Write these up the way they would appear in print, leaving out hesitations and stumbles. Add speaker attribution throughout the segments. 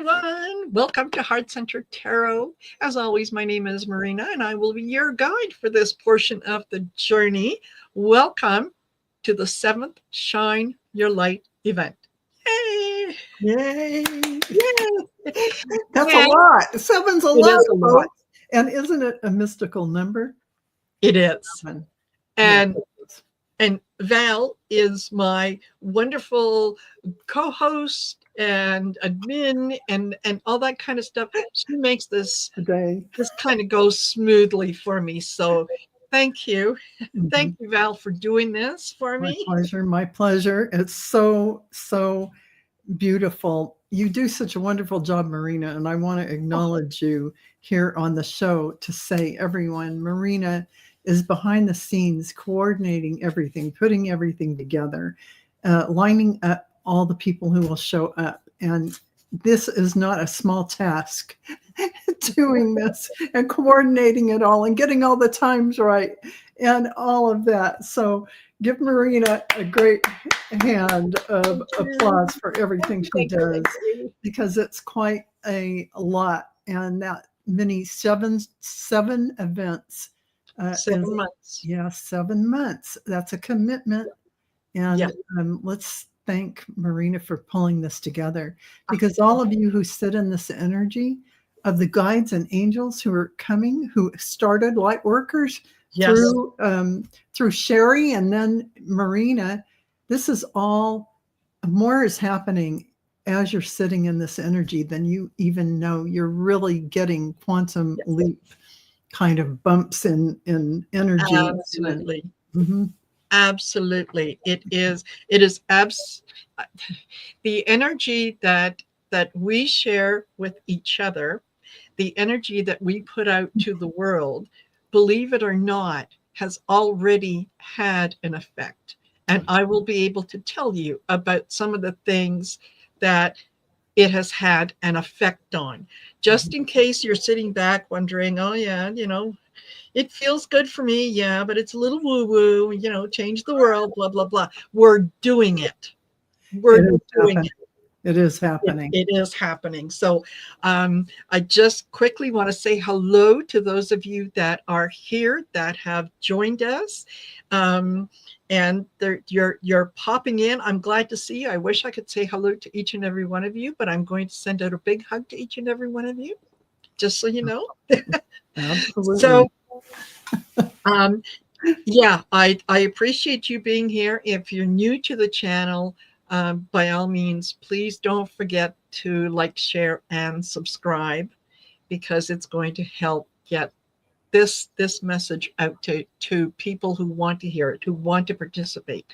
Speaker 1: everyone. Welcome to Heart Center Tarot. As always, my name is Marina, and I will be your guide for this portion of the journey. Welcome to the 7th Shine Your Light event. Yay!
Speaker 2: Yay! Yay! That's a lot. Seven's a lot, folks. And isn't it a mystical number?
Speaker 1: It is.
Speaker 2: 7.
Speaker 1: And Val is my wonderful co-host and admin and all that kind of stuff. She makes this kind of go smoothly for me. So thank you. Mm-hmm. Thank you, Val, for doing this for me.
Speaker 2: My pleasure. It's so beautiful. You do such a wonderful job, Marina, and I want to acknowledge you here on the show to say, everyone, Marina is behind the scenes, coordinating everything, putting everything together, lining up all the people who will show up. And this is not a small task, doing this and coordinating it all and getting all the times right and all of that. So give Marina a great hand of applause for everything she does, because it's quite a lot. And that many seven events.
Speaker 1: 7 months.
Speaker 2: Yeah, 7 months. That's a commitment. And let's thank Marina for pulling this together, because all of you who sit in this energy of the guides and angels who are coming, who started light workers through Sherry and then Marina, this is all, more is happening as you're sitting in this energy than you even know. You're really getting quantum leap kind of bumps in energy.
Speaker 1: Absolutely.
Speaker 2: Mm-hmm.
Speaker 1: Absolutely. It is the energy that we share with each other, the energy that we put out to the world, believe it or not, has already had an effect. And I will be able to tell you about some of the things that it has had an effect on, just in case you're sitting back wondering, oh yeah, it feels good for me. Yeah, but it's a little woo-woo, change the world, blah, blah, blah. We're doing it. We're doing it.
Speaker 2: It is happening.
Speaker 1: It is happening. So I just quickly want to say hello to those of you that are here, that have joined us. And you're popping in. I'm glad to see you. I wish I could say hello to each and every one of you, but I'm going to send out a big hug to each and every one of you, just so you know.
Speaker 2: Absolutely.
Speaker 1: So, I appreciate you being here. If you're new to the channel, by all means, please don't forget to like, share, and subscribe, because it's going to help get this message out to people who want to hear it, who want to participate.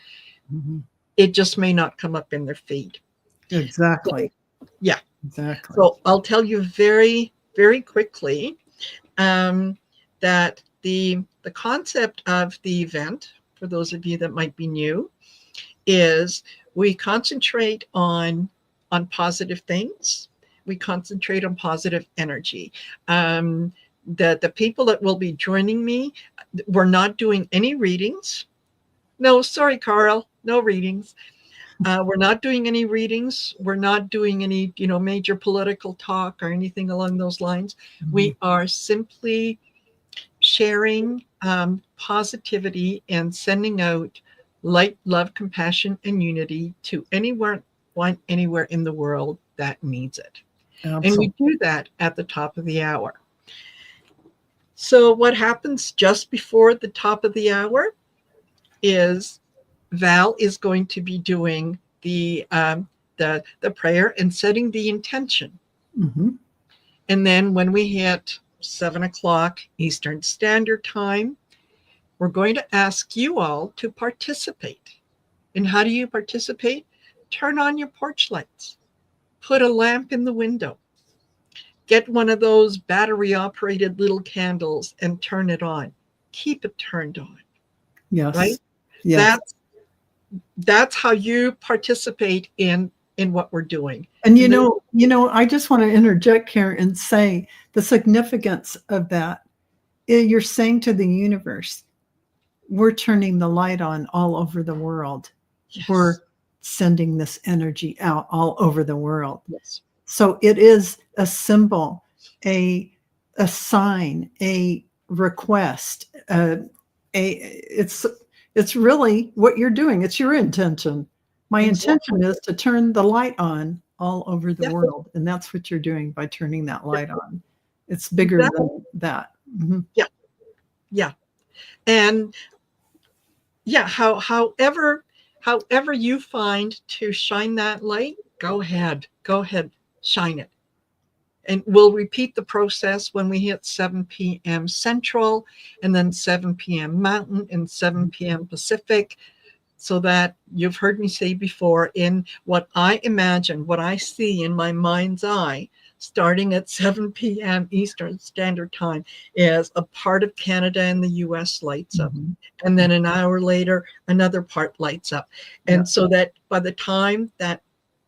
Speaker 1: Mm-hmm. It just may not come up in their feed.
Speaker 2: Exactly.
Speaker 1: So, yeah.
Speaker 2: Exactly.
Speaker 1: So I'll tell you very, very quickly that the concept of the event, for those of you that might be new, is we concentrate on positive things. We concentrate on positive energy. The people that will be joining me, we're not doing any readings. No, sorry, Carl, no readings. We're not doing any readings. We're not doing any, major political talk or anything along those lines. Mm-hmm. We are simply sharing positivity and sending out light, love, compassion, and unity to anywhere in the world that needs it. Absolutely. And we do that at the top of the hour. So what happens just before the top of the hour is Val is going to be doing the prayer and setting the intention. Mm-hmm. And then when we hit 7:00 Eastern Standard Time, we're going to ask you all to participate. And how do you participate? Turn on your porch lights. Put a lamp in the window. Get one of those battery-operated little candles and turn it on. Keep it turned on.
Speaker 2: Yes.
Speaker 1: Right?
Speaker 2: Yes.
Speaker 1: That's how you participate in what we're doing.
Speaker 2: And I just want to interject here and say the significance of that. You're saying to the universe, we're turning the light on all over the world. Yes. We're sending this energy out all over the world.
Speaker 1: Yes.
Speaker 2: So it is a symbol, a sign, a request. It's really what you're doing. It's your intention. My intention
Speaker 1: Exactly.
Speaker 2: is to turn the light on all over the
Speaker 1: Yeah,
Speaker 2: world, and that's what you're doing by turning that
Speaker 1: yeah,
Speaker 2: light on. It's bigger
Speaker 1: exactly.
Speaker 2: than that. Mhm.
Speaker 1: Yeah, yeah. And yeah, however you find to shine that light, go ahead. Go ahead, shine it. And we'll repeat the process when we hit 7 p.m. Central, and then 7 p.m. Mountain, and 7 p.m. Pacific, so that you've heard me say before, in what I imagine, what I see in my mind's eye, starting at 7 p.m. Eastern Standard Time, is a part of Canada and the US lights up.
Speaker 2: Mhm.
Speaker 1: And then an hour later, another part lights up.
Speaker 2: Yeah.
Speaker 1: And so that by the time that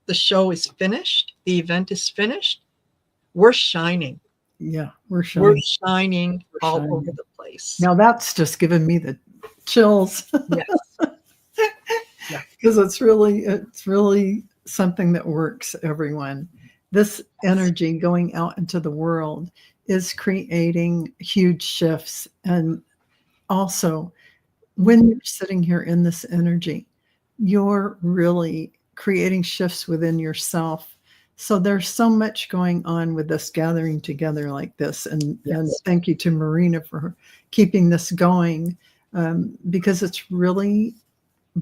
Speaker 1: the show is finished, the event is finished, we're shining.
Speaker 2: Yeah, we're
Speaker 1: We're
Speaker 2: shining.
Speaker 1: shining
Speaker 2: We're
Speaker 1: all over
Speaker 2: shining.
Speaker 1: the place.
Speaker 2: Now that's just giving me the chills.
Speaker 1: Yes. Yeah.
Speaker 2: Because it's really something that works, everyone. This energy going out into the world is creating huge shifts. And also, when you're sitting here in this energy, you're really creating shifts within yourself. So there's so much going on with us gathering together like this. And
Speaker 1: Yes.
Speaker 2: thank you to Marina for keeping this going, because it's really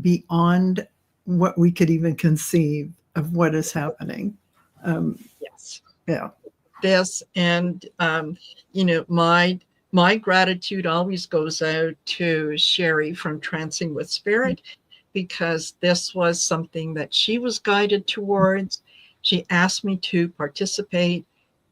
Speaker 2: beyond what we could even conceive of what is happening.
Speaker 1: Yes.
Speaker 2: Yeah.
Speaker 1: This, and my gratitude always goes out to Sherry from Trancing with Spirit, because this was something that she was guided towards. She asked me to participate.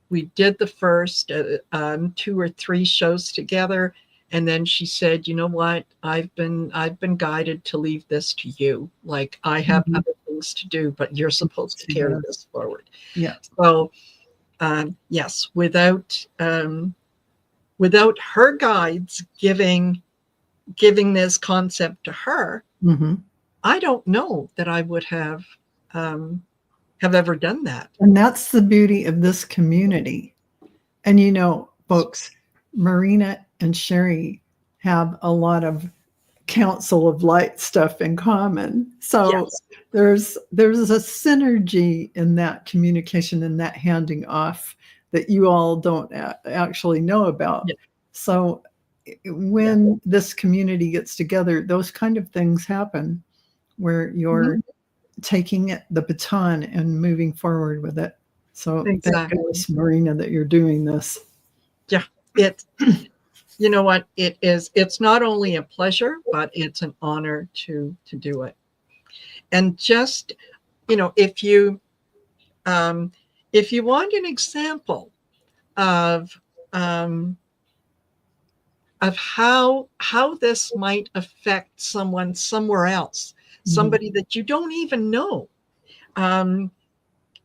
Speaker 1: We did the first 2 or 3 shows together, and then she said, "You know what? I've been guided to leave this to you. Like, I have
Speaker 2: Mhm.
Speaker 1: other things to do, but you're supposed to carry
Speaker 2: Yeah.
Speaker 1: this forward."
Speaker 2: Yeah.
Speaker 1: So yes, without her guides giving this concept to her,
Speaker 2: Hmm.
Speaker 1: I don't know that I would have ever done that.
Speaker 2: And that's the beauty of this community. And folks, Marina and Sherry have a lot of Council of Light stuff in common. So
Speaker 1: Yes.
Speaker 2: there's a synergy in that communication and that handing off that you all don't actually know about.
Speaker 1: Yeah.
Speaker 2: So
Speaker 1: Yeah.
Speaker 2: when this community gets together, those kind of things happen where you're
Speaker 1: Mhm.
Speaker 2: taking the baton and moving forward with it. So thank
Speaker 1: Exactly.
Speaker 2: goodness, Marina, that you're doing this.
Speaker 1: Yeah. It. You know what? It's not only a pleasure, but it's an honor to do it. And just, if you want an example of um, how this might affect someone somewhere else,
Speaker 2: Mhm.
Speaker 1: somebody that you don't even know, um,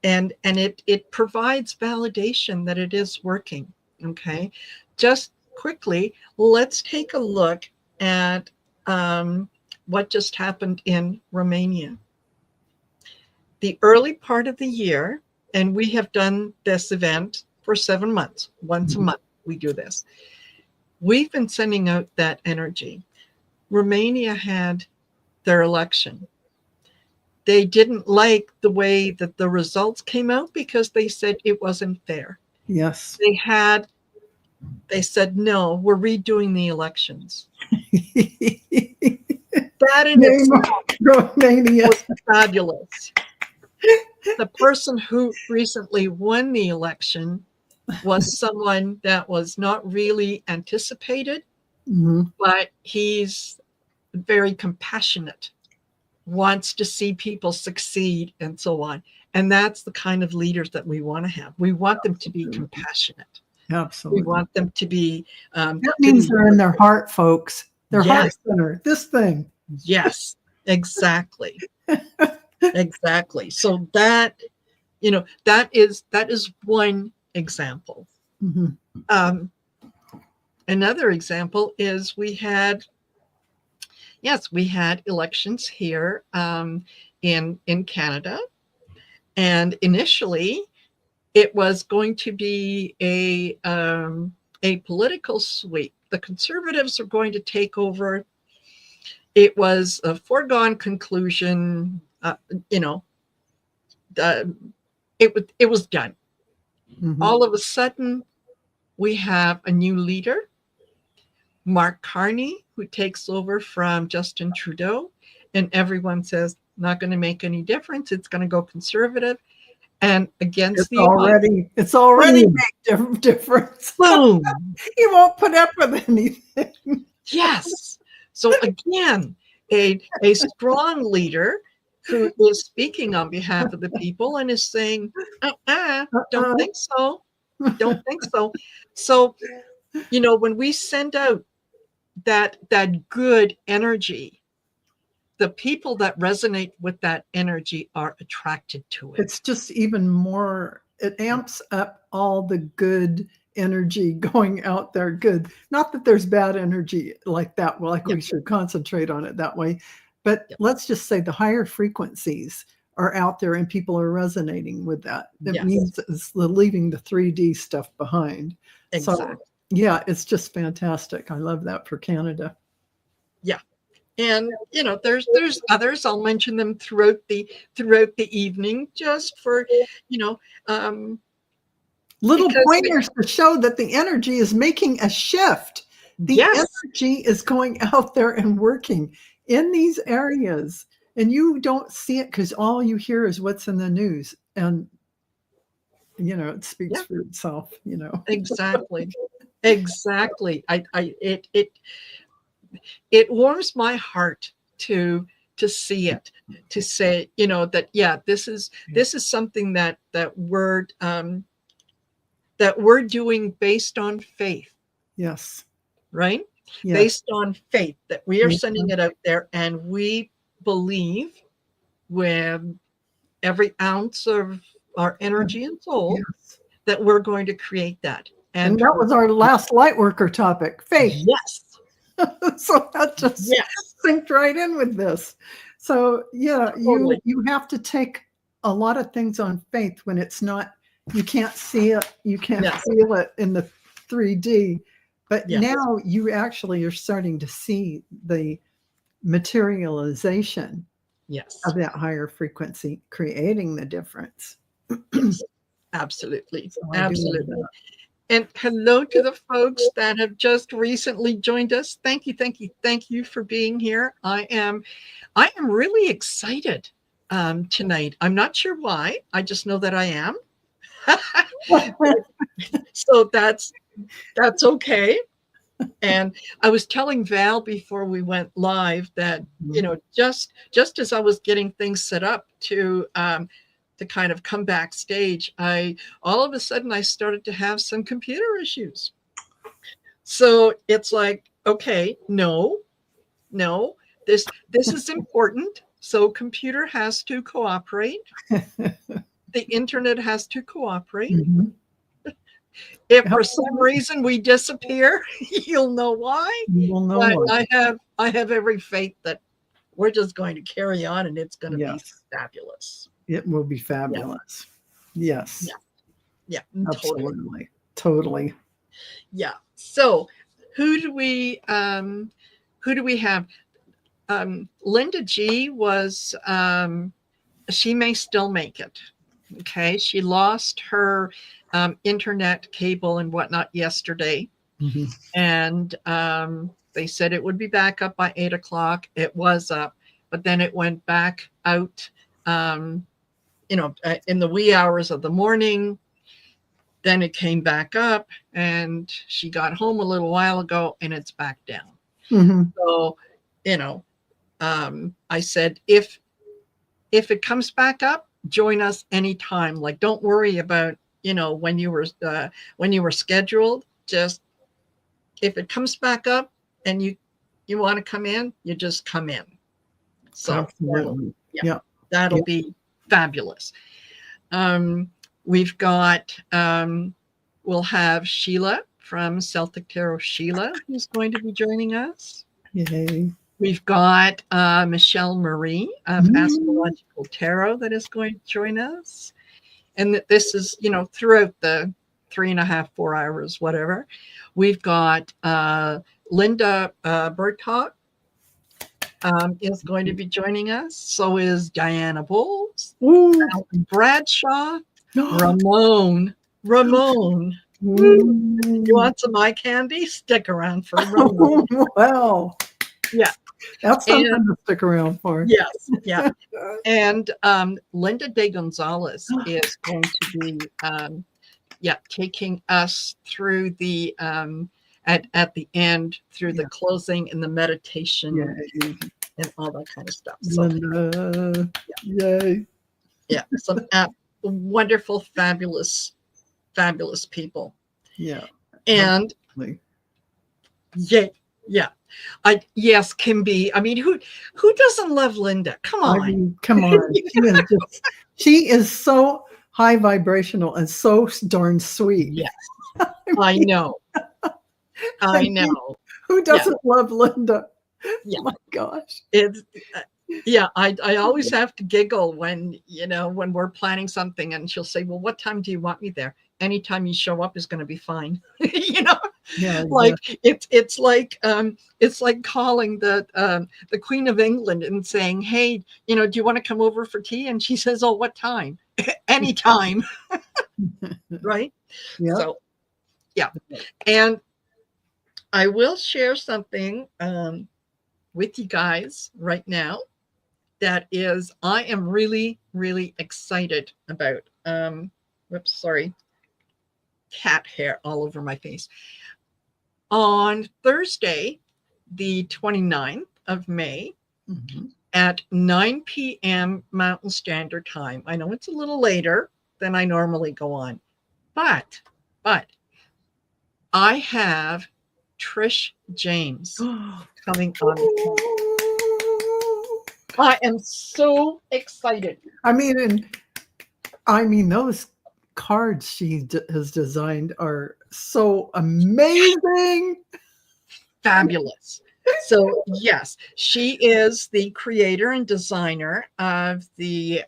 Speaker 1: and it provides validation that it is working. Okay, just quickly, let's take a look at what just happened in Romania. The early part of the year, and we have done this event for 7 months, once a
Speaker 2: Mhm.
Speaker 1: month we do this. We've been sending out that energy. Romania had their election. They didn't like the way that the results came out because they said it wasn't fair.
Speaker 2: Yes.
Speaker 1: They said, no, we're redoing the elections. That in itself
Speaker 2: Romania.
Speaker 1: was fabulous. The person who recently won the election was someone that was not really anticipated,
Speaker 2: Mhm.
Speaker 1: but he's very compassionate, wants to see people succeed, and so on. And that's the kind of leaders that we want to have. We want them to be
Speaker 2: Absolutely.
Speaker 1: compassionate. We
Speaker 2: Absolutely.
Speaker 1: want them to be
Speaker 2: That means they're in their heart, folks. Their heart
Speaker 1: yes,
Speaker 2: center. This thing.
Speaker 1: yes, exactly, exactly. So that is one example.
Speaker 2: Mhm.
Speaker 1: Um, Another example is we had elections here in Canada, and initially it was going to be a political sweep. The conservatives are going to take over. It was a foregone conclusion. You know, it was done.
Speaker 2: Mm-hmm.
Speaker 1: All of a sudden, we have a new leader, Mark Carney, who takes over from Justin Trudeau, and everyone says not going to make any difference. It's going to go conservative, and against
Speaker 2: It's already
Speaker 1: boom,
Speaker 2: made difference.
Speaker 1: boom.
Speaker 2: He won't put up with anything.
Speaker 1: Yes. So again, a strong leader who is speaking on behalf of the people and is saying, don't think so. Don't think so. So, you know, when we send out that good energy, the people that resonate with that energy are attracted to it.
Speaker 2: It's just even more, it amps up all the good energy going out there. Good. Not that there's bad energy like that. Well, like we should concentrate on it that way. But let's just say the higher frequencies are out there and people are resonating with that. It means it's leaving the 3D stuff behind.
Speaker 1: Exactly.
Speaker 2: So, yeah, it's just fantastic. I love that for Canada.
Speaker 1: Yeah. And you know, there's others. I'll mention them throughout the evening, just for, you know,
Speaker 2: little pointers to show that the energy is making a shift. The energy is going out there and working in these areas, and you don't see it because all you hear is what's in the news, and you know it speaks for itself. You know,
Speaker 1: exactly. It warms my heart to see it, to say, you know, that this is something that we're doing based on faith.
Speaker 2: Yes.
Speaker 1: Right? Yes. Based on faith, that we are sending it out there, and we believe with every ounce of our energy and soul that we're going to create that.
Speaker 2: And that was our last Lightworker topic, faith.
Speaker 1: Yes.
Speaker 2: So that just synced right in with this. So yeah, you have to take a lot of things on faith when it's not, you can't see it, you can't feel it in the 3D. But now you actually are starting to see the materialization of that higher frequency creating the difference.
Speaker 1: Yes, absolutely. So absolutely. And hello to the folks that have just recently joined us. Thank you for being here. I am really excited tonight. I'm not sure why. I just know that I am. So that's okay. And I was telling Val before we went live that, you know, just as I was getting things set up to kind of come backstage, all of a sudden I started to have some computer issues. So it's like, okay, no, this is important. So computer has to cooperate. The internet has to cooperate. Mm-hmm. If for some reason we disappear, you'll know why.
Speaker 2: You'll know why.
Speaker 1: I have every faith that we're just going to carry on, and it's going to be fabulous.
Speaker 2: It will be fabulous. Yes.
Speaker 1: Yeah.
Speaker 2: Absolutely. Totally.
Speaker 1: Yeah. So who do we have? Linda G was she may still make it. Okay. She lost her internet cable and whatnot yesterday. Mm-hmm. And they said it would be back up by 8:00. It was up, but then it went back out in the wee hours of the morning. Then it came back up, and she got home a little while ago, and it's back down. Mm-hmm. So, I said, if it comes back up, join us anytime. Like, don't worry about, when you were scheduled. Just if it comes back up and you want to come in, you just come in. So that'll be fabulous. We've got, we'll have Sheila from Celtic Tarot, Sheila, who's going to be joining us.
Speaker 2: Yay.
Speaker 1: We've got Michelle Marie of Astrological Tarot that is going to join us. and this is, throughout the 3.5, 4 hours, whatever. We've got Linda Bertaut is going to be joining us. So is Diana Bowles, Bradshaw, Ramon. You want some eye candy? Stick around for Ramon.
Speaker 2: Wow.
Speaker 1: Yeah.
Speaker 2: That's something to stick around for.
Speaker 1: Yes. Yeah. And Linda De Gonzalez is going to be taking us through the at the end through the closing and the meditation and all that kind of stuff. So,
Speaker 2: Linda. Yay.
Speaker 1: Yeah, some wonderful, fabulous people.
Speaker 2: Yeah.
Speaker 1: And yes, Kimby. I mean, who doesn't love Linda? Come on.
Speaker 2: I mean, come on. She is so high vibrational and so darn sweet.
Speaker 1: Yes. I know. I know.
Speaker 2: Who doesn't love Linda?
Speaker 1: Yeah.
Speaker 2: Oh my gosh.
Speaker 1: It's I always have to giggle when we're planning something and she'll say, well, what time do you want me there? Anytime you show up is going to be fine. It's like calling the Queen of England and saying, hey, do you want to come over for tea? And she says, oh, what time? Anytime. Right.
Speaker 2: Yeah.
Speaker 1: So and I will share something with you guys right now that is I am really, really excited about. Whoops, sorry. Cat hair all over my face. On Thursday, the 29th of May, at 9 p.m. Mountain Standard Time. I know it's a little later than I normally go on, but I have Trish James coming on. I am so excited.
Speaker 2: I mean, those cards she has designed are so amazing.
Speaker 1: Fabulous. So yes, she is the creator and designer of the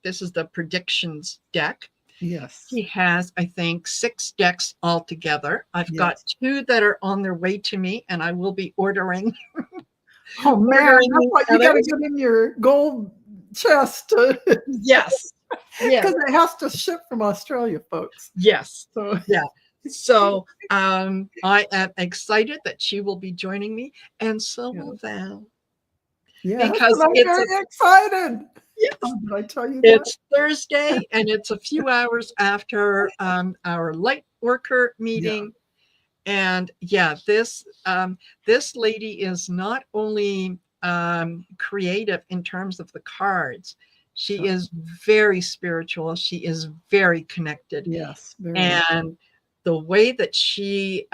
Speaker 1: this is the predictions deck.
Speaker 2: Yes.
Speaker 1: She has, I think, 6 decks altogether. I've got 2 that are on their way to me, and I will be ordering.
Speaker 2: Oh man, that's what you got to get in your gold chest.
Speaker 1: Yes.
Speaker 2: Because it has to ship from Australia, folks.
Speaker 1: Yes. So I am excited that she will be joining me, and so will Val.
Speaker 2: Yeah, because I'm very excited.
Speaker 1: Yes.
Speaker 2: Did I tell you that?
Speaker 1: It's Thursday, and it's a few hours after our light worker meeting. And this lady is not only creative in terms of the cards. She is very spiritual. She is very connected.
Speaker 2: Yes.
Speaker 1: And the way that she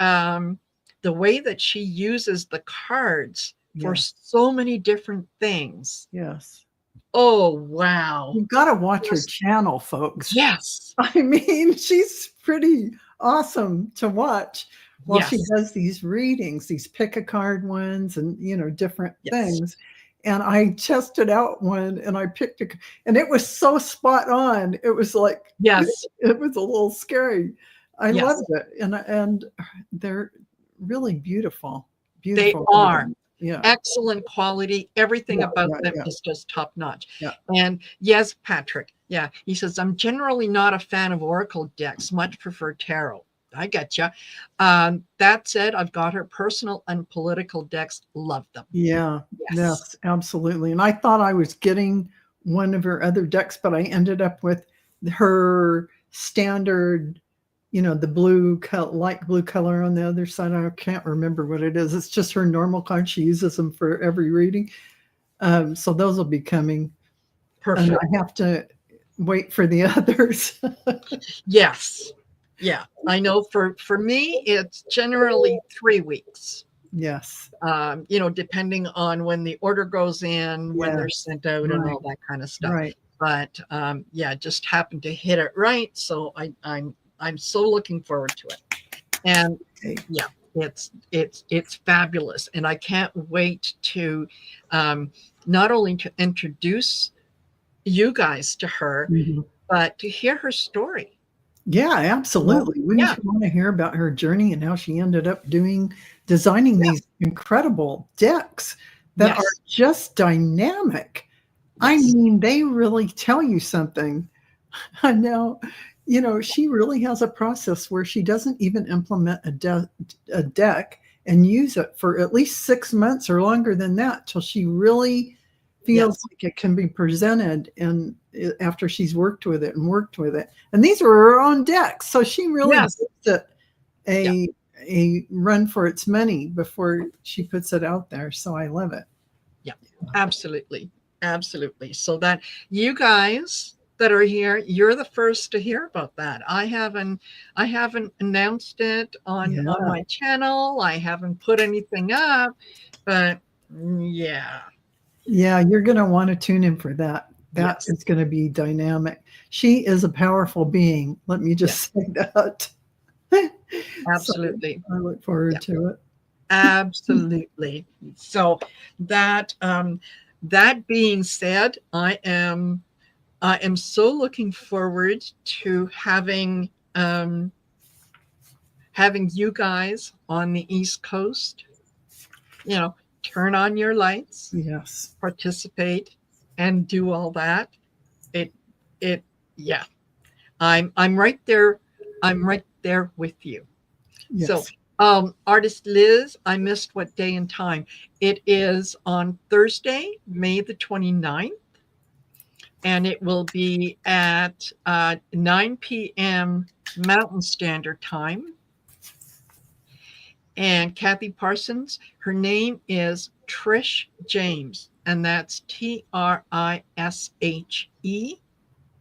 Speaker 1: uses the cards for so many different things.
Speaker 2: Yes.
Speaker 1: Oh, wow.
Speaker 2: You've got to watch her channel, folks.
Speaker 1: Yes.
Speaker 2: I mean, she's pretty awesome to watch while she does these readings, these pick a card ones and, different things. And I tested out one and I picked and it was so spot on. It was like, it was a little scary. I loved it. And they're really beautiful.
Speaker 1: They are.
Speaker 2: Yeah.
Speaker 1: Excellent quality. Everything about them is just top notch.
Speaker 2: Yeah.
Speaker 1: And yes, Patrick. Yeah. He says, I'm generally not a fan of Oracle decks, much prefer tarot. I get you. That said, I've got her personal and political decks. Love them.
Speaker 2: Yeah. Yes, absolutely. And I thought I was getting one of her other decks, but I ended up with her standard, the light blue color on the other side. I can't remember what it is. It's just her normal card. She uses them for every reading. So those will be coming.
Speaker 1: Perfect.
Speaker 2: And I have to wait for the others.
Speaker 1: Yes. Yeah. I know for me, it's generally 3 weeks.
Speaker 2: Yes.
Speaker 1: Depending on when the order goes in, when they're sent out and all that kind of stuff.
Speaker 2: Right.
Speaker 1: But just happened to hit it right. So I'm so looking forward to it. And it's fabulous. And I can't wait to not only to introduce you guys to her, but to hear her story.
Speaker 2: Yeah, absolutely. Wouldn't
Speaker 1: Yeah.
Speaker 2: you want to hear about her journey and how she ended up designing these incredible decks that are
Speaker 1: Yes.
Speaker 2: just dynamic? I
Speaker 1: Yes.
Speaker 2: mean, they really tell you something. I know, she really has a process where she doesn't even implement a deck and use it for at least 6 months or longer than that till she really feels
Speaker 1: Yes.
Speaker 2: like it can be presented, and after she's worked with it. And these were her own decks. So she really
Speaker 1: Yes.
Speaker 2: gives
Speaker 1: Yeah.
Speaker 2: it a run for its money before she puts it out there. So I love it.
Speaker 1: Yeah. Absolutely. Absolutely. So that you guys that are here, you're the first to hear about that. I haven't announced it on
Speaker 2: Yeah.
Speaker 1: my channel. I haven't put anything up, but yeah.
Speaker 2: Yeah, you're going to want to tune in for that. That
Speaker 1: Yes.
Speaker 2: is going to be dynamic. She is a powerful being. Let me just say that.
Speaker 1: Absolutely.
Speaker 2: So I look forward
Speaker 1: Yeah.
Speaker 2: to it.
Speaker 1: Absolutely. So that that being said, I am so looking forward to having you guys on the East Coast. Turn on your lights,
Speaker 2: Yes.
Speaker 1: participate, and do all that. It yeah. I'm right there. I'm right there with you. So,
Speaker 2: Yes.
Speaker 1: artist Liz, I missed what day and time. It is on Thursday, May the 29th, and it will be at 9 p.m. Mountain Standard Time. And Kathy Parsons, her name is Trish James, and that's Trishe.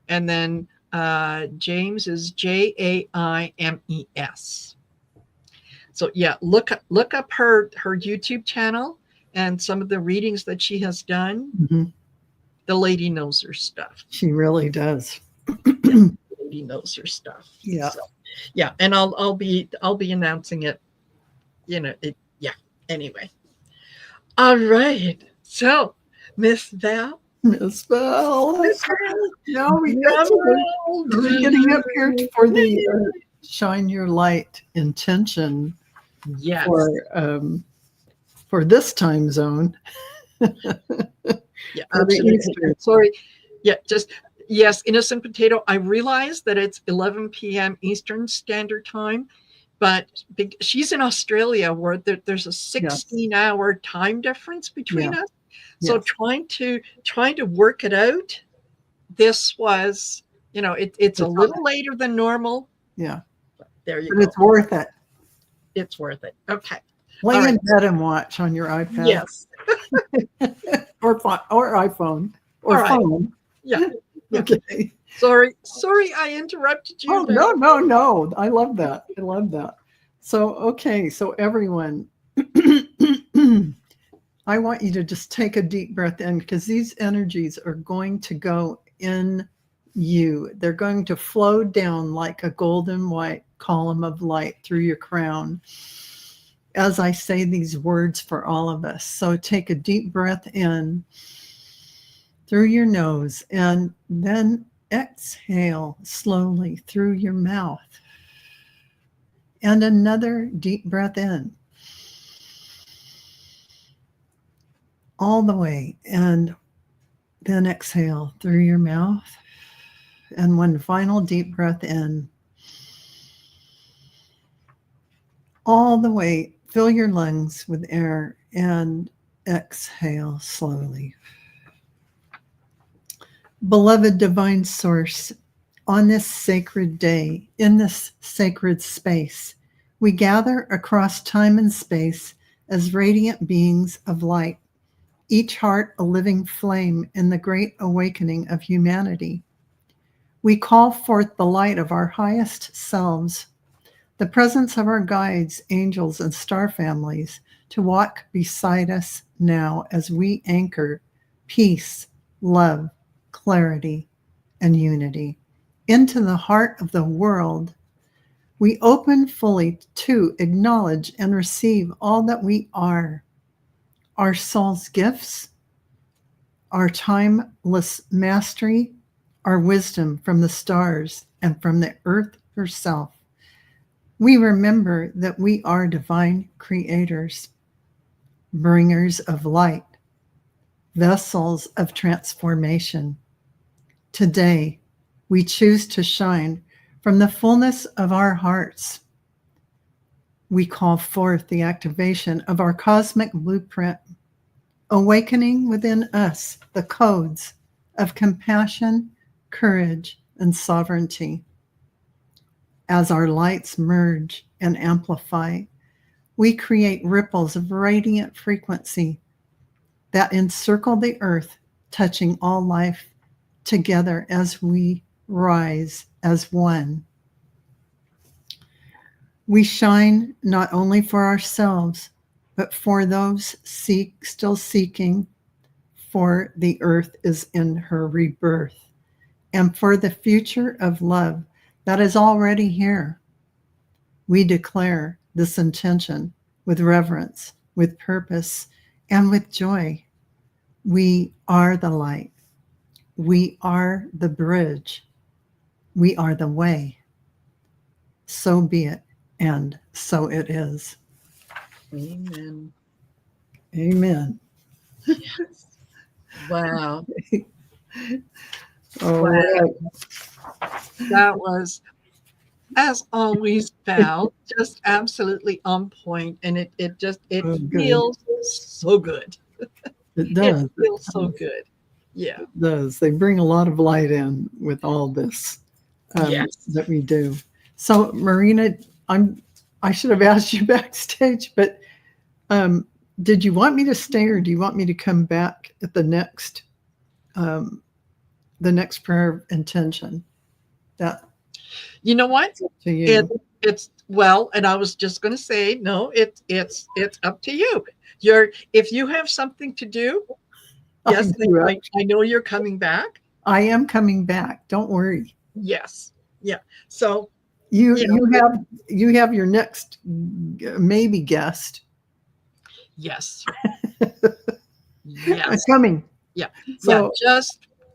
Speaker 1: And then James is Jaimes. So yeah, look up her YouTube channel and some of the readings that she has done.
Speaker 2: Mm-hmm.
Speaker 1: The lady knows her stuff.
Speaker 2: She really does.
Speaker 1: Yeah, the lady knows her stuff.
Speaker 2: Yeah.
Speaker 1: So, yeah, and I'll be announcing it. Yeah. Anyway. All right. So, Miss Val.
Speaker 2: Miss Val. Now we're getting up here for the shine your light intention.
Speaker 1: Yes.
Speaker 2: For this time zone.
Speaker 1: Yeah, absolutely. Sorry. Yeah, yes, Innocent Potato. I realize that it's 11 p.m. Eastern Standard Time, but she's in Australia where there's a 16-hour time difference between us. So trying to work it out, this was, it's a little later than normal.
Speaker 2: Yeah.
Speaker 1: There you
Speaker 2: but
Speaker 1: go.
Speaker 2: It's worth it.
Speaker 1: It's worth it. Okay.
Speaker 2: Lay in bed and watch on your iPad.
Speaker 1: Yes.
Speaker 2: or iPhone or phone.
Speaker 1: Yeah.
Speaker 2: Okay.
Speaker 1: Sorry, I interrupted you.
Speaker 2: Oh, no. I love that. So, okay. So everyone, I want you to just take a deep breath in, because these energies are going to go in you. They're going to flow down like a golden white column of light through your crown as I say these words for all of us. So take a deep breath in through your nose, and then exhale slowly through your mouth. And another deep breath in. All the way, and then exhale through your mouth. And one final deep breath in. All the way, fill your lungs with air and exhale slowly. Beloved Divine Source, on this sacred day, in this sacred space, we gather across time and space as radiant beings of light, each heart a living flame in the great awakening of humanity. We call forth the light of our highest selves, the presence of our guides, angels, and star families to walk beside us now as we anchor peace, love, clarity, and unity into the heart of the world. We open fully to acknowledge and receive all that we are, our soul's gifts, our timeless mastery, our wisdom from the stars and from the earth herself. We remember that we are divine creators, bringers of light, vessels of transformation. Today, we choose to shine from the fullness of our hearts. We call forth the activation of our cosmic blueprint, awakening within us the codes of compassion, courage, and sovereignty. As our lights merge and amplify, we create ripples of radiant frequency that encircle the earth, touching all life together as we rise as one. We shine not only for ourselves, but for those still seeking, for the earth is in her rebirth, and for the future of love that is already here. We declare this intention with reverence, with purpose, and with joy. We are the light. We are the bridge. We are the way. So be it, and so it is.
Speaker 1: Amen.
Speaker 2: Amen.
Speaker 1: Yes. Wow.
Speaker 2: All
Speaker 1: Wow.
Speaker 2: right.
Speaker 1: That was, as always, Val, just absolutely on point, and it feels so good.
Speaker 2: It does.
Speaker 1: It feels so good. Yeah.
Speaker 2: It does. They bring a lot of light in with all this
Speaker 1: Yes.
Speaker 2: that we do. So, Marina, I should have asked you backstage, but did you want me to stay, or do you want me to come back at the next prayer of intention? That,
Speaker 1: you know what?
Speaker 2: to you.
Speaker 1: It's well, and I was just going to say, no, it's up to you. If you have something to do, yes, I know you're coming back.
Speaker 2: I am coming back. Don't worry.
Speaker 1: Yes. Yeah. So
Speaker 2: you have your next maybe guest.
Speaker 1: Yes. Yes.
Speaker 2: I'm coming.
Speaker 1: Yeah.
Speaker 2: So,
Speaker 1: yeah.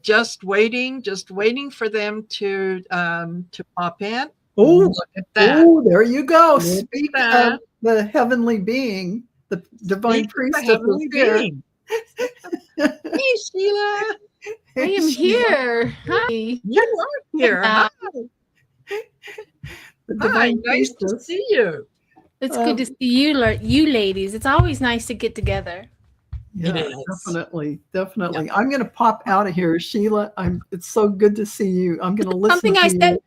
Speaker 1: Just waiting for them to pop in.
Speaker 2: Oh,
Speaker 1: look at that.
Speaker 2: Oh, there you go.
Speaker 1: Look
Speaker 2: Speak of the heavenly being, the divine priestess is here.
Speaker 1: Hey, Sheila.
Speaker 3: I am here. Hi.
Speaker 1: You are here. Hi.
Speaker 2: The divine
Speaker 1: nice to see you.
Speaker 3: It's good to see you ladies. It's always nice to get together.
Speaker 2: Yeah, definitely. Yeah. I'm going to pop out of here, Sheila. It's so good to see you. I'm going to listen
Speaker 3: Something
Speaker 2: to
Speaker 3: I
Speaker 2: you.
Speaker 3: said.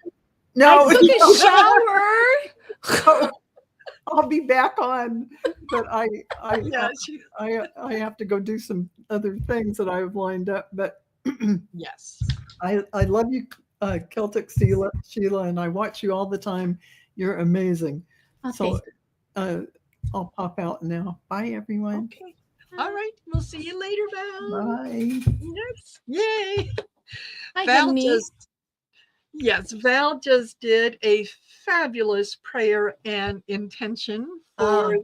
Speaker 2: No,
Speaker 3: I took a shower.
Speaker 2: I'll be back on, but I have to go do some other things that I have lined up. But
Speaker 1: yes,
Speaker 2: I love you, Celtic Sheila, and I watch you all the time. You're amazing.
Speaker 3: Okay.
Speaker 2: So I'll pop out now. Bye, everyone.
Speaker 1: Okay. All right. We'll see you later, Val.
Speaker 2: Bye.
Speaker 1: Yes. Yay.
Speaker 3: Hi,
Speaker 1: Val just did a fabulous prayer and intention for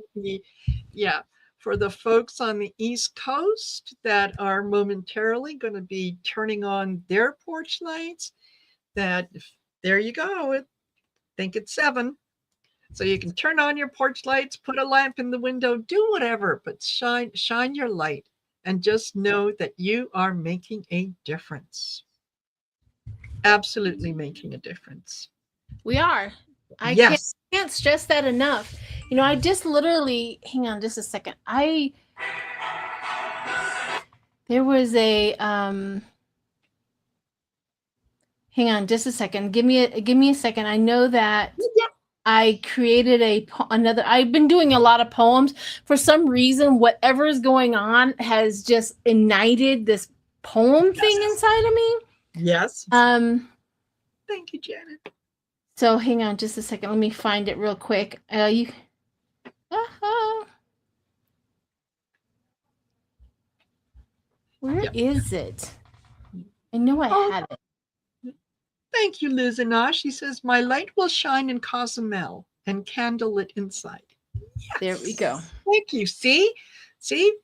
Speaker 1: for the folks on the East Coast that are momentarily going to be turning on their porch lights. There you go. I think it's 7. So you can turn on your porch lights, put a lamp in the window, do whatever, but shine your light and just know that you are making a difference. Absolutely making a difference.
Speaker 3: We are. I can't stress that enough. You know, I just literally, hang on just a second. There was a hang on just a second. Give me a second. I know that I created another. I've been doing a lot of poems. For some reason, whatever is going on has just ignited this poem thing inside of me.
Speaker 1: Yes. Thank you, Janet.
Speaker 3: So hang on just a second. Let me find it real quick. Where is it? I know I had it.
Speaker 1: Thank you, Lizana. She says, my light will shine in Cozumel and candlelit inside. Yes.
Speaker 3: There we go.
Speaker 1: Thank you. See,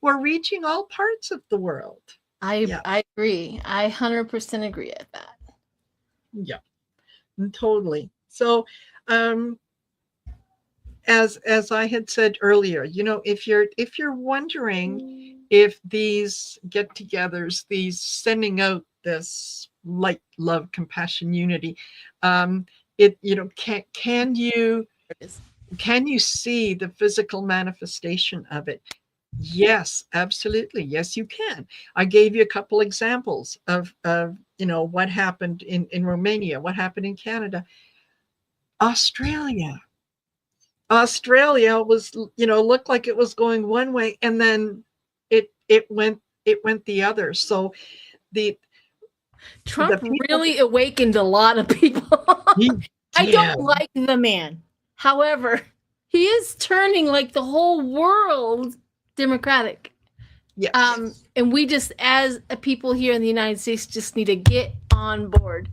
Speaker 1: we're reaching all parts of the world.
Speaker 3: I agree. I 100% agree at that.
Speaker 1: Yeah, totally. So, as I had said earlier, if you're wondering if these get-togethers, these sending out this light, love, compassion, unity, it can you see the physical manifestation of it? Yes, absolutely. Yes, you can. I gave you a couple examples of what happened in Romania, what happened in Canada. Australia was, looked like it was going one way, and then it went the other. So the
Speaker 3: Trump
Speaker 1: people,
Speaker 3: really awakened a lot of people. I
Speaker 1: yeah,
Speaker 3: don't like the man. However, he is turning like the whole world Democratic.
Speaker 1: yes,
Speaker 3: And we just, as a people here in the United States, just need to get on board.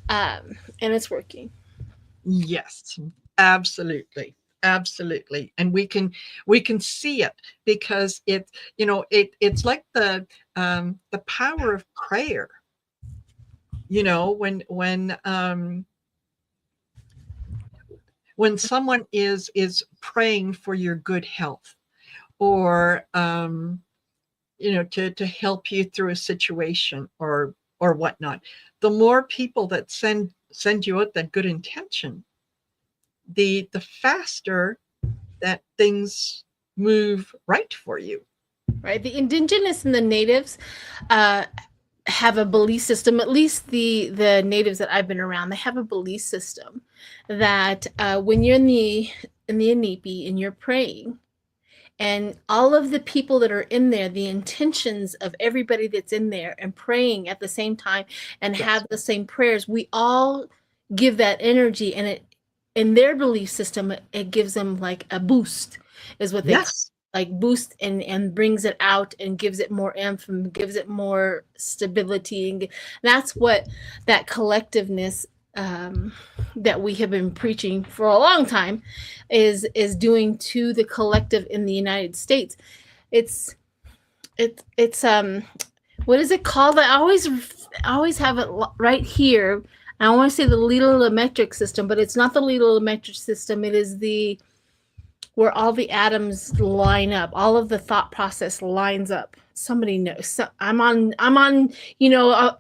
Speaker 3: And it's working.
Speaker 1: yes, absolutely. Absolutely. And we can see it, because it's like the power of prayer. When someone is praying for your good health, or to help you through a situation, or whatnot, the more people that send you out that good intention, the faster that things move right for you.
Speaker 3: Right. The indigenous and the natives have a belief system, at least the natives that I've been around, they have a belief system that when you're in the Inipi and you're praying, and all of the people that are in there, the intentions of everybody that's in there and praying at the same time and
Speaker 1: Yes.
Speaker 3: have the same prayers, we all give that energy, and it, in their belief system, it gives them like a boost, is what they
Speaker 1: Yes.
Speaker 3: like boost, and brings it out and gives it more oomph and gives it more stability. And that's what that collectiveness that we have been preaching for a long time is doing to the collective in the United States. It's what is it called? I always have it right here. I want to say the little metric system, but it's not the little metric system. It is the where all the atoms line up, all of the thought process lines up. Somebody knows. So I'm on, I'm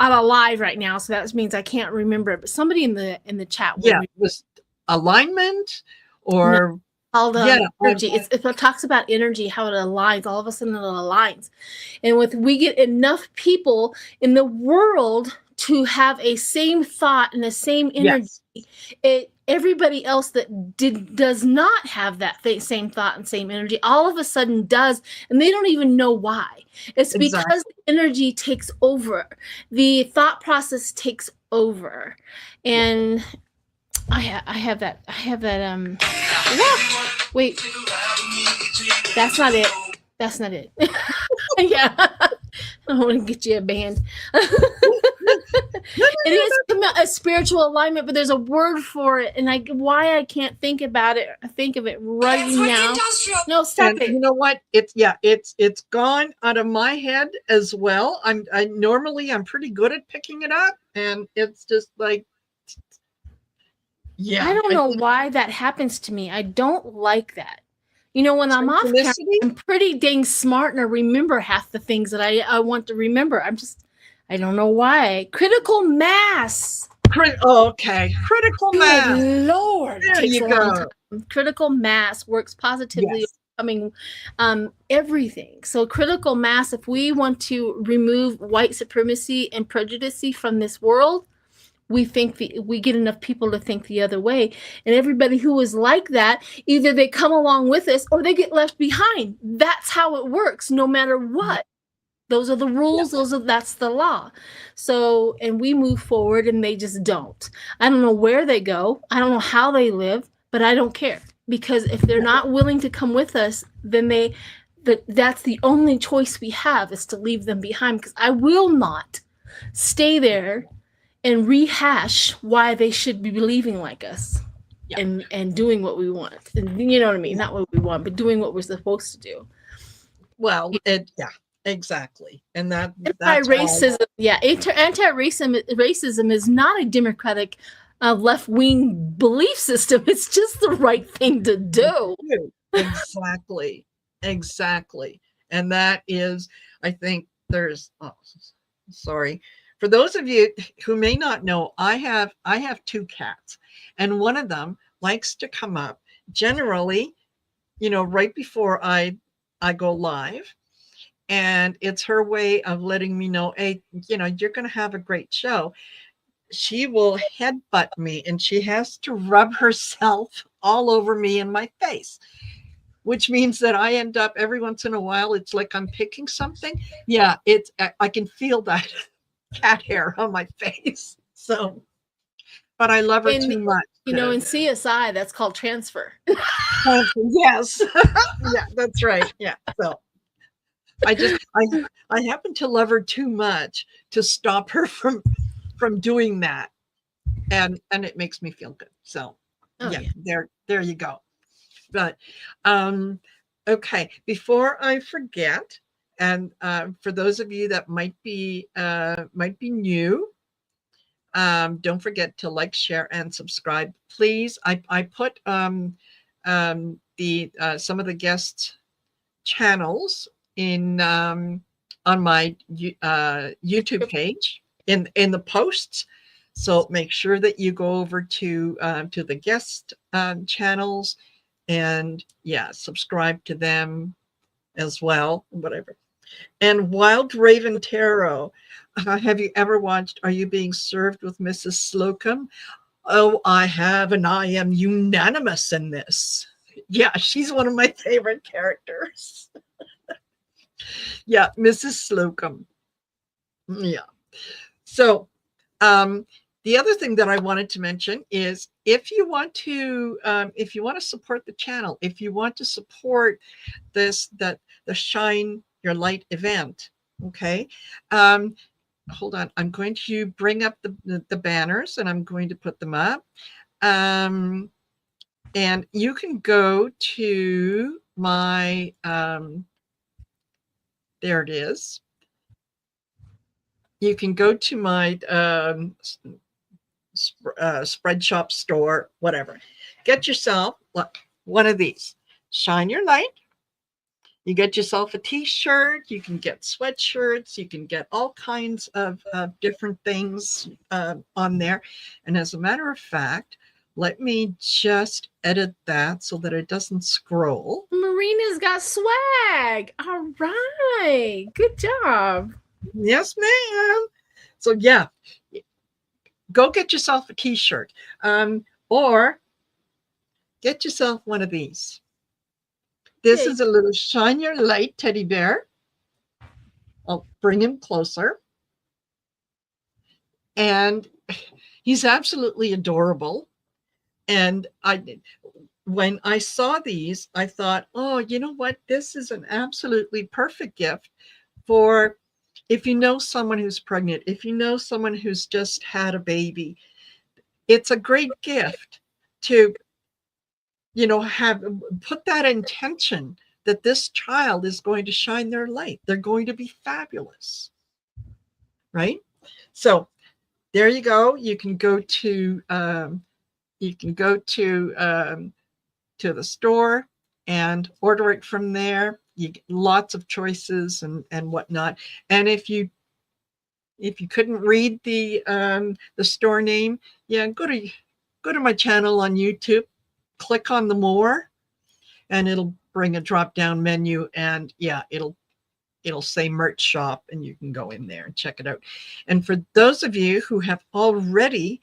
Speaker 3: alive right now, so that means I can't remember it. But somebody in the chat,
Speaker 1: it was alignment, or
Speaker 3: all the energy. It talks about energy, how it aligns. All of a sudden, it aligns, and we get enough people in the world to have a same thought and the same energy. Yes. Everybody else that does not have that same thought and same energy all of a sudden does, and they don't even know why. It's because the energy takes over, the thought process takes over. And I have that wait, that's not it. Yeah, I want to get you a band. It is a spiritual alignment, but there's a word for it, and why I can't think of it right now. No, stop it.
Speaker 1: You know what? It's gone out of my head as well. I'm pretty good at picking it up, and it's just like, yeah.
Speaker 3: I don't know why that happens to me. I don't like that. When I'm off camera, I'm pretty dang smart, and I remember half the things that I want to remember. I don't know why. Critical mass.
Speaker 1: Okay. Critical mass.
Speaker 3: Good Lord.
Speaker 1: There you go.
Speaker 3: Critical mass works positively. Overcoming everything. So critical mass, if we want to remove white supremacy and prejudice from this world, we get enough people to think the other way. And everybody who is like that, either they come along with us or they get left behind. That's how it works, no matter what. Those are the rules. That's the law. So, and we move forward, and they just don't. I don't know where they go. I don't know how they live, but I don't care, because if they're not willing to come with us, then that's the only choice we have, is to leave them behind, because I will not stay there and rehash why they should be believing like us and doing what we want. And you know what I mean? Not what we want, but doing what we're supposed to do.
Speaker 1: Well, Exactly. And that's why
Speaker 3: Anti-racism, yeah, anti-racism is not a democratic left-wing belief system. It's just the right thing to do.
Speaker 1: exactly. Exactly. And that is, I think sorry. For those of you who may not know, I have 2 cats, and one of them likes to come up generally, right before I go live. And it's her way of letting me know, hey, you're going to have a great show. She will headbutt me, and she has to rub herself all over me and my face, which means that I end up every once in a while, it's like I'm picking something. Yeah, I can feel that cat hair on my face. So, but I love her too much.
Speaker 3: In CSI, that's called transfer.
Speaker 1: Yes. Yeah, that's right. Yeah. So I happen to love her too much to stop her from doing that. And it makes me feel good. So there you go. But okay, before I forget, and for those of you that might be new, don't forget to like, share, and subscribe, please. I put some of the guests' channels in on my YouTube page in the posts. So make sure that you go over to the guest channels and subscribe to them as well, whatever. And Wild Raven Tarot. Have you ever watched Are You Being Served with Mrs. Slocum? Oh, I have, and I am unanimous in this. Yeah, she's one of my favorite characters. Yeah, Mrs. Slocum. Yeah. So, the other thing that I wanted to mention is if you want to support the channel, if you want to support the Shine Your Light event, okay. Hold on, I'm going to bring up the banners, and I'm going to put them up. And you can go to my there it is. You can go to my spread shop store, whatever. Get yourself one of these. Shine Your Light. You get yourself a t-shirt. You can get sweatshirts. You can get all kinds of different things on there. And as a matter of fact, let me just edit that so that it doesn't scroll.
Speaker 3: Marina's got swag. All right. Good job.
Speaker 1: Yes, ma'am. So yeah, go get yourself a t-shirt, or get yourself one of these. This is a little Shine Your Light teddy bear. I'll bring him closer. And he's absolutely adorable. And when I saw these, I thought, oh, you know what? This is an absolutely perfect gift for if you know someone who's pregnant, if you know someone who's just had a baby. It's a great gift to, put that intention that this child is going to shine their light. They're going to be fabulous. Right? So there you go. You can go to the store and order it from there. You get lots of choices and whatnot. And if you couldn't read the store name, go to my channel on YouTube, click on the more, and it'll bring a drop down menu, and it'll say merch shop, and you can go in there and check it out. And for those of you who have already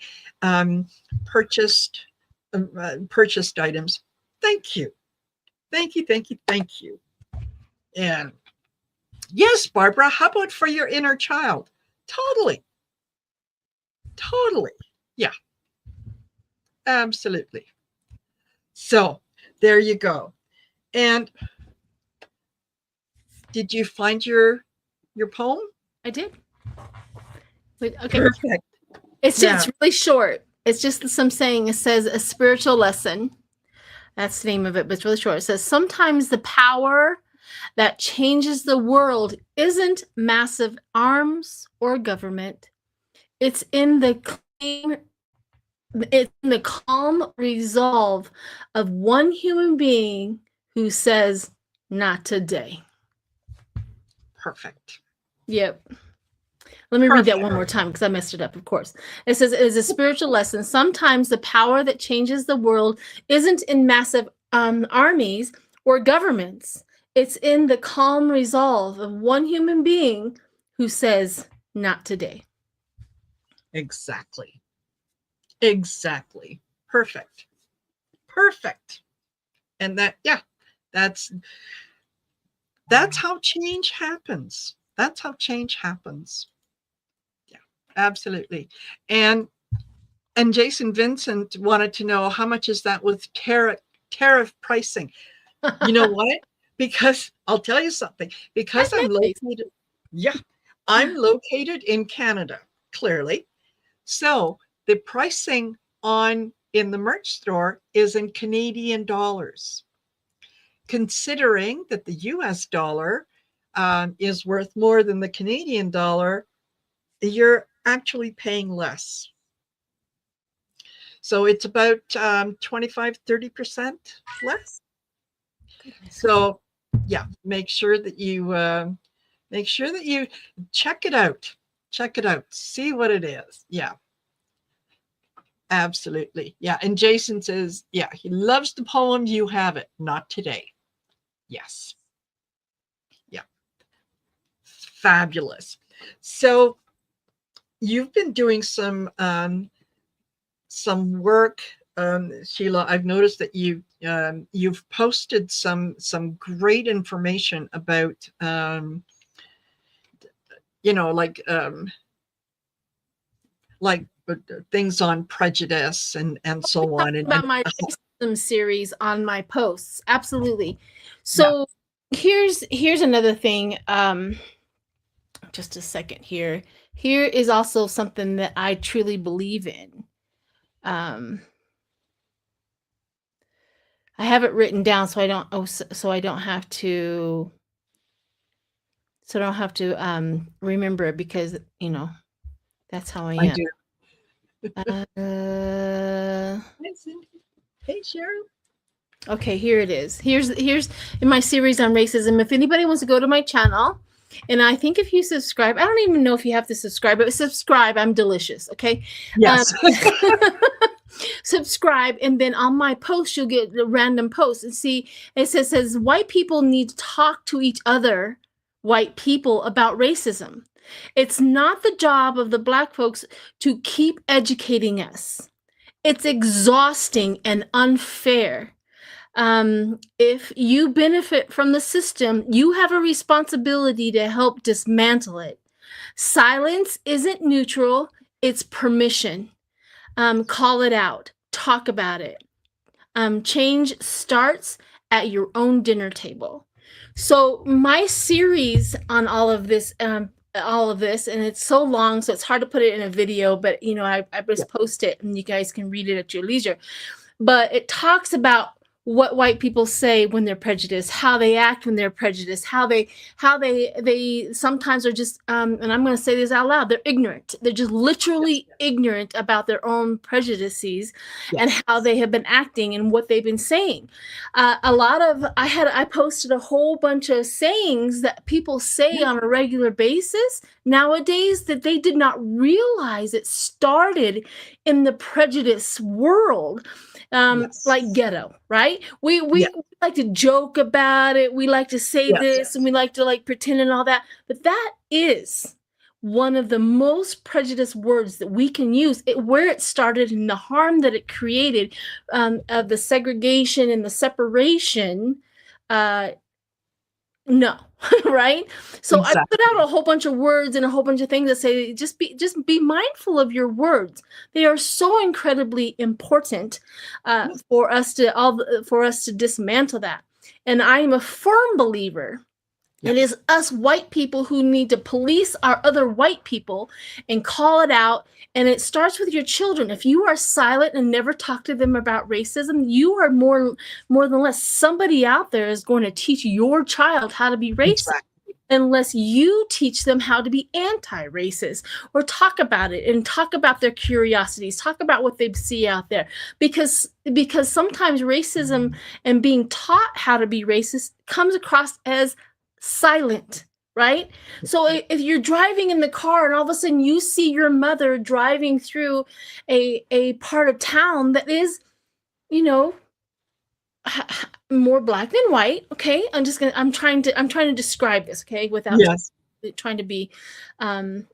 Speaker 1: purchased items, thank you. And yes, Barbara, how about for your inner child? Totally. Yeah, absolutely. So there you go. And did you find your poem?
Speaker 3: I did. Wait, okay.
Speaker 1: Perfect.
Speaker 3: It's really short. It's just some saying. It says a spiritual lesson. That's the name of it, but it's really short. It says sometimes the power that changes the world isn't massive arms or government. It's in the calm resolve of one human being who says, "Not today."
Speaker 1: Perfect.
Speaker 3: Yep. Let me read that one more time because I messed it up, of course. It says, it is a spiritual lesson. Sometimes the power that changes the world isn't in massive armies or governments. It's in the calm resolve of one human being who says, "Not today."
Speaker 1: Exactly. Exactly. Perfect. Perfect. And that's how change happens. That's how change happens. Yeah, absolutely. And Jason Vincent wanted to know, how much is that with tariff pricing? You know what? Because I'll tell you something. Because I'm located in Canada, clearly. So the pricing in the merch store is in Canadian dollars. Considering that the US dollar is worth more than the Canadian dollar, you're actually paying less. So it's about 25-30% less.
Speaker 3: Goodness.
Speaker 1: So yeah, make sure that you check it out. Check it out. See what it is. Yeah. Absolutely. Yeah. And Jason says, yeah, he loves the poem. You have it. Not today. Yes. Yeah. Fabulous. So you've been doing some work, Sheila. I've noticed that you've posted some great information about like things on prejudice and so on. And
Speaker 3: about my racism series on my posts. Absolutely. So here's another thing. Just a second here. Here is also something that I truly believe in. I have it written down so I don't have to remember it, because that's how I am.
Speaker 1: do.
Speaker 3: Hey
Speaker 1: Sharon.
Speaker 3: Okay, here it is. Here's in my series on racism. If anybody wants to go to my channel, and I think if you subscribe, I don't even know if you have to subscribe, but subscribe. I'm delicious. Okay.
Speaker 1: Yes.
Speaker 3: Subscribe, and then on my post you'll get the random posts, and see it says white people need to talk to each other, white people, about racism. It's not the job of the Black folks to keep educating us. It's exhausting and unfair. If you benefit from the system, you have a responsibility to help dismantle it. Silence isn't neutral, it's permission. Call it out, talk about it. Change starts at your own dinner table. So my series on all of this, and it's so long, so it's hard to put it in a video, but I just post it and you guys can read it at your leisure. But it talks about what white people say when they're prejudiced, how they act when they're prejudiced, how they sometimes are just, and I'm going to say this out loud, they're ignorant. They're just literally ignorant about their own prejudices and how they have been acting and what they've been saying. I posted a whole bunch of sayings that people say on a regular basis nowadays that they did not realize it started in the prejudice world. Like ghetto, right? We like to joke about it. We like to say this and we like to pretend and all that. But that is one of the most prejudiced words that we can use, where it started and the harm that it created, of the segregation and the separation. No, right? So exactly. I put out a whole bunch of words and a whole bunch of things that say, just be mindful of your words. They are so incredibly important for us to dismantle that. And I am a firm believer
Speaker 1: Yeah.
Speaker 3: It is us white people who need to police our other white people and call it out. And it starts with your children. If you are silent and never talk to them about racism, you are more than less somebody out there is going to teach your child how to be racist.
Speaker 1: Exactly.
Speaker 3: Unless you teach them how to be anti-racist or talk about it and talk about their curiosities, talk about what they see out there. Because sometimes racism and being taught how to be racist comes across as silent, right? So if you're driving in the car and all of a sudden you see your mother driving through a part of town that is, more black than white. Okay. I'm trying to describe this, okay, without trying to be, but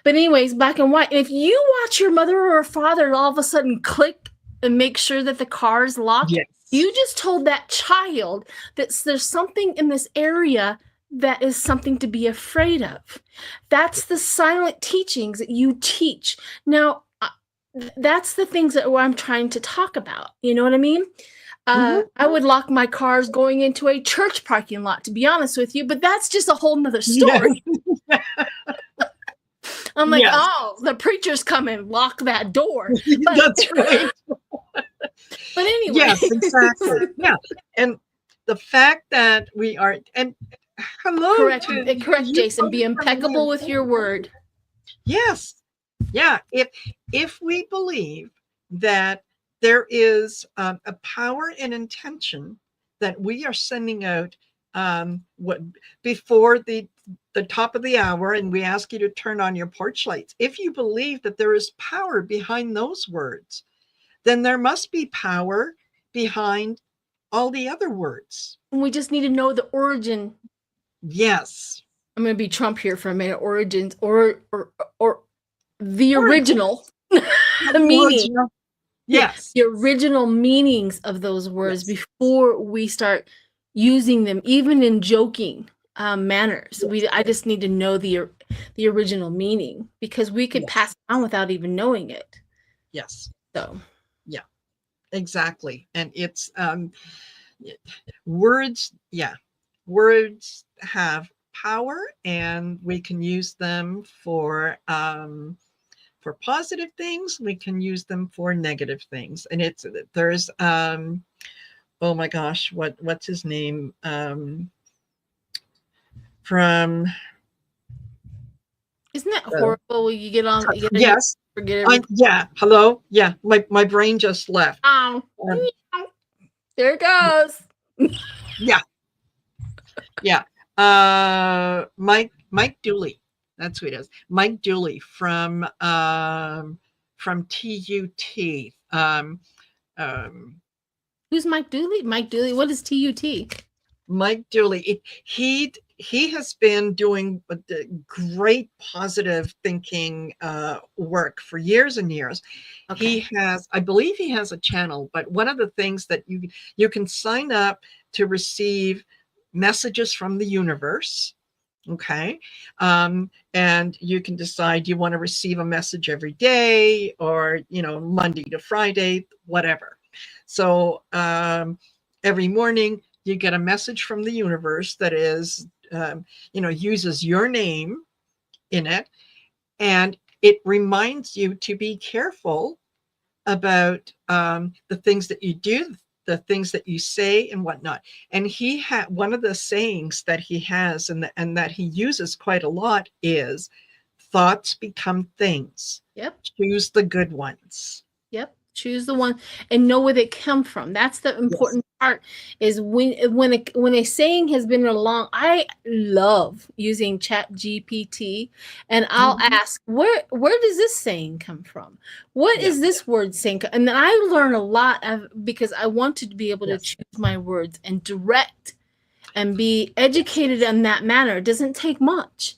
Speaker 3: anyways, black and white. And if you watch your mother or father all of a sudden click and make sure that the car is locked, you just told that child that there's something in this area that is something to be afraid of. That's the silent teachings that you teach. Now, that's the things that I'm trying to talk about. You know what I mean? I would lock my cars going into a church parking lot, to be honest with you, but that's just a whole nother story. Yes. I'm like, oh, the preacher's coming, lock that door. But,
Speaker 1: that's right.
Speaker 3: But anyway.
Speaker 1: Yes, exactly. Yeah. And the fact that we are, and hello.
Speaker 3: Correct, Jason. Be impeccable with your word.
Speaker 1: Yes. Yeah. If we believe that there is a power and intention that we are sending out before the top of the hour, and we ask you to turn on your porch lights. If you believe that there is power behind those words, then there must be power behind all the other words.
Speaker 3: And we just need to know the origin.
Speaker 1: Yes.
Speaker 3: I'm going to be Trump here for a minute. Origins or the original meaning.
Speaker 1: Yes.
Speaker 3: The original meanings of those words before we start using them, even in joking manners. I just need to know the original meaning, because we could pass it on without even knowing it.
Speaker 1: Yes.
Speaker 3: So.
Speaker 1: Yeah, exactly. And it's words. Yeah. Words have power, and we can use them for positive things. We can use them for negative things. And there's oh my gosh, what's his name? From
Speaker 3: Isn't that horrible? You get on.
Speaker 1: Yes.
Speaker 3: Forget everything.
Speaker 1: Hello. Yeah. My brain just left.
Speaker 3: Oh, there it goes.
Speaker 1: Yeah. Yeah. Mike Dooley. That's who it is. Mike Dooley from TUT.
Speaker 3: Who's Mike Dooley? Mike Dooley. What is TUT? Mike
Speaker 1: Dooley. He has been doing great positive thinking work for years and years. Okay. I believe he has a channel, but one of the things that you can sign up to receive messages from the universe. Okay. And you can decide you want to receive a message every day, or, Monday to Friday, whatever. So every morning you get a message from the universe that is, uses your name in it. And it reminds you to be careful about the things that you do, the things that you say and whatnot. And he had one of the sayings that he has and that he uses quite a lot is, thoughts become things.
Speaker 3: Yep. Choose
Speaker 1: the good ones.
Speaker 3: Yep. Choose the one and know where they come from. That's the important part, is when a saying has been along. I love using Chat GPT, and I'll ask, where does this saying come from? What is this word saying? And then I learn a lot because I want to be able to choose my words and direct and be educated in that manner. It doesn't take much.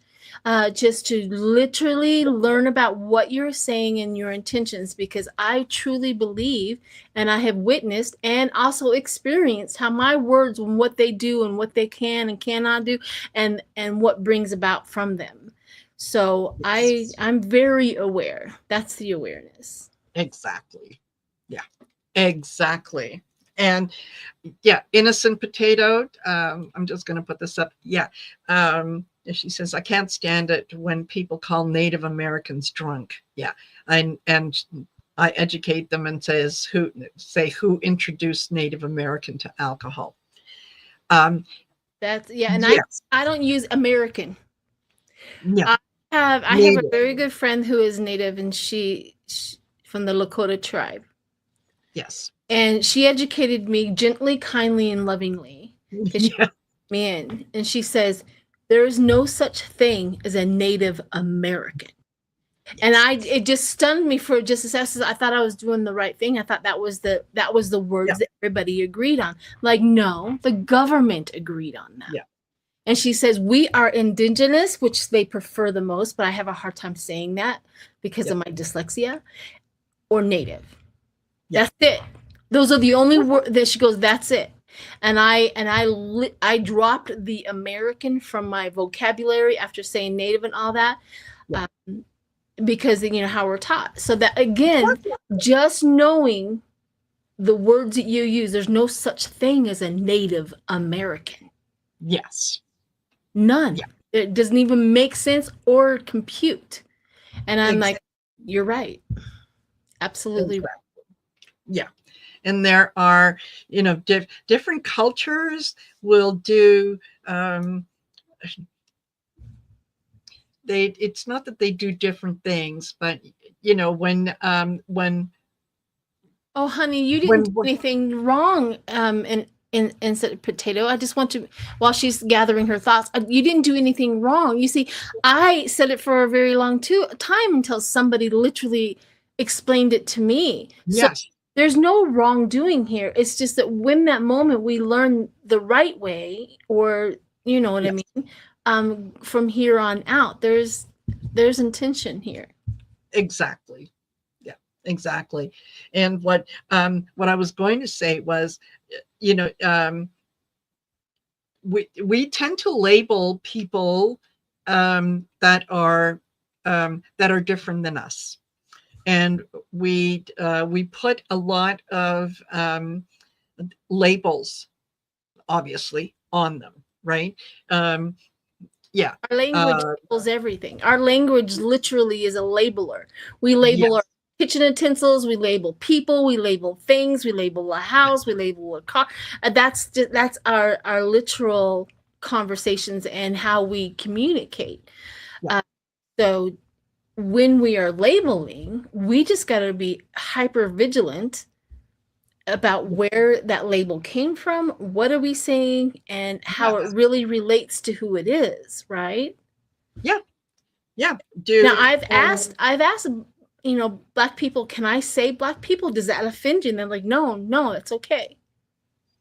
Speaker 3: Just to literally learn about what you're saying and your intentions, because I truly believe, and I have witnessed and also experienced how my words and what they do and what they can and cannot do, and what brings about from them. So I'm very aware. That's the awareness.
Speaker 1: Exactly. Yeah, exactly. And yeah, innocent potato. I'm just going to put this up. Yeah. She says, I can't stand it when people call Native Americans drunk. Yeah. And I educate them and who introduced Native American to alcohol.
Speaker 3: That's and
Speaker 1: yes.
Speaker 3: I don't use American.
Speaker 1: Yeah.
Speaker 3: I have a very good friend who is Native, and she from the Lakota tribe.
Speaker 1: Yes.
Speaker 3: And she educated me gently, kindly, and lovingly. She brought me in, and she says, there is no such thing as a Native American. Yes. And it just stunned me for just a second. I thought I was doing the right thing. I thought that was the words that everybody agreed on. Like, no, the government agreed on that.
Speaker 1: Yeah.
Speaker 3: And she says, we are indigenous, which they prefer the most, but I have a hard time saying that because of my dyslexia, or Native. Yeah. That's it. Those are the only words that she goes, that's it. And I dropped the American from my vocabulary after saying Native and all that, because you know how we're taught. So that again, just knowing the words that you use, there's no such thing as a Native American.
Speaker 1: Yes.
Speaker 3: None. Yeah. It doesn't even make sense or compute. And I'm like, you're right. Absolutely right.
Speaker 1: Yeah. And there are, you know, different cultures will do, it's not that they do different things, but you know, when
Speaker 3: oh honey, you didn't do anything wrong in potato. I just want to, while she's gathering her thoughts, you didn't do anything wrong. You see, I said it for a very long time until somebody literally explained it to me.
Speaker 1: Yes. So
Speaker 3: there's no wrongdoing here. It's just that when that moment we learn the right way, or you know what I mean, from here on out, there's intention here.
Speaker 1: Exactly. Yeah, exactly. And what I was going to say was, you know, we tend to label people that are different than us. And we put a lot of labels, obviously, on them, right? Yeah.
Speaker 3: Our language labels everything. Our language literally is a labeler. We label our kitchen utensils, we label people, we label things, we label a house, we label a car. That's our literal conversations and how we communicate. Yeah. So when we are labeling, we just got to be hyper vigilant about where that label came from, what are we saying, and how it really relates to who it is, right?
Speaker 1: Yeah. Yeah.
Speaker 3: Now I've asked, you know, Black people, can I say Black people? Does that offend you? And they're like, no, it's okay.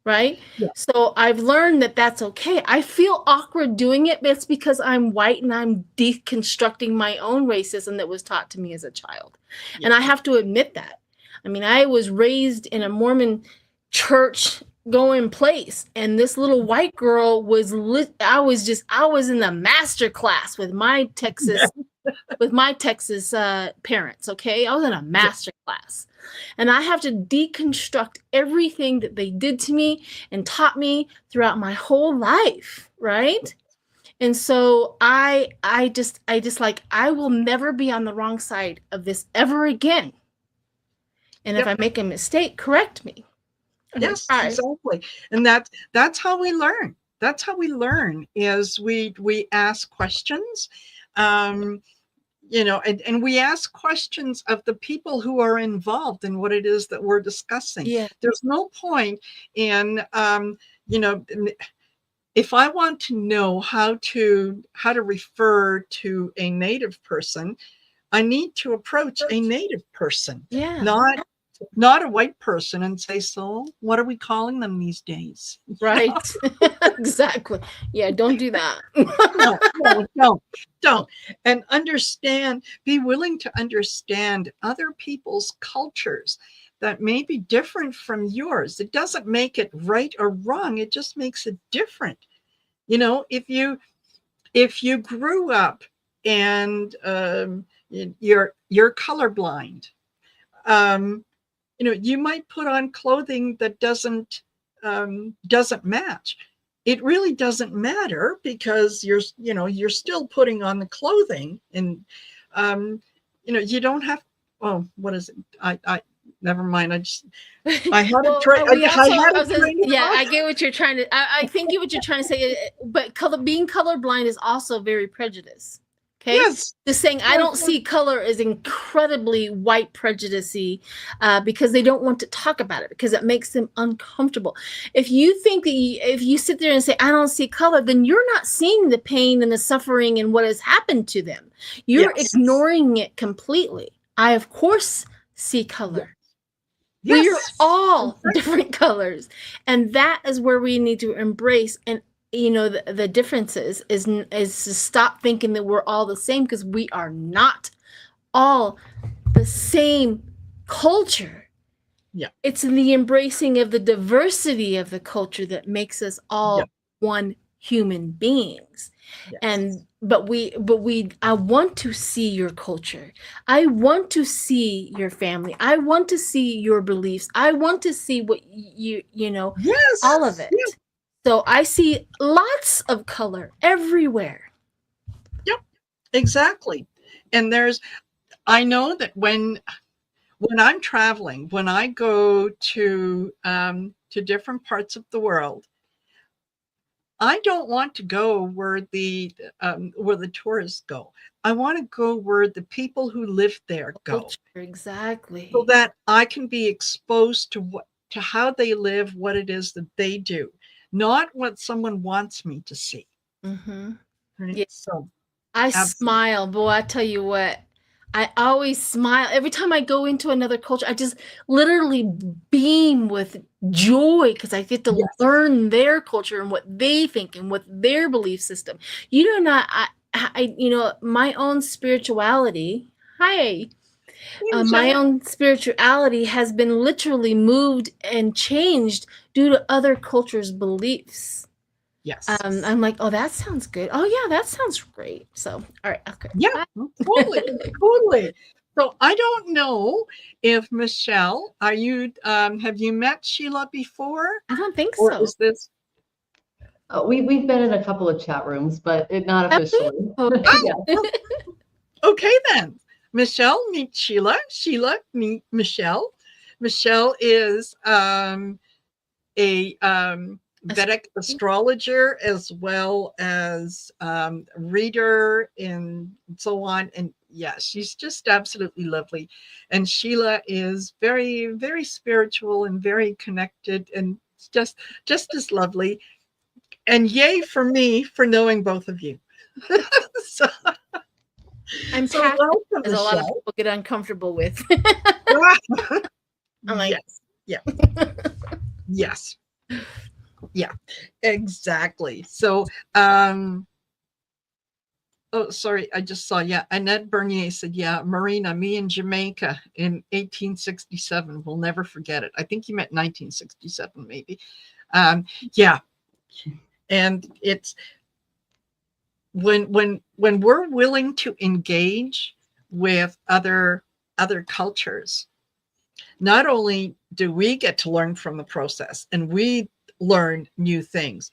Speaker 3: Right? Yeah. So I've learned that that's okay. I feel awkward doing it, but it's because I'm white and I'm deconstructing my own racism that was taught to me as a child. Yeah. And I have to admit that. I mean, I was raised in a Mormon church going place, and this little white girl was I was in the master class with my Texas parents. Okay. I was in a master class. And I have to deconstruct everything that they did to me and taught me throughout my whole life, right? And so I just like, I will never be on the wrong side of this ever again. And if I make a mistake, correct me.
Speaker 1: Yes, exactly. And that's how we learn. That's how we learn, is we ask questions. You know, and we ask questions of the people who are involved in what it is that we're discussing. Yeah. There's no point in, you know, if I want to know how to refer to a Native person, I need to approach a Native person, not a white person, and say, so what are we calling them these days?
Speaker 3: Right. Exactly. Yeah. Don't do that.
Speaker 1: Don't. And understand, be willing to understand other people's cultures that may be different from yours. It doesn't make it right or wrong. It just makes it different. You know, if you grew up and you're colorblind, you might put on clothing that doesn't match. It really doesn't matter, because you're still putting on the clothing, and you don't have. Oh, what is it? I never mind. I had
Speaker 3: Well,
Speaker 1: a train.
Speaker 3: we
Speaker 1: I
Speaker 3: also,
Speaker 1: had
Speaker 3: I
Speaker 1: a
Speaker 3: was gonna-
Speaker 1: train of
Speaker 3: yeah,
Speaker 1: thought.
Speaker 3: I get what you're trying to. I think what you're trying to say, but being colorblind is also very prejudiced. Okay,
Speaker 1: Yes.
Speaker 3: just saying, I don't see color as incredibly white prejudicey, because they don't want to talk about it, because it makes them uncomfortable. If you think that if you sit there and say, I don't see color, then you're not seeing the pain and the suffering and what has happened to them. You're ignoring it completely. I, of course, see color.
Speaker 1: Yes.
Speaker 3: We are all different colors, and that is where we need to embrace. And the differences is to stop thinking that we're all the same, because we are not all the same culture.
Speaker 1: Yeah,
Speaker 3: it's in the embracing of the diversity of the culture that makes us all one human beings. Yes. But I want to see your culture. I want to see your family. I want to see your beliefs. I want to see what
Speaker 1: yes,
Speaker 3: all of it. Yes. So I see lots of color everywhere.
Speaker 1: Yep, exactly. And I know that when I'm traveling, when I go to different parts of the world, I don't want to go where the tourists go. I want to go where the people who live there go.
Speaker 3: Exactly.
Speaker 1: So that I can be exposed to how they live, what it is that they do, not what someone wants me to see.
Speaker 3: Mm-hmm.
Speaker 1: Right?
Speaker 3: Yeah.
Speaker 1: So
Speaker 3: I smile, boy. I tell you what. I always smile. Every time I go into another culture, I just literally beam with joy, because I get to learn their culture and what they think and what their belief system. My own spirituality. My own spirituality has been literally moved and changed due to other cultures' beliefs.
Speaker 1: Yes.
Speaker 3: I'm like, oh, that sounds good. Oh, yeah, that sounds great. So, all right, okay.
Speaker 1: Yeah, totally. So I don't know if Michelle, have you met Sheila before?
Speaker 3: I don't think
Speaker 1: or
Speaker 3: so.
Speaker 1: Is this?
Speaker 4: We've been in a couple of chat rooms, but not officially.
Speaker 1: Okay then. Michelle, meet Sheila. Sheila, meet Michelle. Michelle is a Vedic astrologer, as well as reader and so on. And yeah, she's just absolutely lovely. And Sheila is very, very spiritual and very connected, and just as lovely. And yay for me for knowing both of you.
Speaker 3: I'm passionate, as a lot of people get uncomfortable with. I'm like,
Speaker 1: yes. Yeah, exactly. So, oh, sorry, I just saw, Annette Bernier said, Marina, me in Jamaica in 1867. We'll never forget it. I think you meant 1967, maybe. Yeah. And it's when we're willing to engage with other cultures, not only do we get to learn from the process and we learn new things,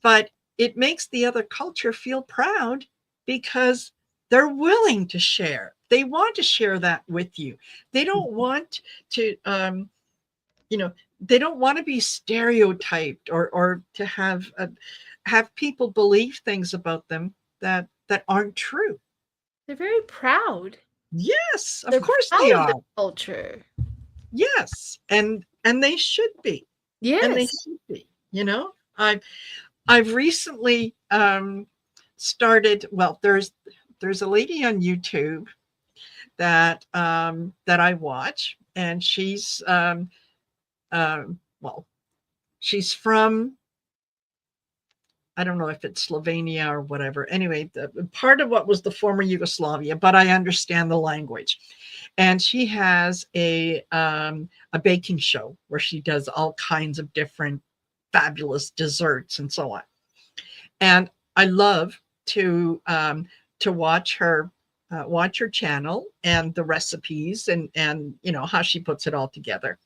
Speaker 1: but it makes the other culture feel proud, because they're willing to share. They want to share that with you. They don't want to, they don't want to be stereotyped or to have people believe things about them that aren't true.
Speaker 3: They're very proud.
Speaker 1: Yes, of course they are.
Speaker 3: Of culture.
Speaker 1: Yes, and they should be.
Speaker 3: Yes,
Speaker 1: and they should be. I've recently started. Well, there's a lady on YouTube that I watch, and she's she's from, I don't know if it's Slovenia or whatever. Anyway, part of what was the former Yugoslavia, but I understand the language. And she has a baking show where she does all kinds of different fabulous desserts and so on. And I love to watch her watch her channel and the recipes and you know how she puts it all together.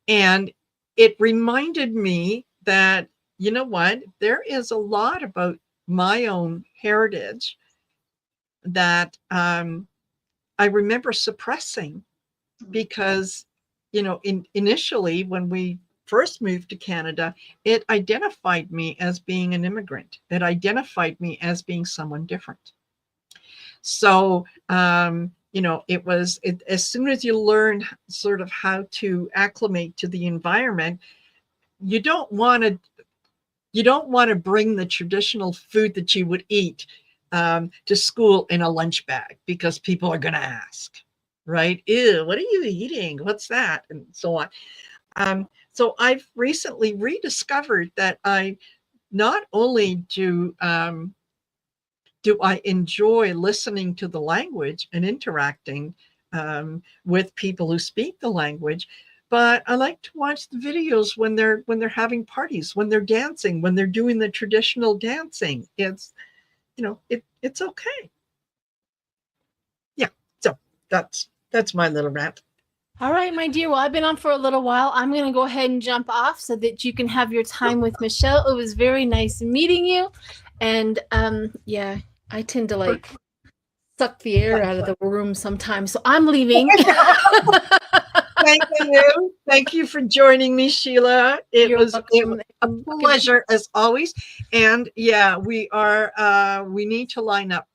Speaker 1: And it reminded me that, you know what, there is a lot about my own heritage that I remember suppressing because, you know, initially when we first moved to Canada, it identified me as being an immigrant. It identified me as being someone different. So, you know, as soon as you learn sort of how to acclimate to the environment, you don't want to bring the traditional food that you would eat to school in a lunch bag because people are going to ask, right? Ew, what are you eating? What's that? And so on. So I've recently rediscovered that I not only do I enjoy listening to the language and interacting with people who speak the language, but I like to watch the videos when they're having parties, when they're dancing, when they're doing the traditional dancing. It's, you know, it's okay. Yeah. So that's my little rant.
Speaker 3: All right, my dear. Well, I've been on for a little while. I'm going to go ahead and jump off so that you can have your time with Michelle. It was very nice meeting you. And yeah, I tend to like suck the air out of the room sometimes. So I'm leaving.
Speaker 1: Thank you for joining me, Sheila. It was a pleasure as always. And yeah, we need to line up.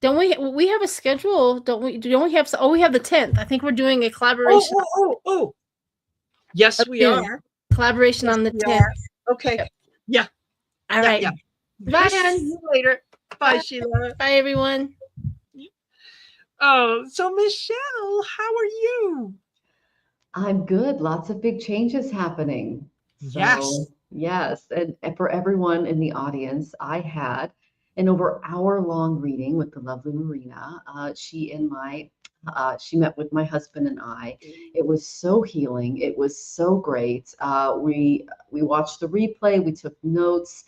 Speaker 3: Don't we have a schedule? Don't we have, we have the 10th. I think we're doing a collaboration.
Speaker 1: Oh. Yes, we are.
Speaker 3: Collaboration on the 10th.
Speaker 1: Okay. Yep. Yeah.
Speaker 3: All right.
Speaker 1: Yeah.
Speaker 3: Bye.
Speaker 1: See you later. Bye, Sheila.
Speaker 3: Bye, everyone.
Speaker 1: Oh, so Michelle, how are you?
Speaker 4: I'm good. Lots of big changes happening.
Speaker 1: Yes.
Speaker 4: Yes. And for everyone in the audience, I had an over hour-long reading with the lovely Marina. She met with my husband and I. It was so healing. It was so great. We watched the replay. We took notes.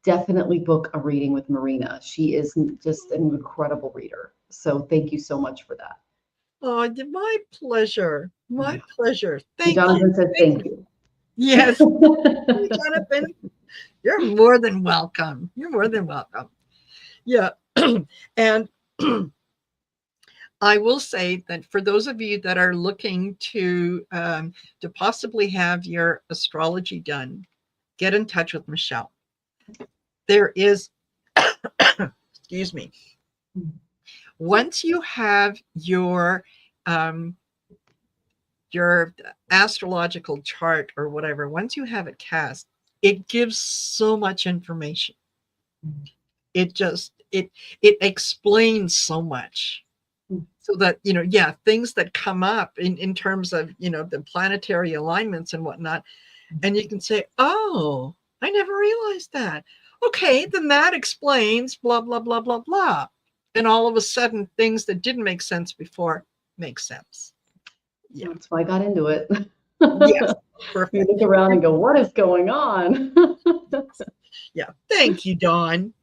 Speaker 4: Definitely book a reading with Marina. She is just an incredible reader. So thank you so much for that.
Speaker 1: Oh, my pleasure. My pleasure. Thank
Speaker 4: Jonathan
Speaker 1: you.
Speaker 4: Said thank you.
Speaker 1: Yes. Jonathan, you're more than welcome. You're more than welcome. Yeah. And I will say that for those of you that are looking to possibly have your astrology done, get in touch with Michelle. There is, excuse me, once you have your astrological chart or whatever, once you have it cast, it gives so much information. It explains so much. So that, you know, yeah, things that come up in terms of, you know, the planetary alignments and whatnot, and you can say, oh, I never realized that. Okay, then that explains blah, blah, blah, blah, blah. And all of a sudden, things that didn't make sense before make sense. Yeah.
Speaker 4: That's why I got into it.
Speaker 1: Yes, perfect.
Speaker 4: You look around and go, what is going on?
Speaker 1: Yeah. Thank you, Dawn.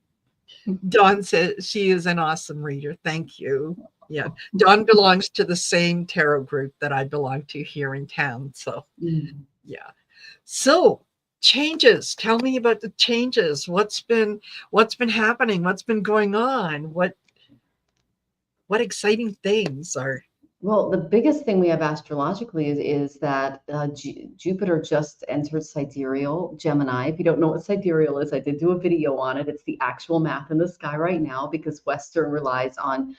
Speaker 1: Dawn says she is an awesome reader. Thank you. Yeah. Dawn belongs to the same tarot group that I belong to here in town. So, yeah. So, changes. Tell me about the changes. What's been happening? What's been going on? What exciting things are?
Speaker 4: Well, the biggest thing we have astrologically is that Jupiter just entered sidereal Gemini. If you don't know what sidereal is, I did do a video on it. It's the actual math in the sky right now because Western relies on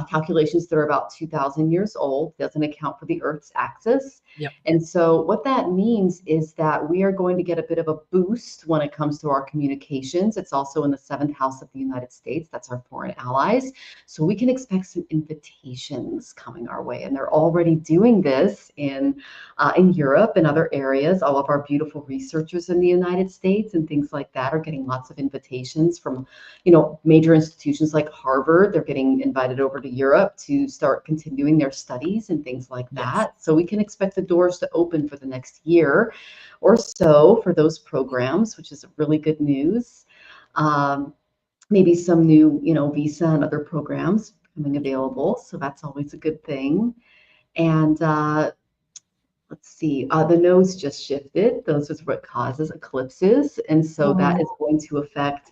Speaker 4: calculations that are about 2,000 years old. Doesn't account for the Earth's axis.
Speaker 1: Yep.
Speaker 4: And so what that means is that we are going to get a bit of a boost when it comes to our communications. It's also in the 7th house of the United States. That's our foreign allies. So we can expect some invitations coming our way. And they're already doing this in Europe and other areas. All of our beautiful researchers in the United States and things like that are getting lots of invitations from, you know, major institutions like Harvard. They're getting invited over to Europe to start continuing their studies and things like that. So we can expect the doors to open for the next year or so for those programs, which is really good news. Maybe some new, you know, visa and other programs becoming available. So that's always a good thing. And let's see, the nodes just shifted. Those is what causes eclipses. And so that is going to affect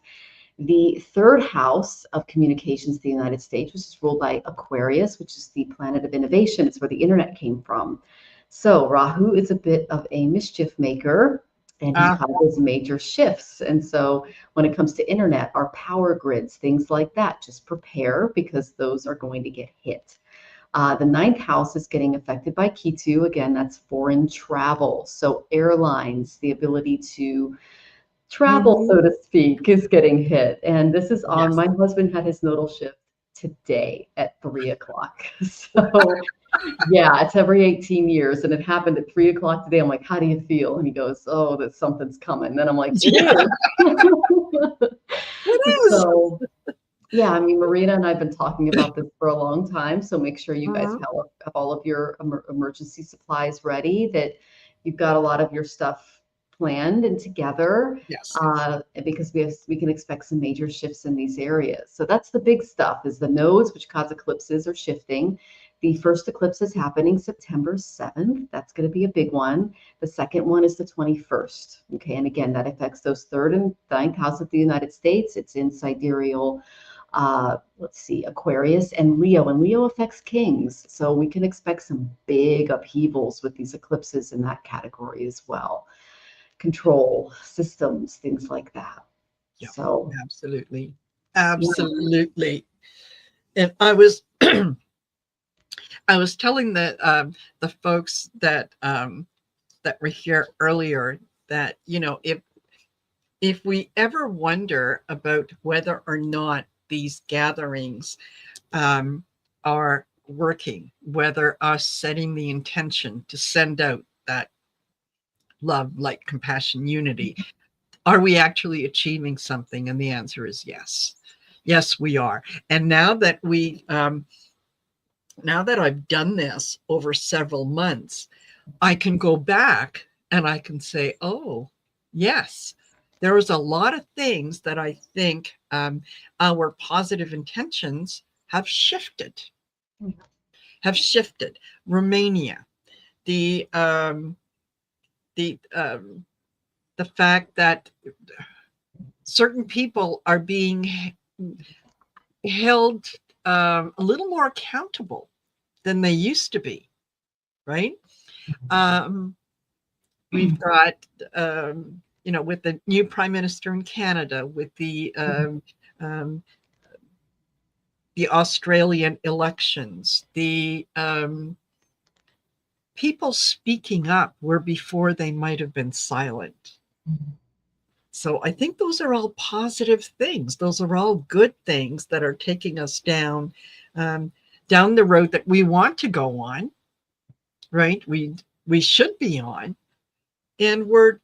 Speaker 4: the third house of communications in the United States, which is ruled by Aquarius, which is the planet of innovation. It's where the internet came from. So Rahu is a bit of a mischief maker, and he causes major shifts. And so when it comes to internet, our power grids, things like that, just prepare, because those are going to get hit. The ninth house is getting affected by Ketu. Again, that's foreign travel. So airlines, the ability to travel, so to speak, is getting hit. And this is on, my husband had his nodal shift today at 3 o'clock. So yeah, it's every 18 years. And it happened at 3 o'clock today. I'm like, how do you feel? And he goes, oh, that something's coming. And then I'm like, it is.
Speaker 1: It is.
Speaker 4: So yeah, I mean, Marina and I have been talking about this for a long time. So make sure you guys have all of your emergency supplies ready, that you've got a lot of your stuff planned and together.
Speaker 1: Yes.
Speaker 4: Because we can expect some major shifts in these areas. So that's the big stuff, is the nodes, which cause eclipses, are shifting. The first eclipse is happening September 7th. That's going to be a big one. The second one is the 21st. Okay. And again, that affects those third and ninth house of the United States. It's in sidereal, let's see, Aquarius and Leo affects kings. So we can expect some big upheavals with these eclipses in that category as well. Control systems, things like that.
Speaker 1: Yeah,
Speaker 4: so
Speaker 1: absolutely. And I was I was telling the folks that that were here earlier that, you know, if we ever wonder about whether or not these gatherings are working, whether us setting the intention to send out that love, light, compassion, unity, are we actually achieving something? And the answer is yes. Yes, we are. And now that now that I've done this over several months, I can go back and I can say, oh, yes, there was a lot of things that I think our positive intentions have shifted. Romania, the fact that certain people are being held a little more accountable than they used to be, right? We've got, you know, with the new prime minister in Canada, with the Australian elections, the people speaking up where before they might have been silent. So I think those are all positive things. Those are all good things that are taking us down the road that we want to go on, right? We should be on, and we're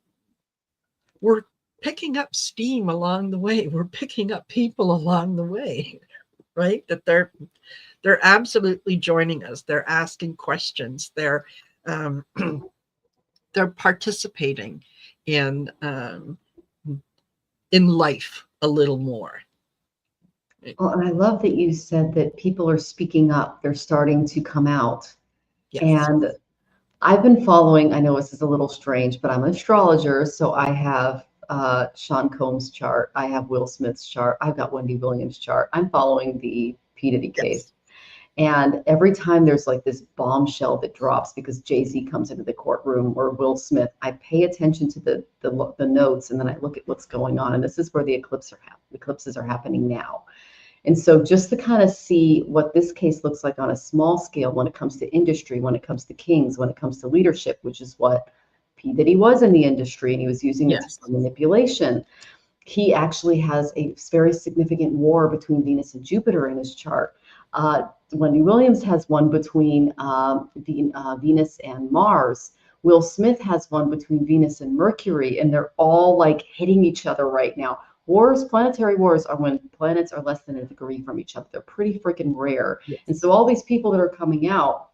Speaker 1: picking up steam along the way. We're picking up people along the way, right? That they're absolutely joining us. They're asking questions. They're participating in life a little more.
Speaker 4: Well, and I love that you said that people are speaking up. They're starting to come out.
Speaker 1: Yes.
Speaker 4: And I've been following, I know this is a little strange, but I'm an astrologer. So I have Sean Combs' chart. I have Will Smith's chart. I've got Wendy Williams' chart. I'm following the P. Diddy case. And every time there's like this bombshell that drops because Jay-Z comes into the courtroom or Will Smith, I pay attention to the notes, and then I look at what's going on. And this is where the eclipses are happening now. And so just to kind of see what this case looks like on a small scale when it comes to industry, when it comes to kings, when it comes to leadership, which is what P. Diddy was in the industry, and he was using it for manipulation. He actually has a very significant war between Venus and Jupiter in his chart. Wendy Williams has one between Venus and Mars. Will Smith has one between Venus and Mercury, and they're all like hitting each other right now. Planetary wars are when planets are less than a degree from each other. They're pretty freaking rare. Yes. And so all these people that are coming out,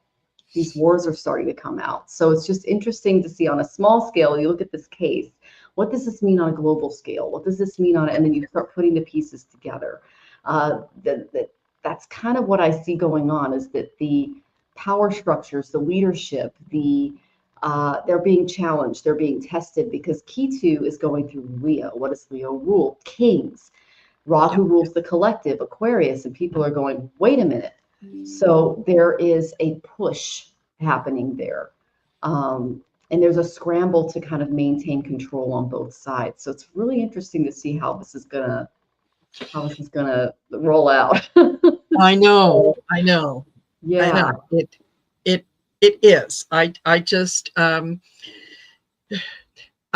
Speaker 4: these wars are starting to come out. So it's just interesting to see on a small scale. You look at this case. What does this mean on a global scale? What does this mean on it? And then you start putting the pieces together. that's kind of what I see going on, is that the power structures, the leadership, they're being challenged, they're being tested, because Ketu is going through Leo. What does Leo rule? Kings. Rahu rules the collective, Aquarius, and people are going, wait a minute. So there is a push happening there. And there's a scramble to kind of maintain control on both sides. So it's really interesting to see how this is gonna roll out.
Speaker 1: I know.
Speaker 4: Yeah.
Speaker 1: It is. I just I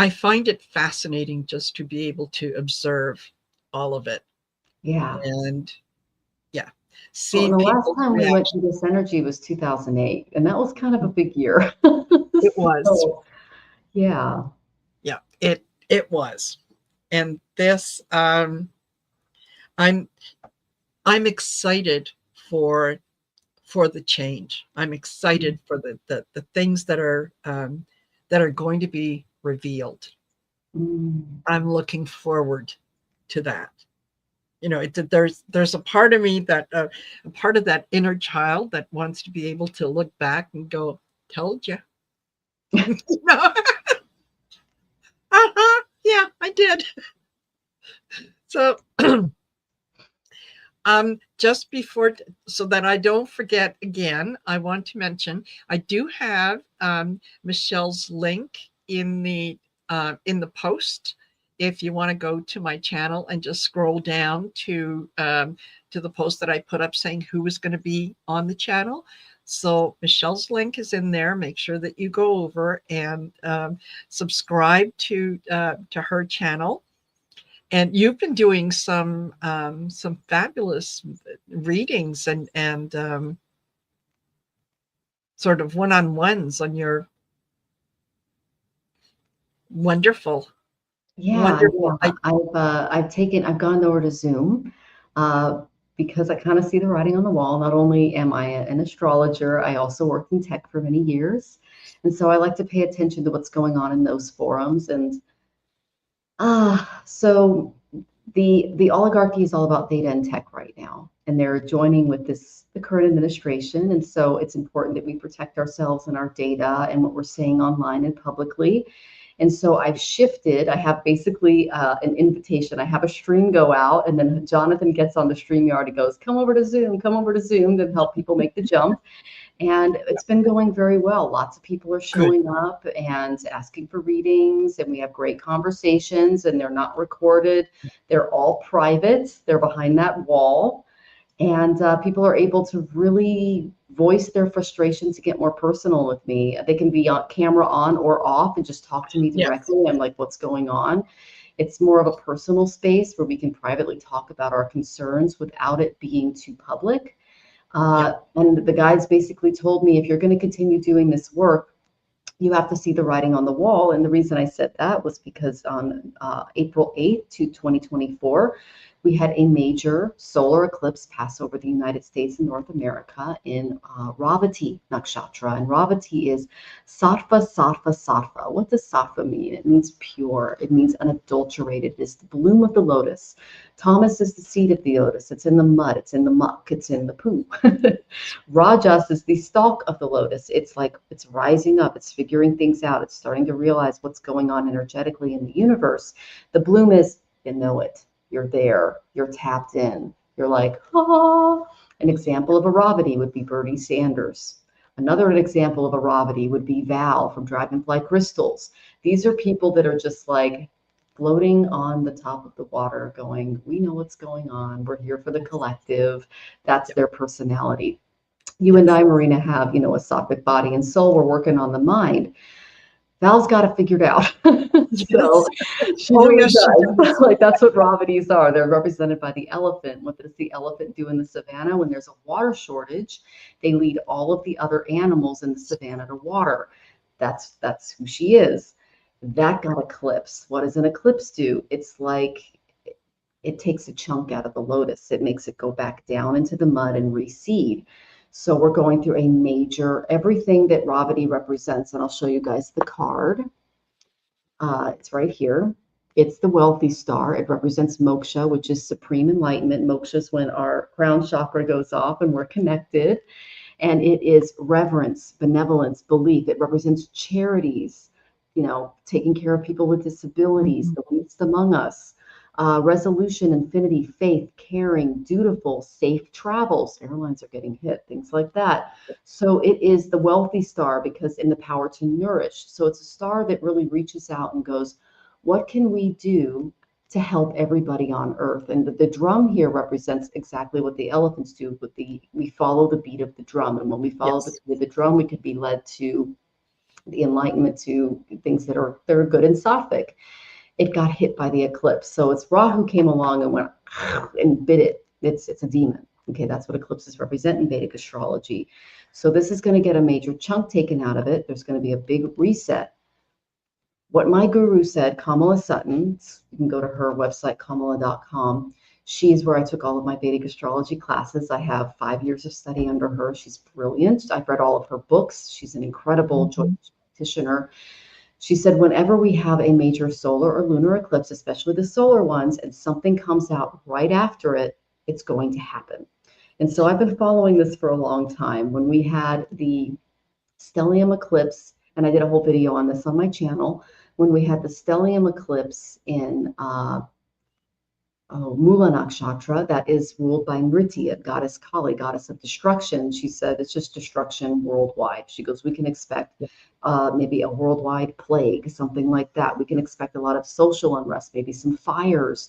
Speaker 1: find it fascinating just to be able to observe all of it.
Speaker 4: Yeah.
Speaker 1: And see
Speaker 4: the last
Speaker 1: people's
Speaker 4: time we went
Speaker 1: reaction.
Speaker 4: through this energy was 2008, and that was kind of a big year.
Speaker 1: It was.
Speaker 4: So, yeah.
Speaker 1: Yeah, it was. And this I'm excited for the change. I'm excited for the things that are going to be revealed. I'm looking forward to that. You know, there's a part of me that a part of that inner child that wants to be able to look back and go, told you. You know? Yeah, I did. So just before, so that I don't forget again, I want to mention I do have Michelle's link in the post. If you want to go to my channel and just scroll down to the post that I put up saying who is going to be on the channel. So Michelle's link is in there. Make sure that you go over and subscribe to her channel. And you've been doing some fabulous readings and sort of one-on-ones on your wonderful.
Speaker 4: Yeah,
Speaker 1: Wonderful.
Speaker 4: I've gone over to Zoom because I kind of see the writing on the wall. Not only am I an astrologer, I also worked in tech for many years. And so I like to pay attention to what's going on in those forums. And so the oligarchy is all about data and tech right now. And they're joining with the current administration. And so it's important that we protect ourselves and our data and what we're saying online and publicly. And so I've shifted. I have basically an invitation. I have a stream go out, and then Jonathan gets on the StreamYard and goes, come over to Zoom to help people make the jump. And it's been going very well. Lots of people are showing up and asking for readings, and we have great conversations, and they're not recorded. They're all private. They're behind that wall. And people are able to really voice their frustrations to get more personal with me. They can be on camera on or off and just talk to me directly. Yes. I'm like, what's going on? It's more of a personal space where we can privately talk about our concerns without it being too public. And the guides basically told me, if you're going to continue doing this work, you have to see the writing on the wall. And the reason I said that was because on April 8th to 2024, we had a major solar eclipse pass over the United States and North America in Ravati Nakshatra. And Ravati is sattva, sattva, sattva. What does sattva mean? It means pure. It means unadulterated. It's the bloom of the lotus. Tamas is the seed of the lotus. It's in the mud. It's in the muck. It's in the poo. Rajas is the stalk of the lotus. It's like it's rising up. It's figuring things out. It's starting to realize what's going on energetically in the universe. The bloom is, you know it. You're there, you're tapped in, you're like, ah. An example of a Ravati would be Bernie Sanders. Another example of a Ravati would be Val from Dragonfly Crystals. These are people that are just like floating on the top of the water going, we know what's going on, we're here for the collective. That's their personality. You and I, Marina, have, a sattvic body and soul. We're working on the mind. Val's got it figured out. So she really does. Like, that's what Ravatis are. They're represented by the elephant. What does the elephant do in the savannah? When there's a water shortage, they lead all of the other animals in the savannah to water. That's who she is. That got eclipsed. What does an eclipse do? It's like it takes a chunk out of the lotus. It makes it go back down into the mud and reseed. So we're going through a major, everything that Ravati represents, and I'll show you guys the card. It's right here. It's the wealthy star. It represents moksha, which is supreme enlightenment. Moksha is when our crown chakra goes off and we're connected. And it is reverence, benevolence, belief. It represents charities, taking care of people with disabilities, the least among us. Resolution, infinity, faith, caring, dutiful, safe travels. Airlines are getting hit, things like that. So it is the wealthy star because in the power to nourish. So it's a star that really reaches out and goes, what can we do to help everybody on earth? And the drum here represents exactly what the elephants do. But we follow the beat of the drum. And when we follow the beat of the drum, we could be led to the enlightenment, to things that are good and sattvic. It got hit by the eclipse. So it's Rahu came along and went and bit it. It's a demon. Okay, that's what eclipses represent in Vedic astrology. So this is going to get a major chunk taken out of it. There's going to be a big reset. What my guru said, Kamala Sutton, you can go to her website, kamala.com. She's where I took all of my Vedic astrology classes. I have 5 years of study under her. She's brilliant. I've read all of her books. She's an incredible practitioner. She said, whenever we have a major solar or lunar eclipse, especially the solar ones, and something comes out right after it, it's going to happen. And so I've been following this for a long time. When we had the stellium eclipse, and I did a whole video on this on my channel, when we had the stellium eclipse in Mula Nakshatra, that is ruled by Nritya, goddess Kali, goddess of destruction. She said it's just destruction worldwide. She goes, we can expect maybe a worldwide plague, something like that. We can expect a lot of social unrest, maybe some fires,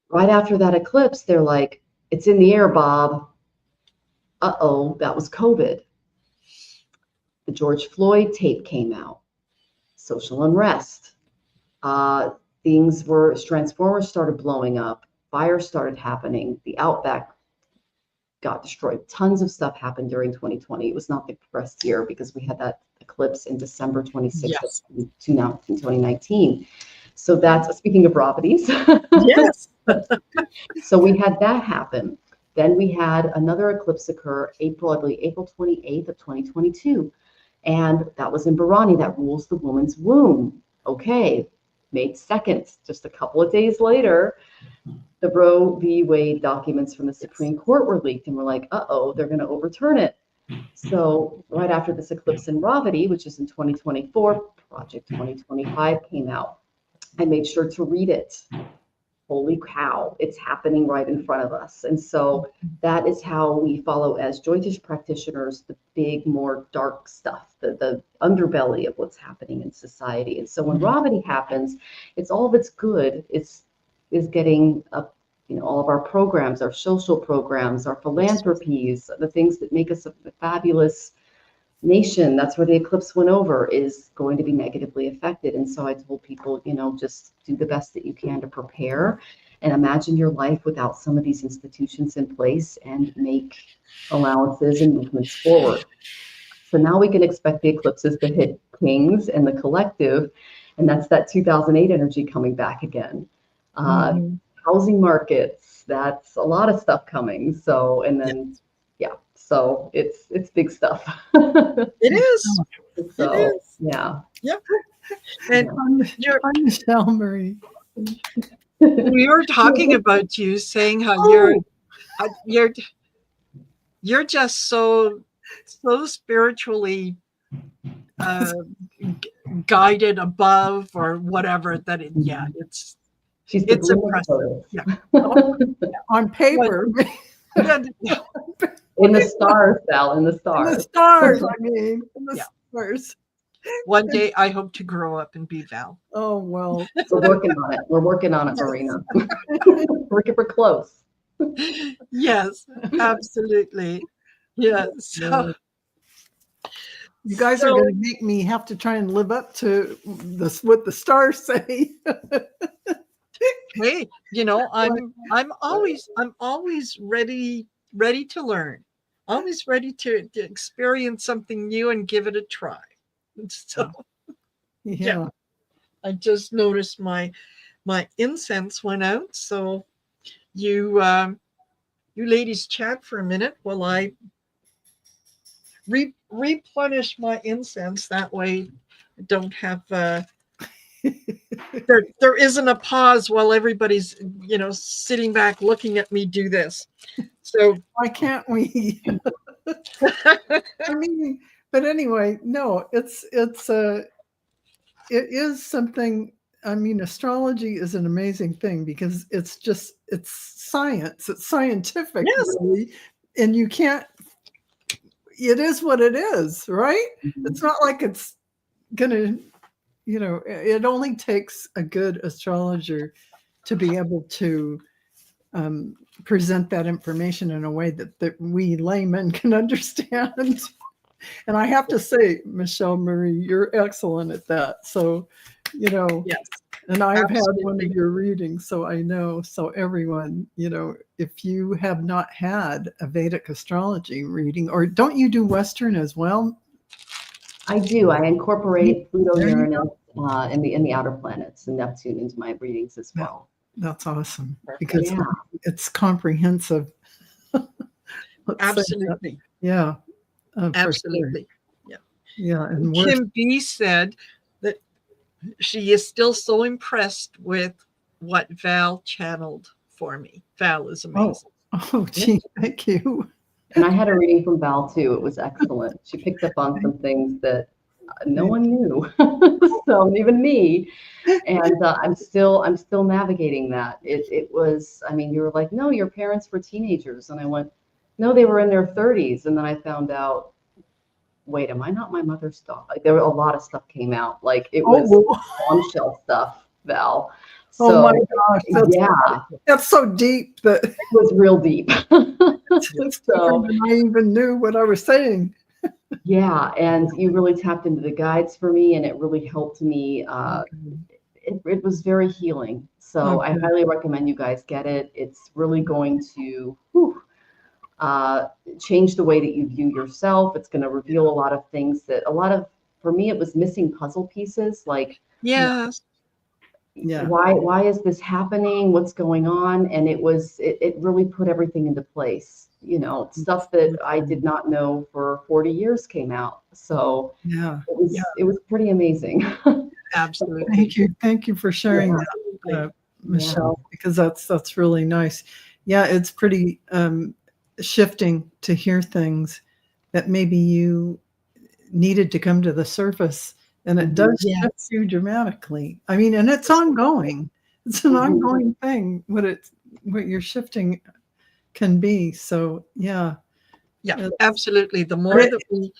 Speaker 4: Right after that eclipse, they're like, it's in the air, Bob. Uh-oh, that was COVID. The George Floyd tape came out. Social unrest. Transformers started blowing up. Fires started happening. The Outback got destroyed. Tons of stuff happened during 2020. It was not the best year because we had that eclipse in December 26th, 2019. So that's, speaking of properties.
Speaker 1: Yes.
Speaker 4: So we had that happen. Then we had another eclipse occur, April 28th of 2022. And that was in Bharani, that rules the woman's womb. Okay, May 2nd, just a couple of days later, the Roe v. Wade documents from the Supreme Court were leaked, and we're like, uh-oh, they're going to overturn it. So right after this eclipse in Ravati, which is in 2024, Project 2025 came out. I made sure to read it. Holy cow, it's happening right in front of us. And so that is how we follow as Jyotish practitioners, the big, more dark stuff, the underbelly of what's happening in society. And so when Ravati happens, it's all that's good is getting up, all of our programs, our social programs, our philanthropies, the things that make us a fabulous nation. That's where the eclipse went over, is going to be negatively affected. And so I told people, just do the best that you can to prepare and imagine your life without some of these institutions in place and make allowances and movements forward. So now we can expect the eclipses to hit kings and the collective, and that's that 2008 energy coming back again. Housing markets, that's a lot of stuff coming. So, and then, so it's big stuff.
Speaker 1: It is.
Speaker 4: So,
Speaker 1: it is.
Speaker 4: Yeah.
Speaker 1: And
Speaker 2: I'm Michelle Marie.
Speaker 1: we were talking about you, saying how you're just so spiritually guided above or whatever that it's impressive.
Speaker 2: On paper.
Speaker 4: In the stars, Val, in the stars.
Speaker 2: In the stars, in the stars.
Speaker 1: One day I hope to grow up and be Val.
Speaker 2: Oh, well.
Speaker 4: We're working on it. We're working on it, Marina. We're close.
Speaker 1: Yes, absolutely. Yes. So,
Speaker 2: you guys are going to make me have to try and live up to what the stars say.
Speaker 1: Hey, I'm always ready to learn. Always ready to experience something new and give it a try. So I just noticed my incense went out. So you ladies chat for a minute while I replenish my incense. That way I don't have there isn't a pause while everybody's, sitting back looking at me do this. So
Speaker 2: Why can't we? I mean, but anyway, no, it is something. I mean, astrology is an amazing thing because it's science. It's scientific,
Speaker 1: Yes.
Speaker 2: really, and you can't. It is what it is, right?
Speaker 4: Mhm.
Speaker 2: It's not like it's gonna, it only takes a good astrologer to be able to present that information in a way that we laymen can understand. And I have to say, Michelle Marie, you're excellent at that. So,
Speaker 1: yes,
Speaker 2: and I have had one
Speaker 1: absolutely.
Speaker 2: of your readings, so I know. So everyone, if you have not had a Vedic astrology reading, or don't you do Western as well?
Speaker 4: I do. I incorporate Pluto,
Speaker 2: There you
Speaker 4: Uranus, and the outer planets and Neptune into my readings as
Speaker 2: Yeah.
Speaker 4: well.
Speaker 2: That's awesome
Speaker 1: Perfect.
Speaker 2: because
Speaker 4: Yeah.
Speaker 2: it's comprehensive. Let's say that.
Speaker 1: Absolutely.
Speaker 2: Yeah. For sure.
Speaker 1: Absolutely.
Speaker 2: Yeah. And
Speaker 1: Kim B said that she is still so impressed with what Val channeled for me. Val is amazing.
Speaker 2: oh, gee, thank you.
Speaker 4: And I had a reading from Val too. It was excellent. She picked up on some things that no one knew, so even me. And I'm still navigating that. It was. I mean, you were like, no, your parents were teenagers, and I went, no, they were in their 30s, and then I found out. Wait, am I not my mother's dog? Like, there were a lot of stuff came out. Like it was bombshell stuff, Val. So,
Speaker 2: oh my gosh, that's so deep that
Speaker 4: it was real deep.
Speaker 2: it's
Speaker 4: So,
Speaker 2: deeper than I even knew what I was saying.
Speaker 4: yeah, and you really tapped into the guides for me, and it really helped me. It was very healing. So I
Speaker 2: Okay.
Speaker 4: highly recommend you guys get it. It's really going to change the way that you view yourself. It's going to reveal a lot of things for me, it was missing puzzle pieces. Like,
Speaker 1: Yes.
Speaker 2: Yeah.
Speaker 4: why is this happening? What's going on? And it really put everything into place. Stuff that I did not know for 40 years came out. So
Speaker 2: Yeah.
Speaker 4: it was pretty amazing.
Speaker 1: Absolutely.
Speaker 2: Thank you for sharing that, Michelle, because that's really nice. Yeah, it's pretty shifting to hear things that maybe you needed to come to the surface, and it does shift you dramatically. I mean, and it's ongoing. It's an ongoing thing. What your shifting can be. So yeah,
Speaker 1: absolutely. The more that we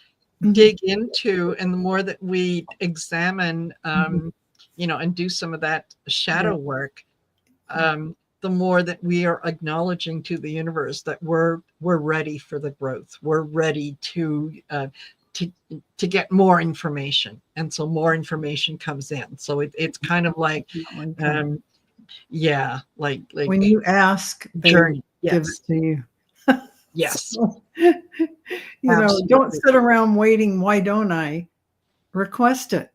Speaker 1: dig into, and the more that we examine, and do some of that shadow work, the more that we are acknowledging to the universe that we're ready for the growth. We're ready to get more information, and so more information comes in. So it's kind of like, like
Speaker 2: when you ask, they
Speaker 1: journey.
Speaker 2: give it to you.
Speaker 1: Yes.
Speaker 2: So, don't sit around waiting. Why don't I? Request it.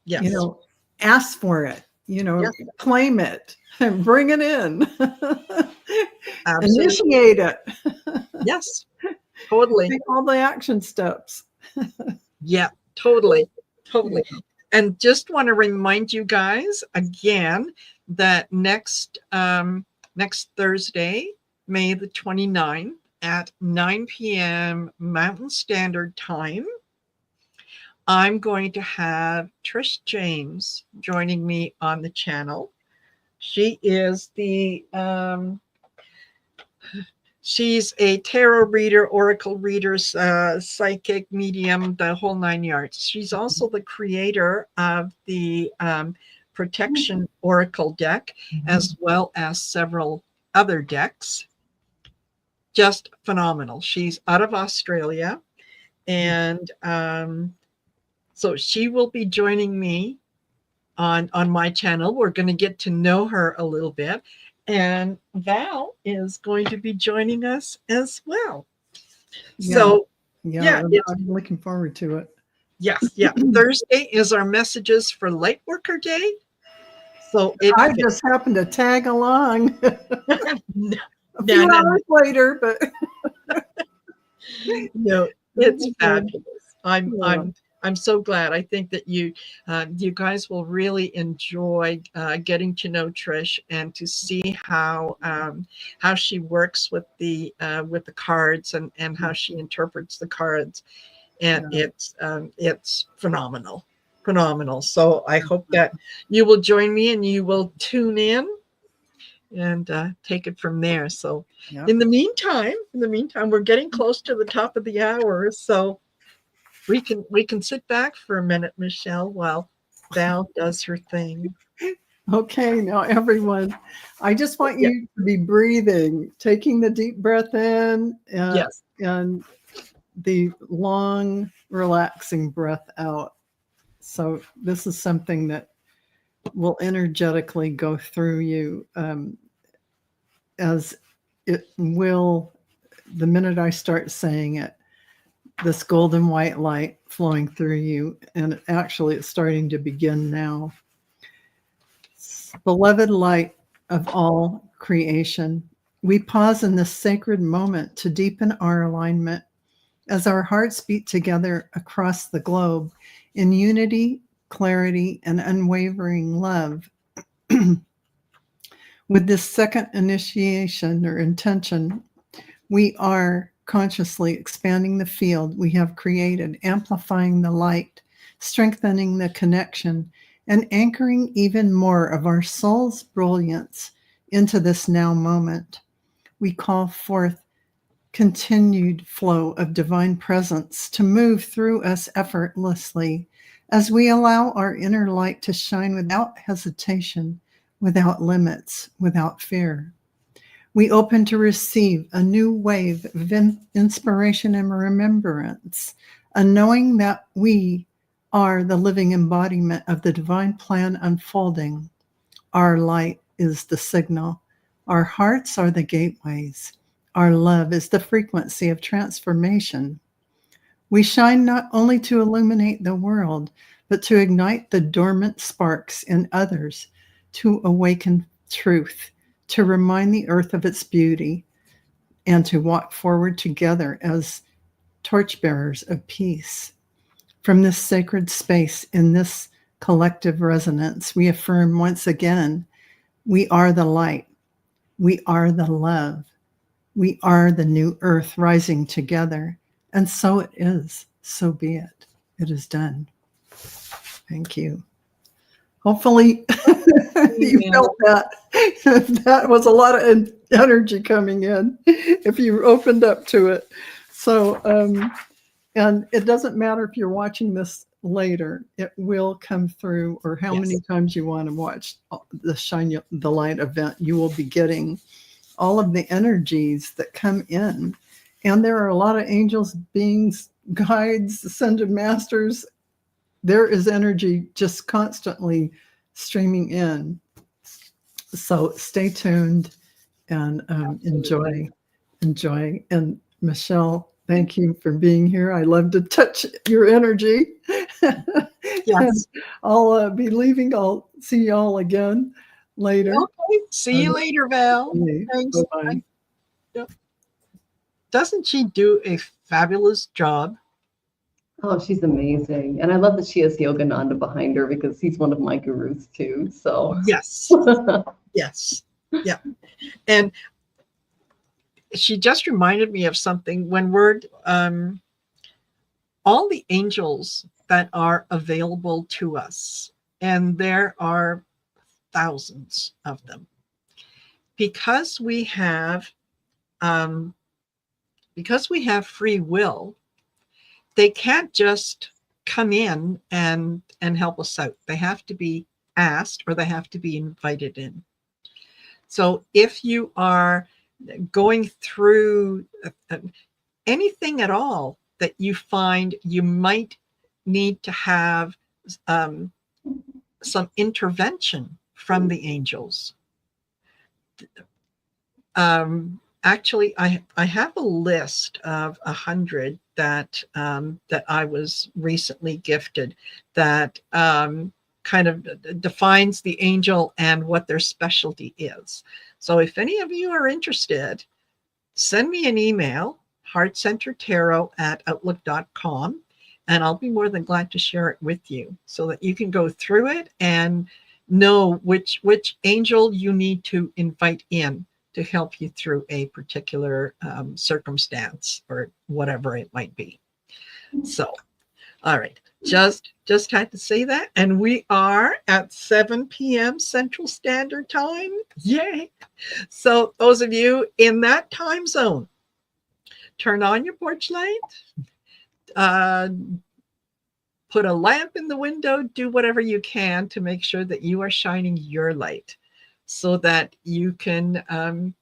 Speaker 1: Yes.
Speaker 2: Ask for it. Claim it and bring it in. Initiate it.
Speaker 1: Yes. Totally.
Speaker 2: Take all the action steps.
Speaker 1: Yeah, totally. And just want to remind you guys again that next Thursday, May the 29th at 9 p.m. Mountain Standard Time, I'm going to have Trish James joining me on the channel. She is she's a tarot reader, oracle reader, psychic, medium, the whole 9 yards. She's also the creator of the Protection Oracle deck, as well as several other decks. Just phenomenal. She's out of Australia. And so she will be joining me on my channel. We're going to get to know her a little bit. And Val is going to be joining us as well. So,
Speaker 2: I'm looking forward to it.
Speaker 1: Yes. Thursday is our Messages for Lightworker Day. So
Speaker 2: I just happened to tag along a few hours later, but
Speaker 1: no, it's fabulous. I'm I'm so glad. I think that you guys will really enjoy getting to know Trish and to see how she works with the cards and how she interprets the cards. And
Speaker 2: Yeah.
Speaker 1: it's phenomenal, phenomenal. So I hope that you will join me and you will tune in and take it from there. So
Speaker 2: Yeah.
Speaker 1: in the meantime, we're getting close to the top of the hour. So we can sit back for a minute, Michelle, while Val does her thing.
Speaker 2: Okay, now everyone, I just want
Speaker 1: Yeah.
Speaker 2: you to be breathing, taking the deep breath in
Speaker 1: Yes.
Speaker 2: and the long, relaxing breath out. So this is something that will energetically go through you as it will, the minute I start saying it, this golden white light flowing through you. And actually, it's starting to begin now. Beloved light of all creation, we pause in this sacred moment to deepen our alignment as our hearts beat together across the globe in unity, clarity, and unwavering love. With this second initiation or intention, we are consciously expanding the field we have created, amplifying the light, strengthening the connection, and anchoring even more of our soul's brilliance into this now moment. We call forth continued flow of divine presence to move through us effortlessly as we allow our inner light to shine without hesitation, without limits, without fear. We open to receive a new wave of inspiration and remembrance, a knowing that we are the living embodiment of the divine plan unfolding. Our light is the signal. Our hearts are the gateways. Our love is the frequency of transformation. We shine not only to illuminate the world, but to ignite the dormant sparks in others, to awaken truth, to remind the earth of its beauty, and to walk forward together as torchbearers of peace. From this sacred space, in this collective resonance, we affirm once again, we are the light, we are the love, we are the new earth rising together. And so it is, so be it. It is done. Thank you. Hopefully you felt that. That was a lot of energy coming in if you opened up to it. So, and it doesn't matter if you're watching this later, it will come through, or how many times you want to watch the Shine the Light event, you will be getting all of the energies that come in. And there are a lot of angels, beings, guides, ascended masters. There is energy just constantly streaming in. So stay tuned and enjoy. And Michelle, thank you for being here. I love to touch your energy.
Speaker 1: Yes.
Speaker 2: I'll be leaving. I'll see y'all again later.
Speaker 1: Okay. See you later, Val. Thanks.
Speaker 2: Bye-bye.
Speaker 1: Doesn't she do a fabulous job?
Speaker 4: Oh, she's amazing. And I love that she has Yogananda behind her because he's one of my gurus too. So
Speaker 1: Yes. Yes. Yeah. And she just reminded me of something when we're all the angels that are available to us, and there are thousands of them, because we have free will. They can't just come in and help us out. They have to be asked, or they have to be invited in. So if you are going through anything at all that you find you might need to have some intervention from the angels, actually, I have a list of 100 that I was recently gifted that kind of defines the angel and what their specialty is. So if any of you are interested, send me an email, heartcentertarot@outlook.com, and I'll be more than glad to share it with you so that you can go through it and know which angel you need to invite in to help you through a particular circumstance or whatever it might be. So, all right, just had to say that. And we are at 7 p.m. Central Standard Time. Yay! So those of you in that time zone, turn on your porch light, put a lamp in the window, do whatever you can to make sure that you are shining your light so that you can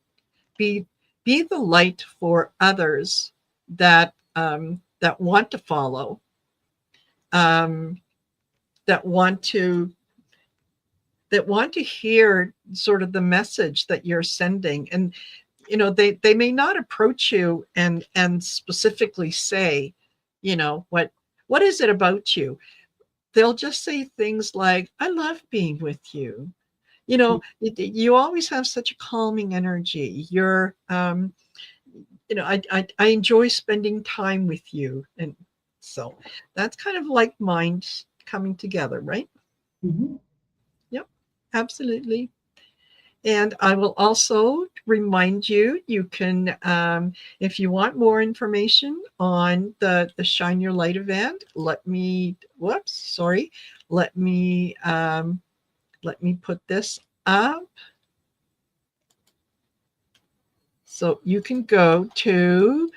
Speaker 1: be the light for others that want to follow, that want to hear sort of the message that you're sending. And you know, they may not approach you and specifically say, you know, what is it about you? They'll just say things like, I love being with you. You know, you always have such a calming energy. You're, you know, I enjoy spending time with you. And so that's kind of like minds coming together, right?
Speaker 4: Mm-hmm.
Speaker 1: Yep, absolutely. And I will also remind you, you can, if you want more information on the Shine Your Light event, let me put this up. So you can go to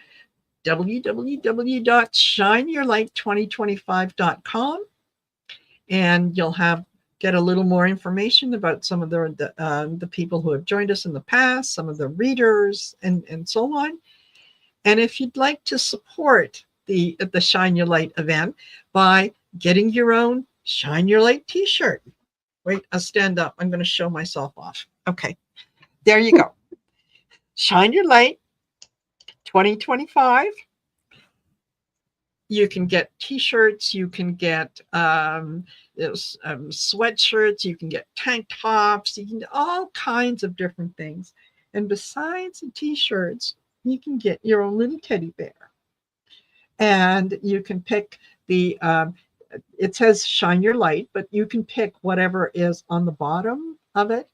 Speaker 1: www.shineyourlight2025.com and you'll get a little more information about some of the people who have joined us in the past, some of the readers, and so on. And if you'd like to support the Shine Your Light event by getting your own Shine Your Light t-shirt. Wait, I'll stand up. I'm going to show myself off. Okay, there you go. Shine Your Light 2025. You can get t-shirts, you can get sweatshirts, you can get tank tops, you can get all kinds of different things. And besides the t-shirts, you can get your own little teddy bear. And you can pick it says Shine Your Light, but you can pick whatever is on the bottom of it.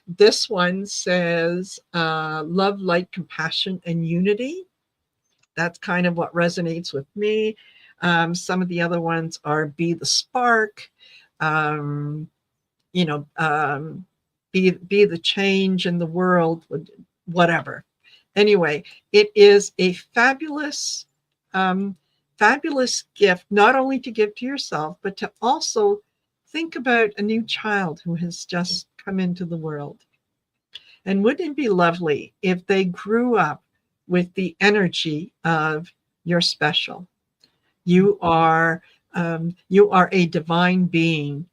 Speaker 1: This one says love, light, compassion, and unity. That's kind of what resonates with me. Some of the other ones are be the spark, be the change in the world, whatever. Anyway, it is a fabulous gift, not only to give to yourself, but to also think about a new child who has just come into the world. And wouldn't it be lovely if they grew up with the energy of you're special. You are a divine being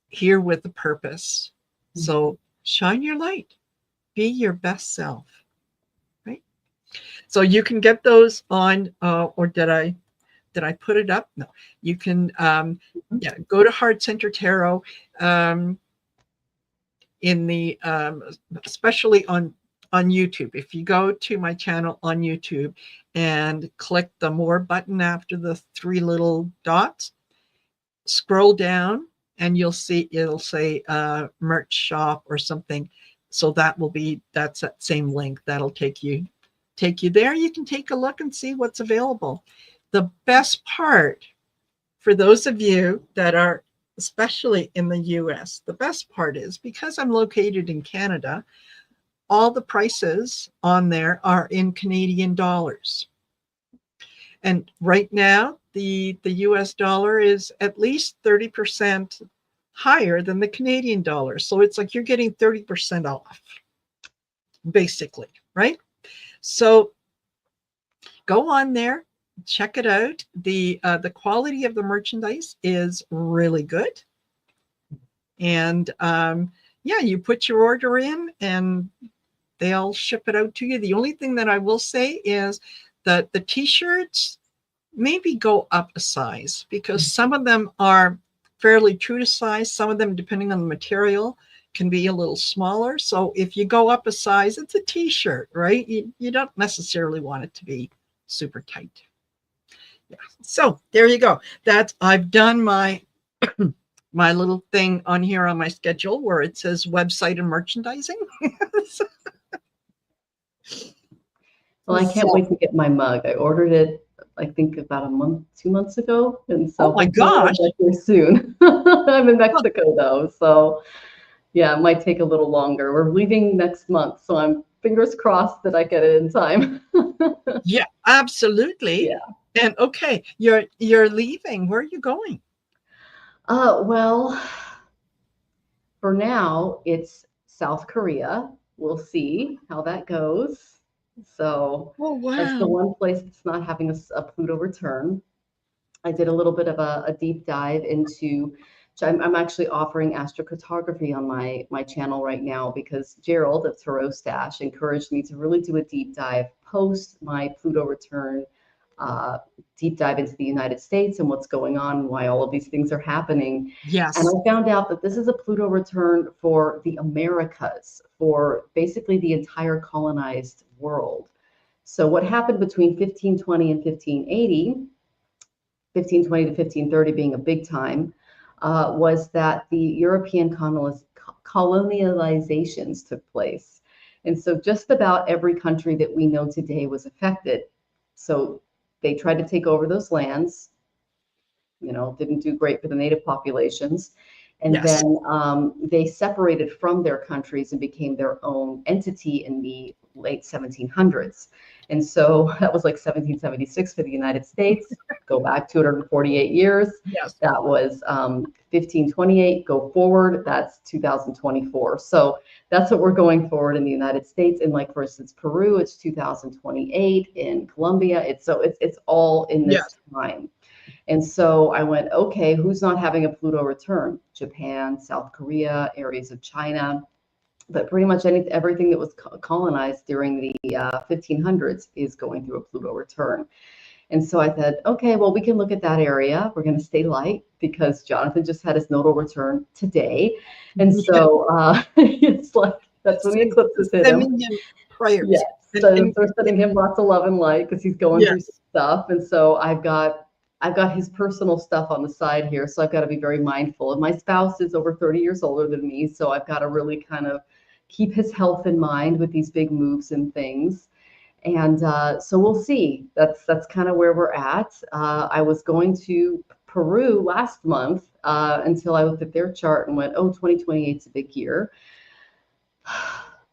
Speaker 1: here with a purpose. So shine your light. Be your best self. Right? So you can get those on, or did I put it up? No. You can go to Heart Center Tarot in the especially on YouTube. If you go to my channel on YouTube and click the more button after the three little dots, scroll down and it'll say merch shop or something. So that's that same link that'll take you there. You can take a look and see what's available. The best part for those of you that are especially in the US, the best part is because I'm located in Canada, all the prices on there are in Canadian dollars. And right now, the US dollar is at least 30% higher than the Canadian dollar. So it's like you're getting 30% off, basically, right? So go on there, check it out. The quality of the merchandise is really good. And you put your order in and they'll ship it out to you. The only thing that I will say is that the t-shirts maybe go up a size because some of them are fairly true to size. Some of them, depending on the material, can be a little smaller. So if you go up a size, it's a t-shirt, right? You don't necessarily want it to be super tight. So there you go. I've done my my little thing on here on my schedule where it says website and merchandising.
Speaker 4: Well, I can't wait to get my mug. I ordered it, I think about 2 months ago. And so
Speaker 1: Oh my
Speaker 4: hopefully I'll
Speaker 1: gosh.
Speaker 4: get here soon. I'm in Mexico though. So yeah, it might take a little longer. We're leaving next month. So I'm fingers crossed that I get it in time.
Speaker 1: Yeah, absolutely.
Speaker 4: Yeah.
Speaker 1: And okay, you're leaving. Where are you going?
Speaker 4: Well, for now, it's South Korea. We'll see how that goes. So
Speaker 1: Oh
Speaker 4: that's the
Speaker 1: wow.
Speaker 4: one place that's not having a Pluto return. I did a little bit of a deep dive into. So I'm actually offering astrocartography on my channel right now because Gerald of Tarot Stash encouraged me to really do a deep dive post my Pluto return, deep dive into the United States and what's going on and why all of these things are happening.
Speaker 1: Yes.
Speaker 4: And I found out that this is a Pluto return for the Americas, for basically the entire colonized world. So what happened between 1520 and 1580, 1520 to 1530 being a big time, was that the European colonializations took place. And so just about every country that we know today was affected. So they tried to take over those lands, didn't do great for the native populations. And
Speaker 1: Yes.
Speaker 4: then they separated from their countries and became their own entity in the late 1700s. And so that was like 1776 for the United States. Go back 248 years.
Speaker 1: Yes.
Speaker 4: That was 1528. Go forward. That's 2024. So that's what we're going forward in the United States. And like, for instance, Peru, it's 2028. In Colombia, it's all in this
Speaker 1: Yes.
Speaker 4: time. And so I went, okay, who's not having a Pluto return? Japan, South Korea, areas of China, but pretty much everything that was colonized during the 1500s is going through a Pluto return. And so I said, okay, well, we can look at that area. We're going to stay light because Jonathan just had his nodal return today. And so it's like, that's when the eclipses hit him.
Speaker 1: Sending him prayers.
Speaker 4: Yes. So we're sending him lots of love and light because he's going through stuff. And so I've got his personal stuff on the side here. So I've got to be very mindful. And my spouse is over 30 years older than me. So I've got to really kind of keep his health in mind with these big moves and things. And so we'll see. That's kind of where we're at. I was going to Peru last month until I looked at their chart and went, oh, 2028 is a big year.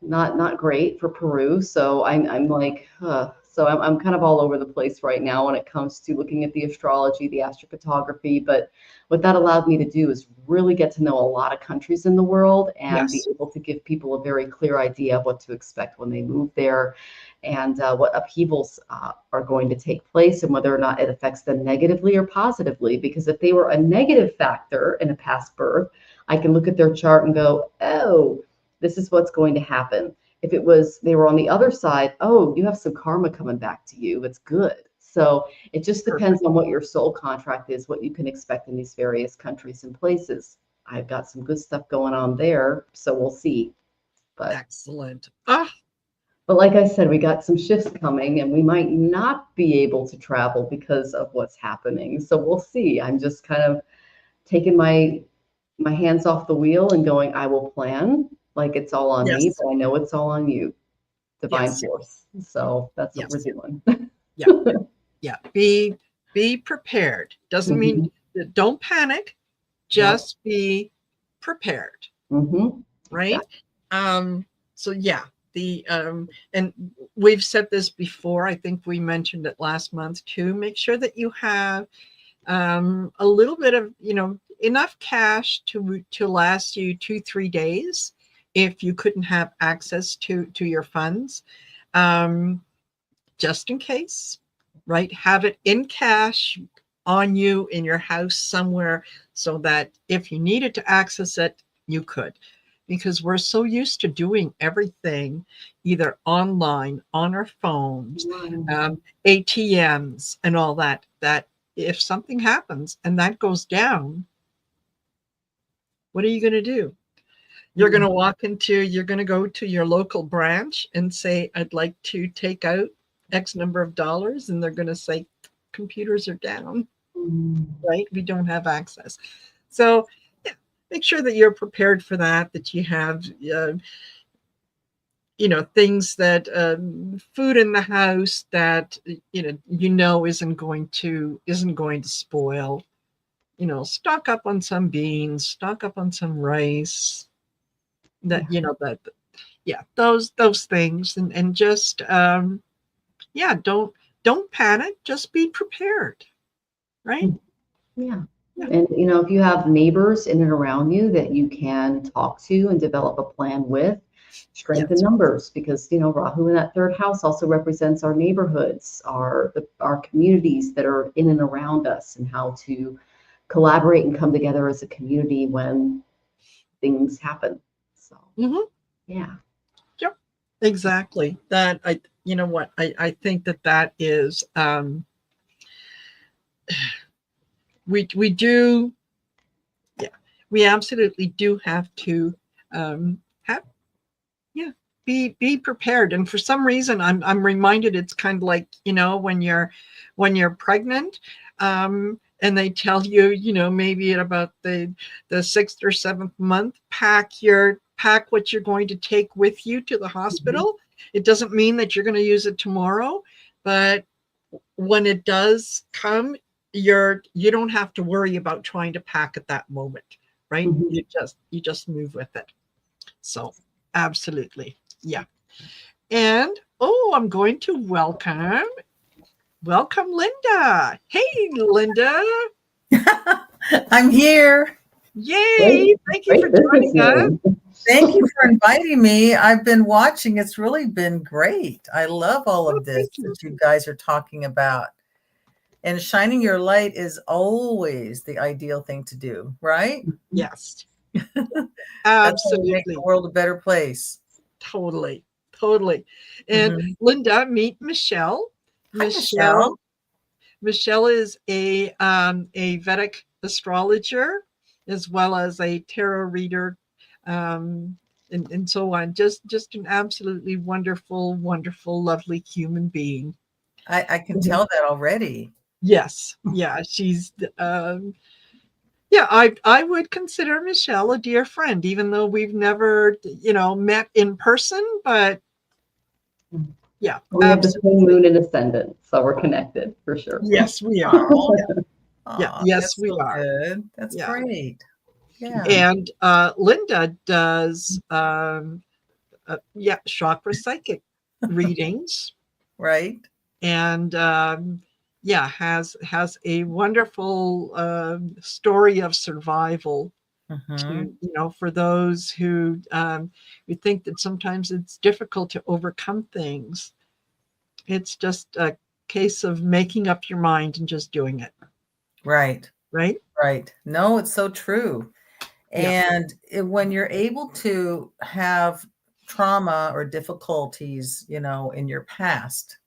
Speaker 4: Not great for Peru. So I'm like, so I'm kind of all over the place right now when it comes to looking at the astrology, the astrocartography. But what that allowed me to do is really get to know a lot of countries in the world and be able to give people a very clear idea of what to expect when they move there and what upheavals are going to take place and whether or not it affects them negatively or positively. Because if they were a negative factor in a past birth, I can look at their chart and go, oh, this is what's going to happen. If it was, they were on the other side, oh, you have some karma coming back to you. It's good. So it just depends on what your soul contract is, what you can expect in these various countries and places. I've got some good stuff going on there, so we'll see. But
Speaker 1: excellent.
Speaker 4: But like I said, we got some shifts coming and we might not be able to travel because of what's happening. So we'll see. I'm just kind of taking my hands off the wheel and going, I will plan. Like it's all on me, but I know it's all on you, divine force. So that's what we're doing.
Speaker 1: Yeah. Be prepared. Doesn't mean don't panic. Just be prepared. Right. So yeah, and we've said this before. I think we mentioned it last month too. Make sure that you have a little bit of enough cash to last you 2-3 days if you couldn't have access to your funds, just in case, right? Have it in cash on you in your house somewhere so that if you needed to access it, you could. Because we're so used to doing everything either online, on our phones, ATMs and all that if something happens and that goes down, what are you going to do? You're going to you're going to go to your local branch and say, I'd like to take out X number of dollars. And they're going to say, computers are down,
Speaker 4: Mm.
Speaker 1: right? We don't have access. So yeah, make sure that you're prepared for that, that you have, things that, food in the house that, isn't going to spoil. Stock up on some beans, stock up on some rice, that, that, yeah, those things. And just, yeah, don't panic, just be prepared. Right.
Speaker 4: Yeah.
Speaker 1: Yeah.
Speaker 4: And if you have neighbors in and around you that you can talk to and develop a plan with, strengthen
Speaker 1: Yes.
Speaker 4: numbers, because Rahu in that third house also represents our neighborhoods, our communities that are in and around us, and how to collaborate and come together as a community when things happen. So yeah.
Speaker 1: Yep. Exactly. That I think that is, we do, yeah, we absolutely do have to, have, yeah, be prepared. And for some reason, I'm reminded, it's kind of like, when you're pregnant, and they tell you, maybe at about the 6th or 7th month, pack what you're going to take with you to the hospital. It doesn't mean that you're going to use it tomorrow, but when it does come, you don't have to worry about trying to pack at that moment, right? You just move with it. So absolutely. Yeah. And I'm going to welcome Linda. Hey, Linda.
Speaker 5: I'm here.
Speaker 1: Yay. Thank you for joining us.
Speaker 5: Thank you for inviting me. I've been watching. It's really been great. I love all of this that you guys are talking about. And shining your light is always the ideal thing to do, right?
Speaker 1: Yes.
Speaker 5: Absolutely. Make the world a better place.
Speaker 1: Totally. And Linda, meet Michelle.
Speaker 5: Hi, Michelle.
Speaker 1: Michelle is a Vedic astrologer, as well as a tarot reader, and so on. Just an absolutely wonderful, lovely human being.
Speaker 5: I can tell that already.
Speaker 1: Yes. Yeah. She's, yeah, I would consider Michelle a dear friend, even though we've never, met in person, but yeah.
Speaker 4: We have the same moon and ascendant, so we're connected for sure.
Speaker 1: Yes, we are. Yes, we are.
Speaker 5: Good. That's great. Yeah.
Speaker 1: And Linda does, chakra psychic readings.
Speaker 5: Right.
Speaker 1: And has a wonderful story of survival. To, for those who we think that sometimes it's difficult to overcome things. It's just a case of making up your mind and just doing it.
Speaker 5: Right. No, it's so true. And when you're able to have trauma or difficulties, in your past,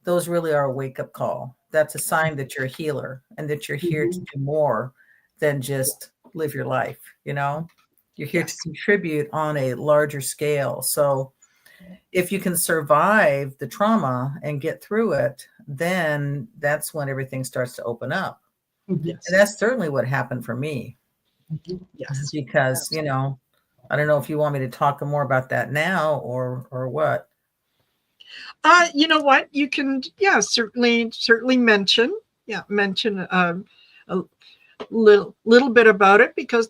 Speaker 5: those really are a wake-up call. That's a sign that you're a healer and that you're here to do more than just live your life. You're here to contribute on a larger scale. So if you can survive the trauma and get through it, then that's when everything starts to open up. And that's certainly what happened for me.
Speaker 1: Yes.
Speaker 5: Because, I don't know if you want me to talk more about that now or what.
Speaker 1: You know what? You can, certainly mention a little bit about it, because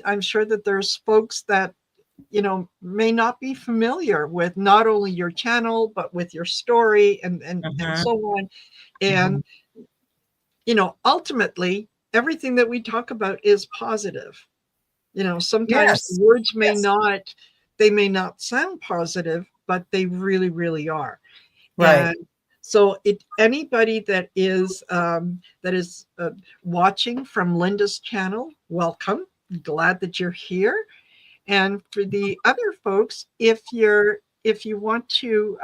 Speaker 1: I'm sure that there's folks that, may not be familiar with not only your channel, but with your story and so on. And, ultimately, everything that we talk about is positive. Sometimes the words may not sound positive, but they really, really are.
Speaker 5: Right.
Speaker 1: And so anybody that is watching from Linda's channel, welcome. Glad that you're here. And for the other folks, if you want to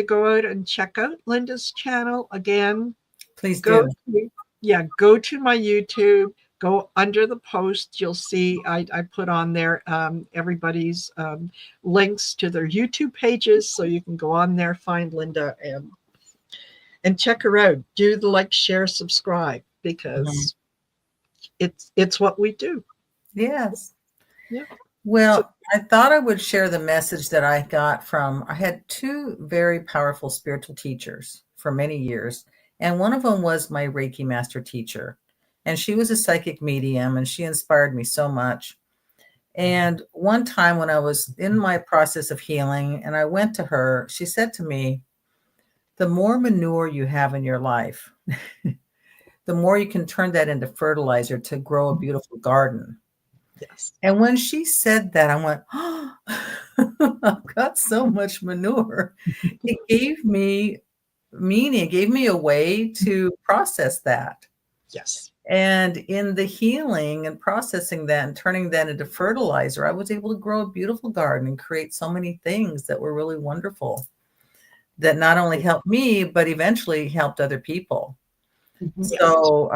Speaker 1: go out and check out Linda's channel again,
Speaker 5: please go
Speaker 1: to my YouTube. Go under the post, you'll see I put on there everybody's links to their YouTube pages, so you can go on there, find Linda, And check her out. Do the like, share, subscribe, because it's what we do.
Speaker 5: Yes.
Speaker 1: Yeah.
Speaker 5: Well,
Speaker 1: So,
Speaker 5: I thought I would share the message that I got from, I had two very powerful spiritual teachers for many years. And one of them was my Reiki master teacher. And she was a psychic medium, and she inspired me so much. And one time when I was in my process of healing and I went to her, she said to me, the more manure you have in your life, the more you can turn that into fertilizer to grow a beautiful garden.
Speaker 1: yes.
Speaker 5: And when she said that, I went, oh, I've got so much manure. It gave me meaning, it gave me a way to process that.
Speaker 1: Yes.
Speaker 5: And in the healing and processing that and turning that into fertilizer, I was able to grow a beautiful garden and create so many things that were really wonderful, that not only helped me, but eventually helped other people. So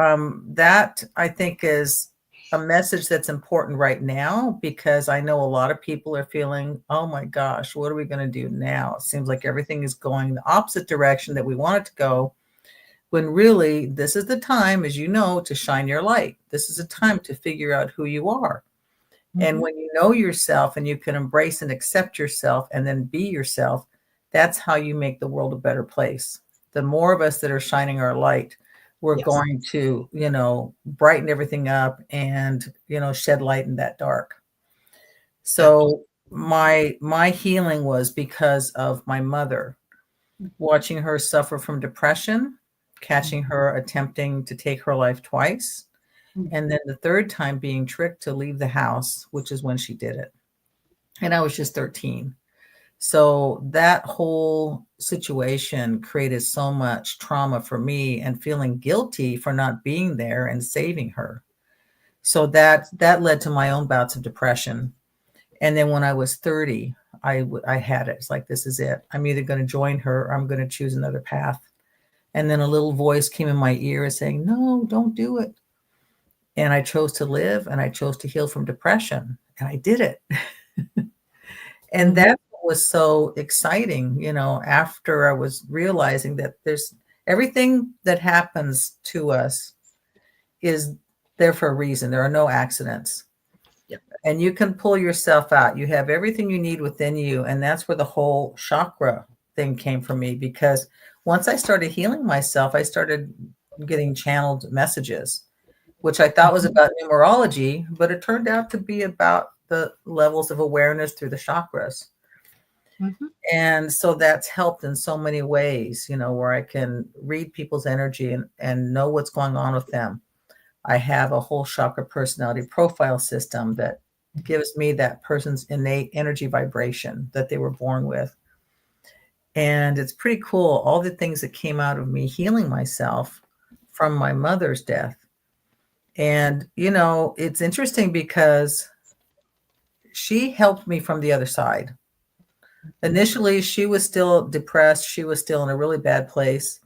Speaker 5: that, I think, is a message that's important right now, because I know a lot of people are feeling, oh my gosh, what are we going to do now? It seems like everything is going the opposite direction that we want it to go, when really this is the time, as you know, to shine your light. This is a time to figure out who you are. And when you know yourself and you can embrace and accept yourself and then be yourself, that's how you make the world a better place. The more of us that are shining our light, we're going to, brighten everything up and, shed light in that dark. So my healing was because of my mother, watching her suffer from depression, catching her attempting to take her life twice, and then the third time being tricked to leave the house, which is when she did it. And I was just 13. So that whole situation created so much trauma for me, and feeling guilty for not being there and saving her. So that led to my own bouts of depression. And then when I was 30, I had it. It's like, this is it. I'm either going to join her or I'm going to choose another path. And then a little voice came in my ear saying, no, don't do it. And I chose to live, and I chose to heal from depression, and I did it. And that was so exciting, after I was realizing that there's everything that happens to us is there for a reason. There are no accidents.
Speaker 1: Yep.
Speaker 5: And you can pull yourself out. You have everything you need within you. And that's where the whole chakra thing came from me, because once I started healing myself, I started getting channeled messages, which I thought was about numerology, but it turned out to be about the levels of awareness through the chakras. And so that's helped in so many ways, where I can read people's energy and know what's going on with them. I have a whole chakra personality profile system that gives me that person's innate energy vibration that they were born with. And it's pretty cool, all the things that came out of me healing myself from my mother's death. And, it's interesting because she helped me from the other side. Initially, she was still depressed. She was still in a really bad place.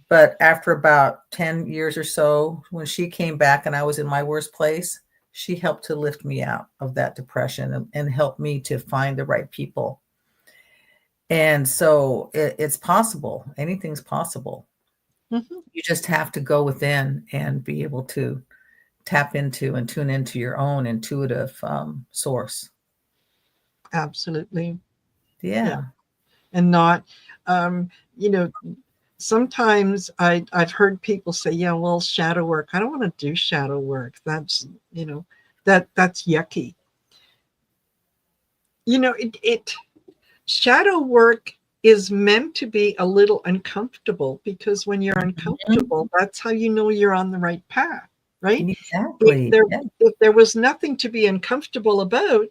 Speaker 5: But after about 10 years or so, when she came back and I was in my worst place, she helped to lift me out of that depression and help me to find the right people. And so it's possible. Anything's possible. You just have to go within and be able to tap into and tune into your own intuitive source.
Speaker 1: Absolutely.
Speaker 5: Yeah.
Speaker 1: And not, sometimes I've heard people say, yeah, well, shadow work. I don't want to do shadow work. That's, that's yucky. Shadow work is meant to be a little uncomfortable, because when you're uncomfortable, that's how you know you're on the right path, right?
Speaker 5: Exactly.
Speaker 1: If there was nothing to be uncomfortable about,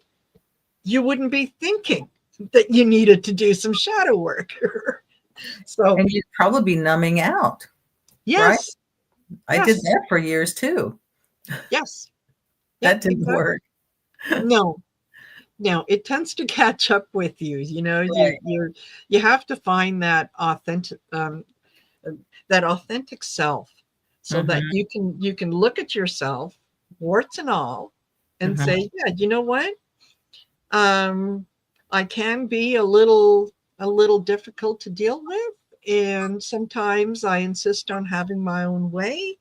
Speaker 1: you wouldn't be thinking that you needed to do some shadow work.
Speaker 5: And you'd probably be numbing out.
Speaker 1: Yes.
Speaker 5: Right? I did that for years too.
Speaker 1: Yes.
Speaker 5: That didn't work.
Speaker 1: No, it tends to catch up with you. You have to find that authentic self, so that you can look at yourself, warts and all, and say, yeah, you know what? I can be a little difficult to deal with, and sometimes I insist on having my own way,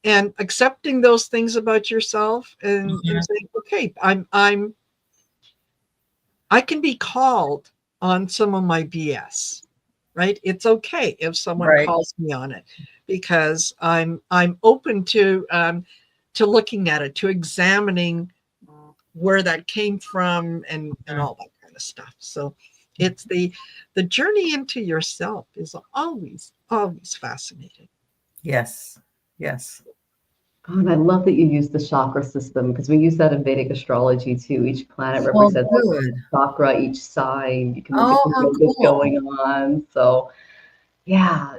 Speaker 1: and accepting those things about yourself, and saying, okay, I can be called on some of my BS, right? It's okay if someone calls me on it, because I'm open to looking at it, to examining where that came from, and all that kind of stuff. So it's the journey into yourself is always fascinating.
Speaker 5: Yes. Yes.
Speaker 4: Oh, and I love that you use the chakra system, because we use that in Vedic astrology too. Each planet represents a chakra, each sign. You can look at the yogas going on. So yeah.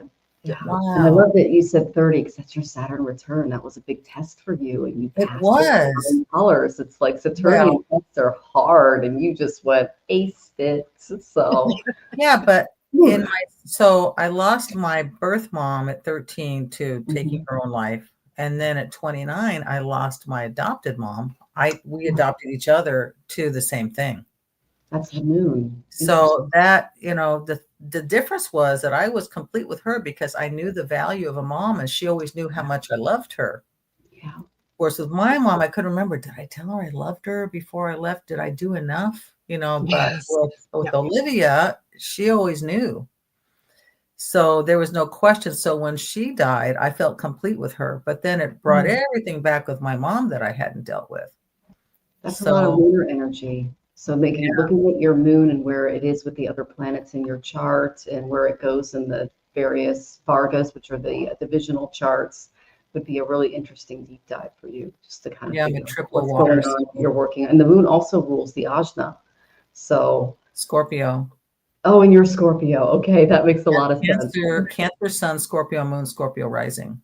Speaker 5: Wow.
Speaker 4: And I love that you said 30, because that's your Saturn return. That was a big test for you, and you passed it in colors. It's like Saturnian tests are hard, and you just went aced it. So
Speaker 5: yeah, but so I lost my birth mom at 13 to taking her own life. And then at 29, I lost my adopted mom. We adopted each other to the same thing.
Speaker 4: That's the moon.
Speaker 5: So that, the difference was that I was complete with her because I knew the value of a mom, and she always knew how much I loved her.
Speaker 4: Yeah.
Speaker 5: Whereas with my mom, I couldn't remember, did I tell her I loved her before I left? Did I do enough? But with Olivia, she always knew. So there was no question. So when she died, I felt complete with her. But then it brought everything back with my mom that I hadn't dealt with.
Speaker 4: That's a lot of lunar energy. So looking at your moon and where it is with the other planets in your chart, and where it goes in the various Vargas, which are the divisional charts, would be a really interesting deep dive for you, just to kind of figure out what's going on. You're working, and the moon also rules the ajna. So
Speaker 5: Scorpio.
Speaker 4: Oh, and you're Scorpio. Okay, that makes a lot of sense.
Speaker 5: Cancer, Sun, Scorpio, Moon, Scorpio rising.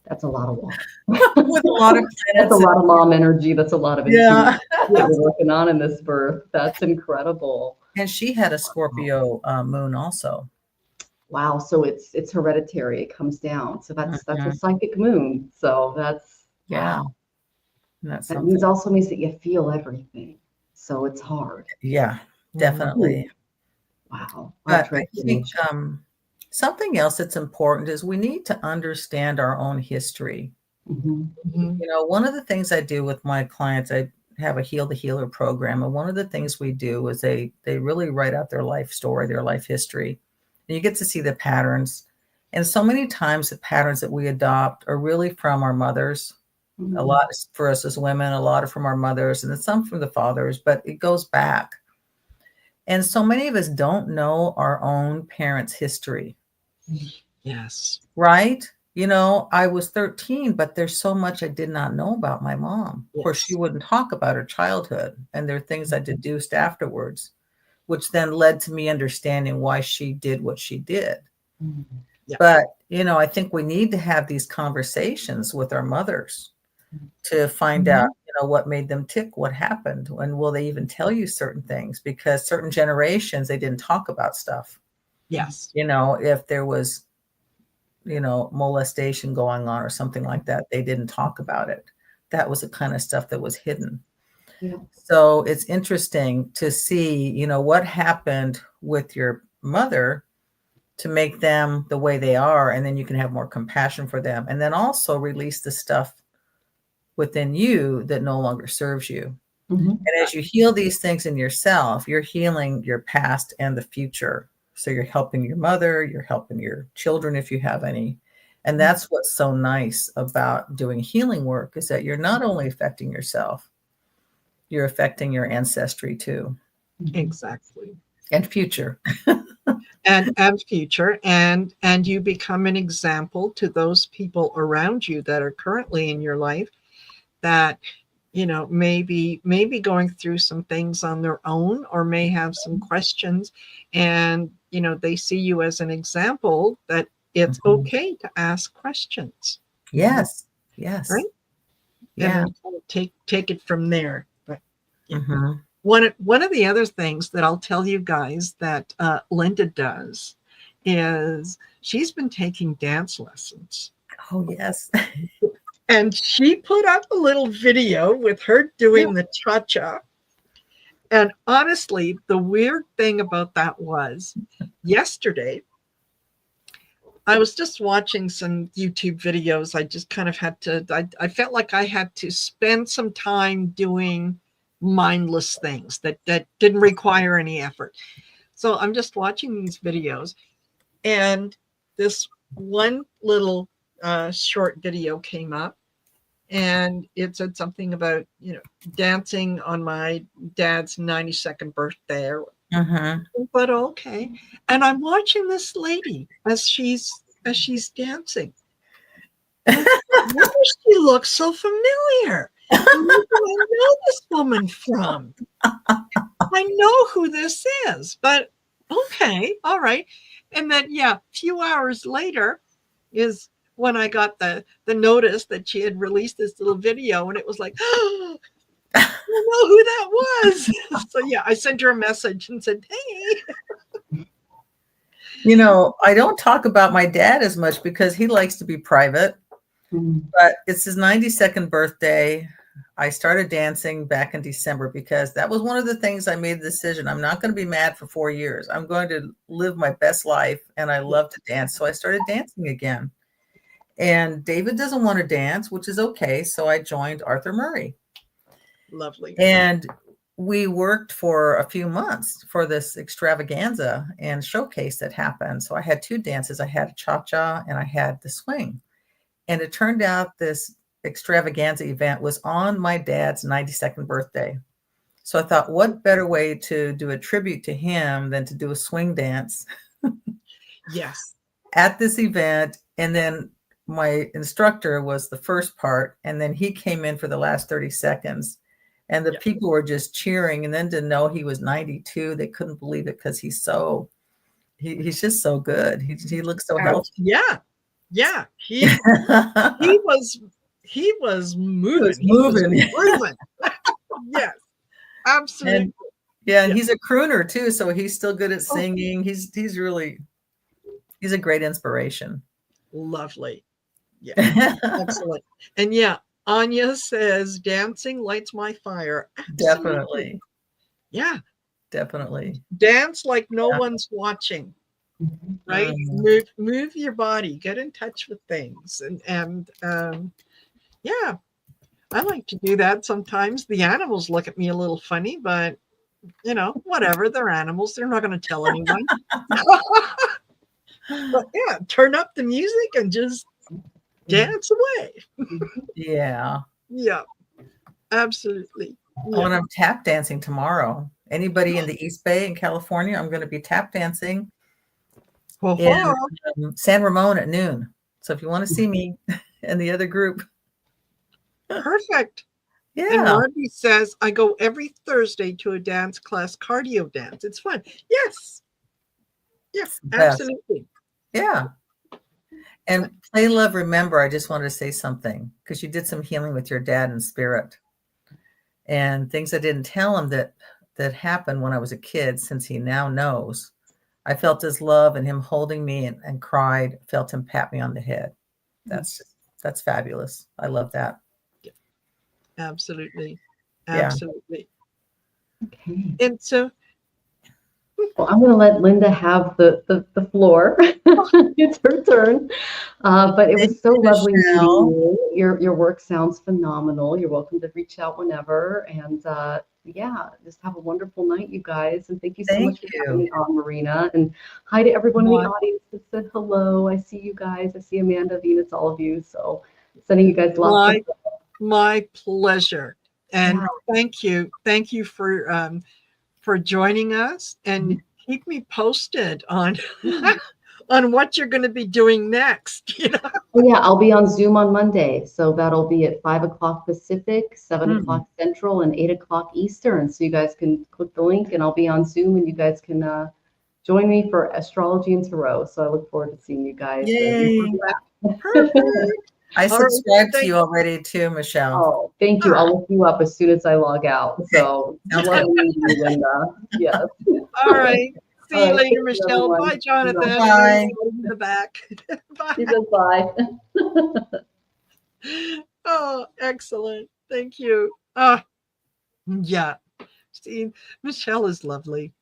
Speaker 4: That's a lot of work.
Speaker 5: With a lot of planets.
Speaker 4: That's a lot of mom energy. That's a lot of that we're working on in this birth. That's incredible.
Speaker 5: And she had a Scorpio moon also.
Speaker 4: Wow. So it's hereditary. It comes down. So that's a psychic moon. So that's
Speaker 5: wow.
Speaker 4: That means that you feel everything. So it's hard.
Speaker 5: Yeah, definitely.
Speaker 4: Wow.
Speaker 5: But I think something else that's important is we need to understand our own history. One of the things I do with my clients, I have a Heal the Healer program. And one of the things we do is they really write out their life story, their life history. And you get to see the patterns. And so many times the patterns that we adopt are really from our mothers. A lot for us as women, a lot are from our mothers, and then some from the fathers, but it goes back. And so many of us don't know our own parents' history.
Speaker 1: Yes.
Speaker 5: Right? I was 13, but there's so much I did not know about my mom. Of course, she wouldn't talk about her childhood. And there are things I deduced afterwards, which then led to me understanding why she did what she did. But, I think we need to have these conversations with our mothers to find out, what made them tick, what happened, and will they even tell you certain things? Because certain generations, they didn't talk about stuff.
Speaker 1: Yes.
Speaker 5: If there was, molestation going on or something like that, they didn't talk about it. That was the kind of stuff that was hidden.
Speaker 4: Yeah.
Speaker 5: So it's interesting to see, what happened with your mother to make them the way they are. And then you can have more compassion for them. And then also release the stuff within you that no longer serves you. And as you heal these things in yourself, you're healing your past and the future. So you're helping your mother, you're helping your children if you have any. And that's what's so nice about doing healing work, is that you're not only affecting yourself, you're affecting your ancestry too.
Speaker 1: Exactly.
Speaker 5: And future.
Speaker 1: and future. And you become an example to those people around you that are currently in your life that, maybe going through some things on their own, or may have some questions, and, they see you as an example that it's okay to ask questions.
Speaker 5: Yes. Yes.
Speaker 1: Right?
Speaker 5: Yeah.
Speaker 1: And take it from there. But one of the other things that I'll tell you guys that Linda does is she's been taking dance lessons.
Speaker 5: Oh, yes.
Speaker 1: And she put up a little video with her doing the cha-cha. And honestly, the weird thing about that was yesterday, I was just watching some YouTube videos. I just kind of had to, I felt like I had to spend some time doing mindless things that didn't require any effort. So I'm just watching these videos, and this one little short video came up, and it said something about, dancing on my dad's 92nd birthday. But okay. And I'm watching this lady as she's dancing. Why does she look so familiar? Where do I know this woman from? I know who this is, but okay, all right. And then, a few hours later is when I got the notice that she had released this little video, and it was like, oh, I know who that was. So I sent her a message and said, hey.
Speaker 5: I don't talk about my dad as much because he likes to be private, but it's his 92nd birthday. I started dancing back in December because that was one of the things I made the decision. I'm not going to be mad for 4 years. I'm going to live my best life, and I love to dance. So I started dancing again. And David doesn't want to dance, which is okay. So I joined Arthur Murray.
Speaker 1: Lovely.
Speaker 5: And we worked for a few months for this extravaganza and showcase that happened. So I had 2 dances. I had a cha-cha and I had the swing. And it turned out this extravaganza event was on my dad's 92nd birthday. So I thought, what better way to do a tribute to him than to do a swing dance?
Speaker 1: Yes.
Speaker 5: At this event. And then my instructor was the first part. And then he came in for the last 30 seconds. And the people were just cheering. And then to know he was 92, they couldn't believe it because he's just so good. He looks so healthy.
Speaker 1: Yeah. He was moving. Yes, absolutely.
Speaker 5: And he's a crooner too, so he's still good at singing. He's a great inspiration.
Speaker 1: Lovely. Yeah. Excellent. And Anya says, dancing lights my fire. Absolutely.
Speaker 5: Definitely.
Speaker 1: Yeah.
Speaker 5: Definitely.
Speaker 1: Dance like no one's watching. Right? Move your body. Get in touch with things. And I like to do that sometimes. The animals look at me a little funny, but whatever. They're animals. They're not going to tell anyone. But turn up the music and just dance away.
Speaker 5: Yeah.
Speaker 1: Yeah, absolutely.
Speaker 5: Yeah. When I'm tap dancing tomorrow, anybody in the East Bay in California, I'm going to be tap dancing in San Ramon at noon. So if you want to see me and the other group.
Speaker 1: Perfect.
Speaker 5: Yeah.
Speaker 1: And Marty says, I go every Thursday to a dance class, cardio dance. It's fun. Yes. Yes, absolutely.
Speaker 5: Yeah. And Play, Love, Remember, I just wanted to say something because you did some healing with your dad in spirit and things I didn't tell him that happened when I was a kid, since he now knows. I felt his love and him holding me and cried, felt him pat me on the head. That's fabulous. I love that.
Speaker 1: Yeah. Absolutely.
Speaker 5: Yeah.
Speaker 4: Okay.
Speaker 1: And so,
Speaker 4: well, I'm going to let Linda have the floor. It's her turn. But it was so lovely meeting you. Your work sounds phenomenal. You're welcome to reach out whenever. And just have a wonderful night, you guys. And thank you so much for having me on, Marina. And hi to everyone in the audience that said hello. I see you guys. I see Amanda, Venus, all of you. So sending you guys lots of love.
Speaker 1: My pleasure. And thank you. Thank you for joining us, and keep me posted on on what you're going to be doing next.
Speaker 4: I'll be on Zoom on Monday, so that'll be at 5:00 Pacific, 7:00 Central, and 8:00 Eastern. So you guys can click the link, and I'll be on Zoom, and you guys can join me for astrology and tarot. So I look forward to seeing you guys.
Speaker 5: Yay! Perfect. I subscribed to you already too, Michelle.
Speaker 4: Oh, thank you. I'll look you up as soon as I log out. So love meeting you, Linda. Yes.
Speaker 1: All right. See you later, Michelle. Everyone. Bye, Jonathan.
Speaker 5: Bye.
Speaker 1: In the back. Bye.
Speaker 4: She says bye.
Speaker 1: Oh, excellent. Thank you. Yeah. See, Michelle is lovely.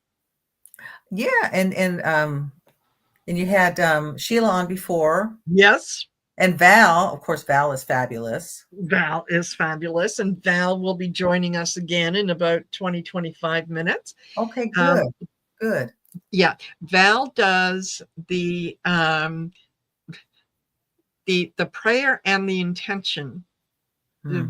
Speaker 5: Yeah, and And you had Sheila on before.
Speaker 1: Yes.
Speaker 5: And Val, of course, Val is fabulous.
Speaker 1: Val is fabulous. And Val will be joining us again in about 20, 25 minutes.
Speaker 5: Okay, good. Good.
Speaker 1: Yeah. Val does the prayer and the intention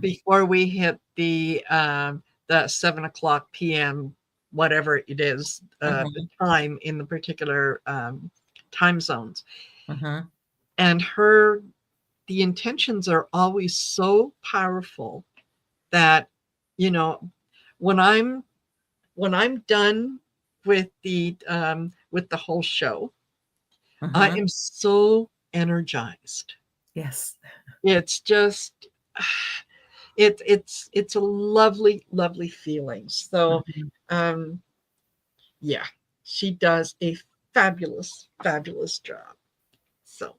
Speaker 1: before we hit the 7:00 p.m., whatever it is, the time in the particular time zones. And the intentions are always so powerful that, you know, when I'm done with the whole show, I am so energized.
Speaker 5: Yes.
Speaker 1: It's just, it's a lovely, lovely feeling. So, yeah, she does a fabulous, fabulous job. So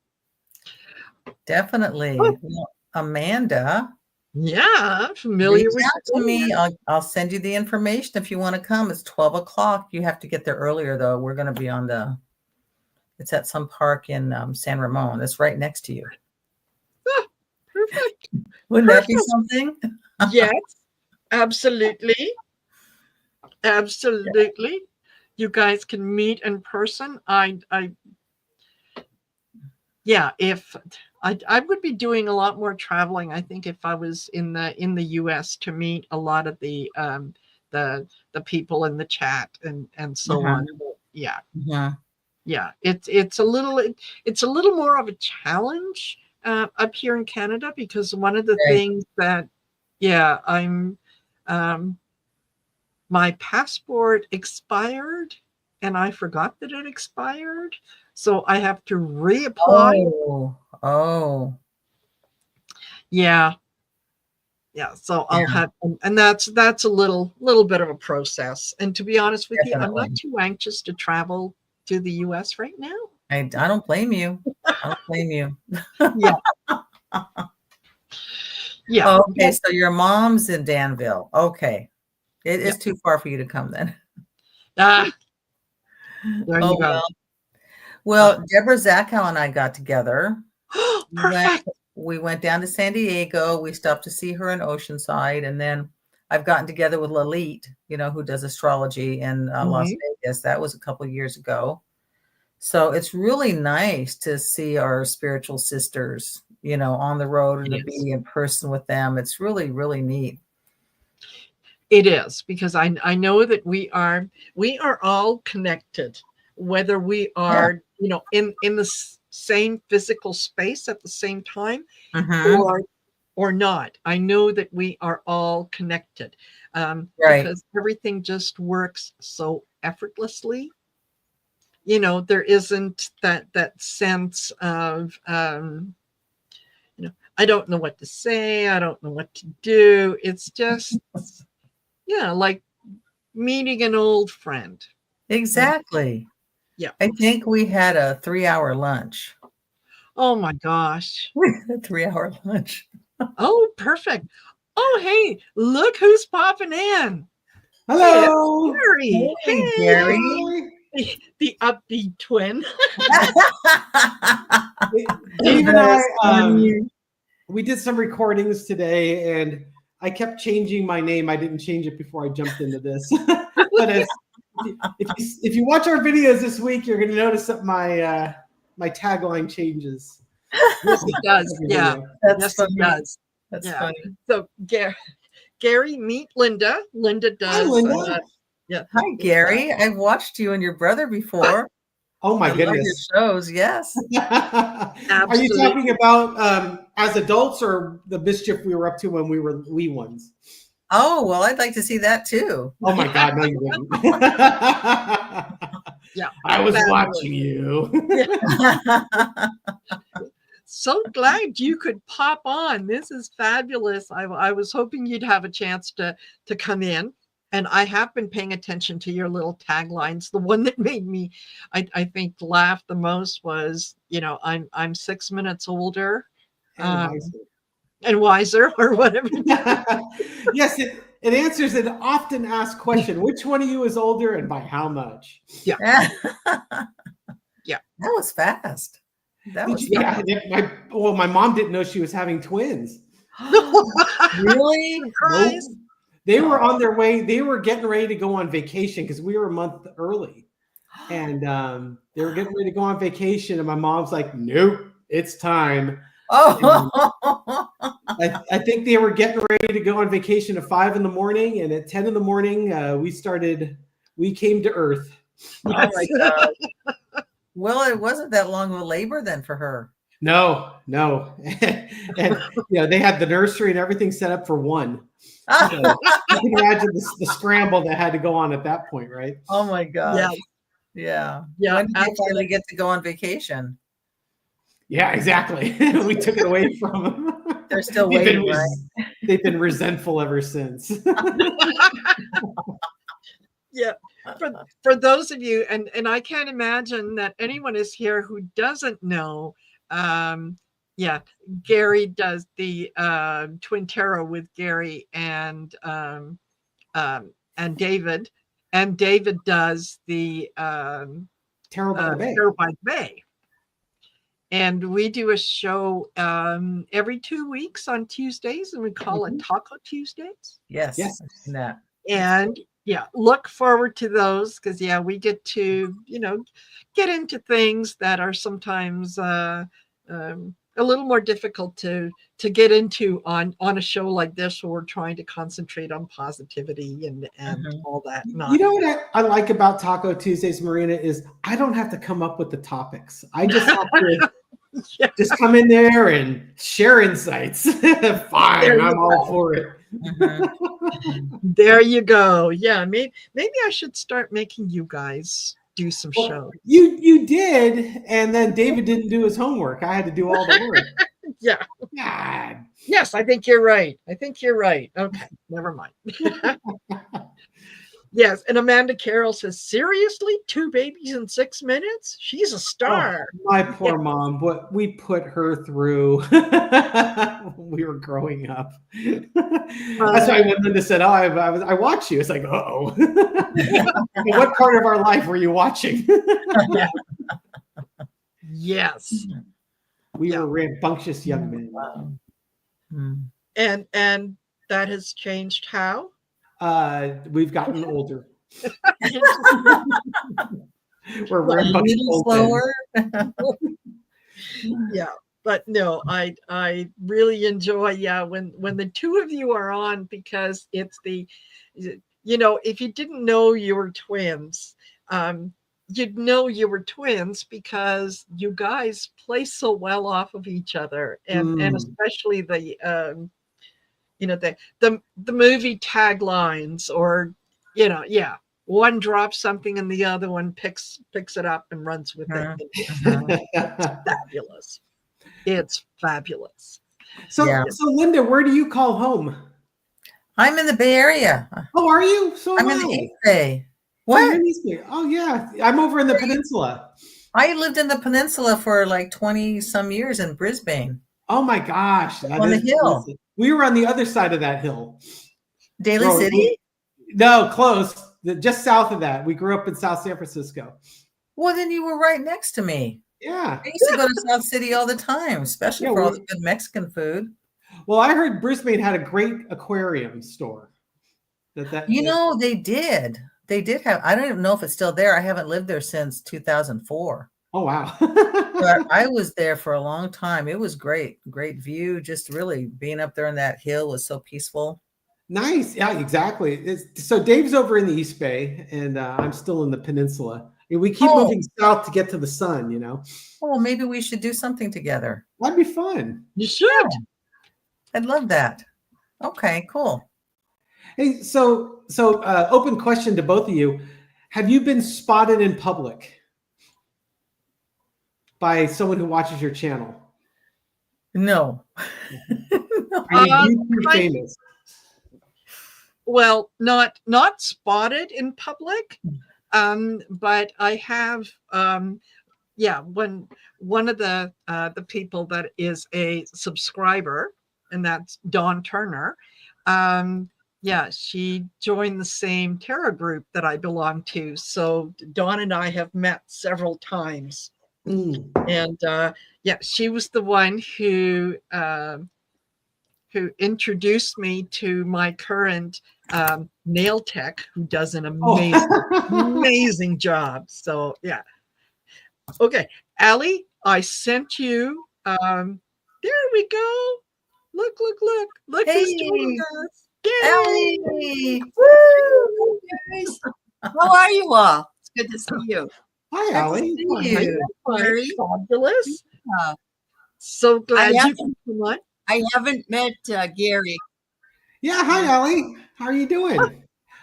Speaker 5: definitely. Well, Amanda.
Speaker 1: Yeah, familiar
Speaker 5: Reach
Speaker 1: with
Speaker 5: out to me. I'll send you the information if you want to come. It's 12:00. You have to get there earlier though. We're going to be on it's at some park in San Ramon. It's right next to you.
Speaker 1: Perfect.
Speaker 5: Wouldn't that be something?
Speaker 1: Yes, absolutely. Absolutely. You guys can meet in person. Yeah, if I would be doing a lot more traveling, I think, if I was in the US to meet a lot of the people in the chat and so on. Yeah. Yeah, it's a little more of a challenge up here in Canada, because one of the things that, I'm my passport expired and I forgot that it expired, so I have to reapply.
Speaker 5: Oh.
Speaker 1: Yeah. So I'll have, and that's a little bit of a process. And to be honest with you, I'm not too anxious to travel to the US right now.
Speaker 5: I don't blame you. I don't blame you.
Speaker 1: Yeah.
Speaker 5: Okay, so your mom's in Danville. Okay. It is too far for you to come then.
Speaker 1: There you go.
Speaker 5: Well, Deborah Zachow and I got together.
Speaker 1: Perfect.
Speaker 5: We went down to San Diego. We stopped to see her in Oceanside. And then I've gotten together with Lalit, who does astrology in Las Vegas. That was a couple of years ago. So it's really nice to see our spiritual sisters, on the road and to be in person with them. It's really, really neat.
Speaker 1: It is, because I know that we are all connected, whether we are, in the same physical space at the same time or not. I know that we are all connected, because everything just works so effortlessly. There isn't that sense of, I don't know what to say. I don't know what to do. It's just, like meeting an old friend.
Speaker 5: Exactly.
Speaker 1: Yeah.
Speaker 5: I think we had a 3-hour lunch.
Speaker 1: Oh my gosh.
Speaker 5: A 3-hour lunch.
Speaker 1: Oh, perfect. Oh, hey, look who's popping in.
Speaker 2: Hello.
Speaker 1: Gary.
Speaker 5: Hey, Gary.
Speaker 1: The upbeat twin.
Speaker 6: Dave and I, we did some recordings today, and I kept changing my name. I didn't change it before I jumped into this. But if you watch our videos this week, you're going to notice that my tagline changes.
Speaker 1: Yes, it does. Yeah.
Speaker 5: That's funny.
Speaker 1: It does.
Speaker 5: That's funny.
Speaker 1: So, Gary, meet Linda. Linda does.
Speaker 6: Hi, Linda.
Speaker 5: Hi, Gary. I've watched you and your brother before.
Speaker 6: Oh my goodness.
Speaker 5: Love your shows, yes.
Speaker 6: Are you talking about as adults, or the mischief we were up to when we were wee ones?
Speaker 5: Oh, well, I'd like to see that too.
Speaker 6: Oh my God, no, you wouldn't. I was watching you.
Speaker 1: So glad you could pop on. This is fabulous. I was hoping you'd have a chance to come in. And I have been paying attention to your little taglines. The one that made me, I think, laugh the most was, I'm 6 minutes older and wiser, or whatever.
Speaker 6: Yes, it answers an often asked question. Which one of you is older and by how much?
Speaker 1: Yeah.
Speaker 5: That was fast. That was
Speaker 6: Yeah, my mom didn't know she was having twins.
Speaker 5: Really?
Speaker 1: Surprise.
Speaker 6: Nope. They were on their way. They were getting ready to go on vacation because we were a month early, and they were getting ready to go on vacation. And my mom's like, "Nope, it's time."
Speaker 5: Oh,
Speaker 6: I think they were getting ready to go on vacation at 5 in the morning, and at 10 in the morning, we came to Earth.
Speaker 5: oh my God. Well, it wasn't that long of a labor then for her.
Speaker 6: No. And they had the nursery and everything set up for one. So you can imagine the scramble that had to go on at that point, right?
Speaker 5: Oh my gosh. Yeah. When did they finally get to go on vacation?
Speaker 6: Yeah, exactly. We took it away from them.
Speaker 5: They're still waiting, right?
Speaker 6: They've been resentful ever since.
Speaker 1: Yeah. For those of you, and I can't imagine that anyone is here who doesn't know, Gary does the Twin Tarot with Gary and David, and David does the
Speaker 6: Tarot by the Bay.
Speaker 1: Tarot by the Bay. And we do a show every 2 weeks on Tuesdays, and we call it Taco Tuesdays.
Speaker 5: Yes.
Speaker 6: That.
Speaker 1: And look forward to those because we get to get into things that are sometimes a little more difficult to get into on a show like this, where we're trying to concentrate on positivity and all that.
Speaker 6: You know what I like about Taco Tuesdays, Marina, is I don't have to come up with the topics. I just have to just come in there and share insights. Fine, I'm all for it.
Speaker 1: There you go. Yeah, maybe I should start making you guys do some shows.
Speaker 6: You did, and then David didn't do his homework. I had to do all the work.
Speaker 1: Yeah.
Speaker 6: God.
Speaker 1: Yes, I think you're right. Okay, never mind. Yes, and Amanda Carroll says, seriously, 2 babies in 6 minutes? She's a star.
Speaker 6: Oh, my poor mom, what we put her through when we were growing up. That's why when Linda said, I watch you. It's like, uh-oh. What part of our life were you watching?
Speaker 1: Yes.
Speaker 6: We were rambunctious young men.
Speaker 5: Wow.
Speaker 1: And that has changed how?
Speaker 6: We've gotten older. We're
Speaker 5: a little slower.
Speaker 1: Yeah, but no, I really enjoy when the two of you are on, because it's if you didn't know you were twins, you'd know you were twins because you guys play so well off of each other, and especially the movie taglines, or one drops something and the other one picks it up and runs with it. It's fabulous. It's fabulous.
Speaker 6: So Linda, where do you call home?
Speaker 5: I'm in the Bay Area.
Speaker 6: Oh, are you? So
Speaker 5: I'm in the East Bay. What?
Speaker 6: Oh yeah, I'm over in the peninsula.
Speaker 5: I lived in the peninsula for like 20 some years in Brisbane.
Speaker 6: Oh my gosh.
Speaker 5: On the hill.
Speaker 6: We were on the other side of that hill.
Speaker 5: Daly City?
Speaker 6: No, close. Just south of that. We grew up in South San Francisco.
Speaker 5: Well, then you were right next to me.
Speaker 6: Yeah.
Speaker 5: I used to go to South City all the time, especially for all the good Mexican food.
Speaker 6: Well, I heard Brisbane had a great aquarium store.
Speaker 5: They did. They did have, I don't even know if it's still there. I haven't lived there since 2004.
Speaker 6: Oh, wow.
Speaker 5: But I was there for a long time. It was great. Great view. Just really being up there on that hill was so peaceful.
Speaker 6: Nice. Yeah, exactly. So Dave's over in the East Bay, and I'm still in the peninsula. And we keep moving south to get to the sun,
Speaker 5: Oh, maybe we should do something together.
Speaker 6: That'd be fun.
Speaker 1: You should.
Speaker 5: Yeah. I'd love that. Okay, cool.
Speaker 6: Hey, so open question to both of you. Have you been spotted in public by someone who watches your channel?
Speaker 5: No.
Speaker 6: Are you YouTube famous?
Speaker 1: Well, not spotted in public, but I have. When one of the people that is a subscriber, and that's Dawn Turner. She joined the same tarot group that I belong to. So Dawn and I have met several times And yeah, she was the one who introduced me to my current nail tech, who does an amazing job. So yeah. Okay, Allie, I sent you. There we go. Look
Speaker 7: Hey,
Speaker 1: who's joining us.
Speaker 7: Ellie.
Speaker 1: Yay!
Speaker 7: Woo! Guys. How are you all? It's good to see you.
Speaker 6: Hi,
Speaker 7: Good to
Speaker 6: Allie.
Speaker 7: see
Speaker 1: Hi,
Speaker 7: you.
Speaker 1: Gary. Fabulous.
Speaker 7: Yeah.
Speaker 1: So glad you could come on.
Speaker 7: I haven't met Gary.
Speaker 6: Yeah, hi, Allie. How are you doing?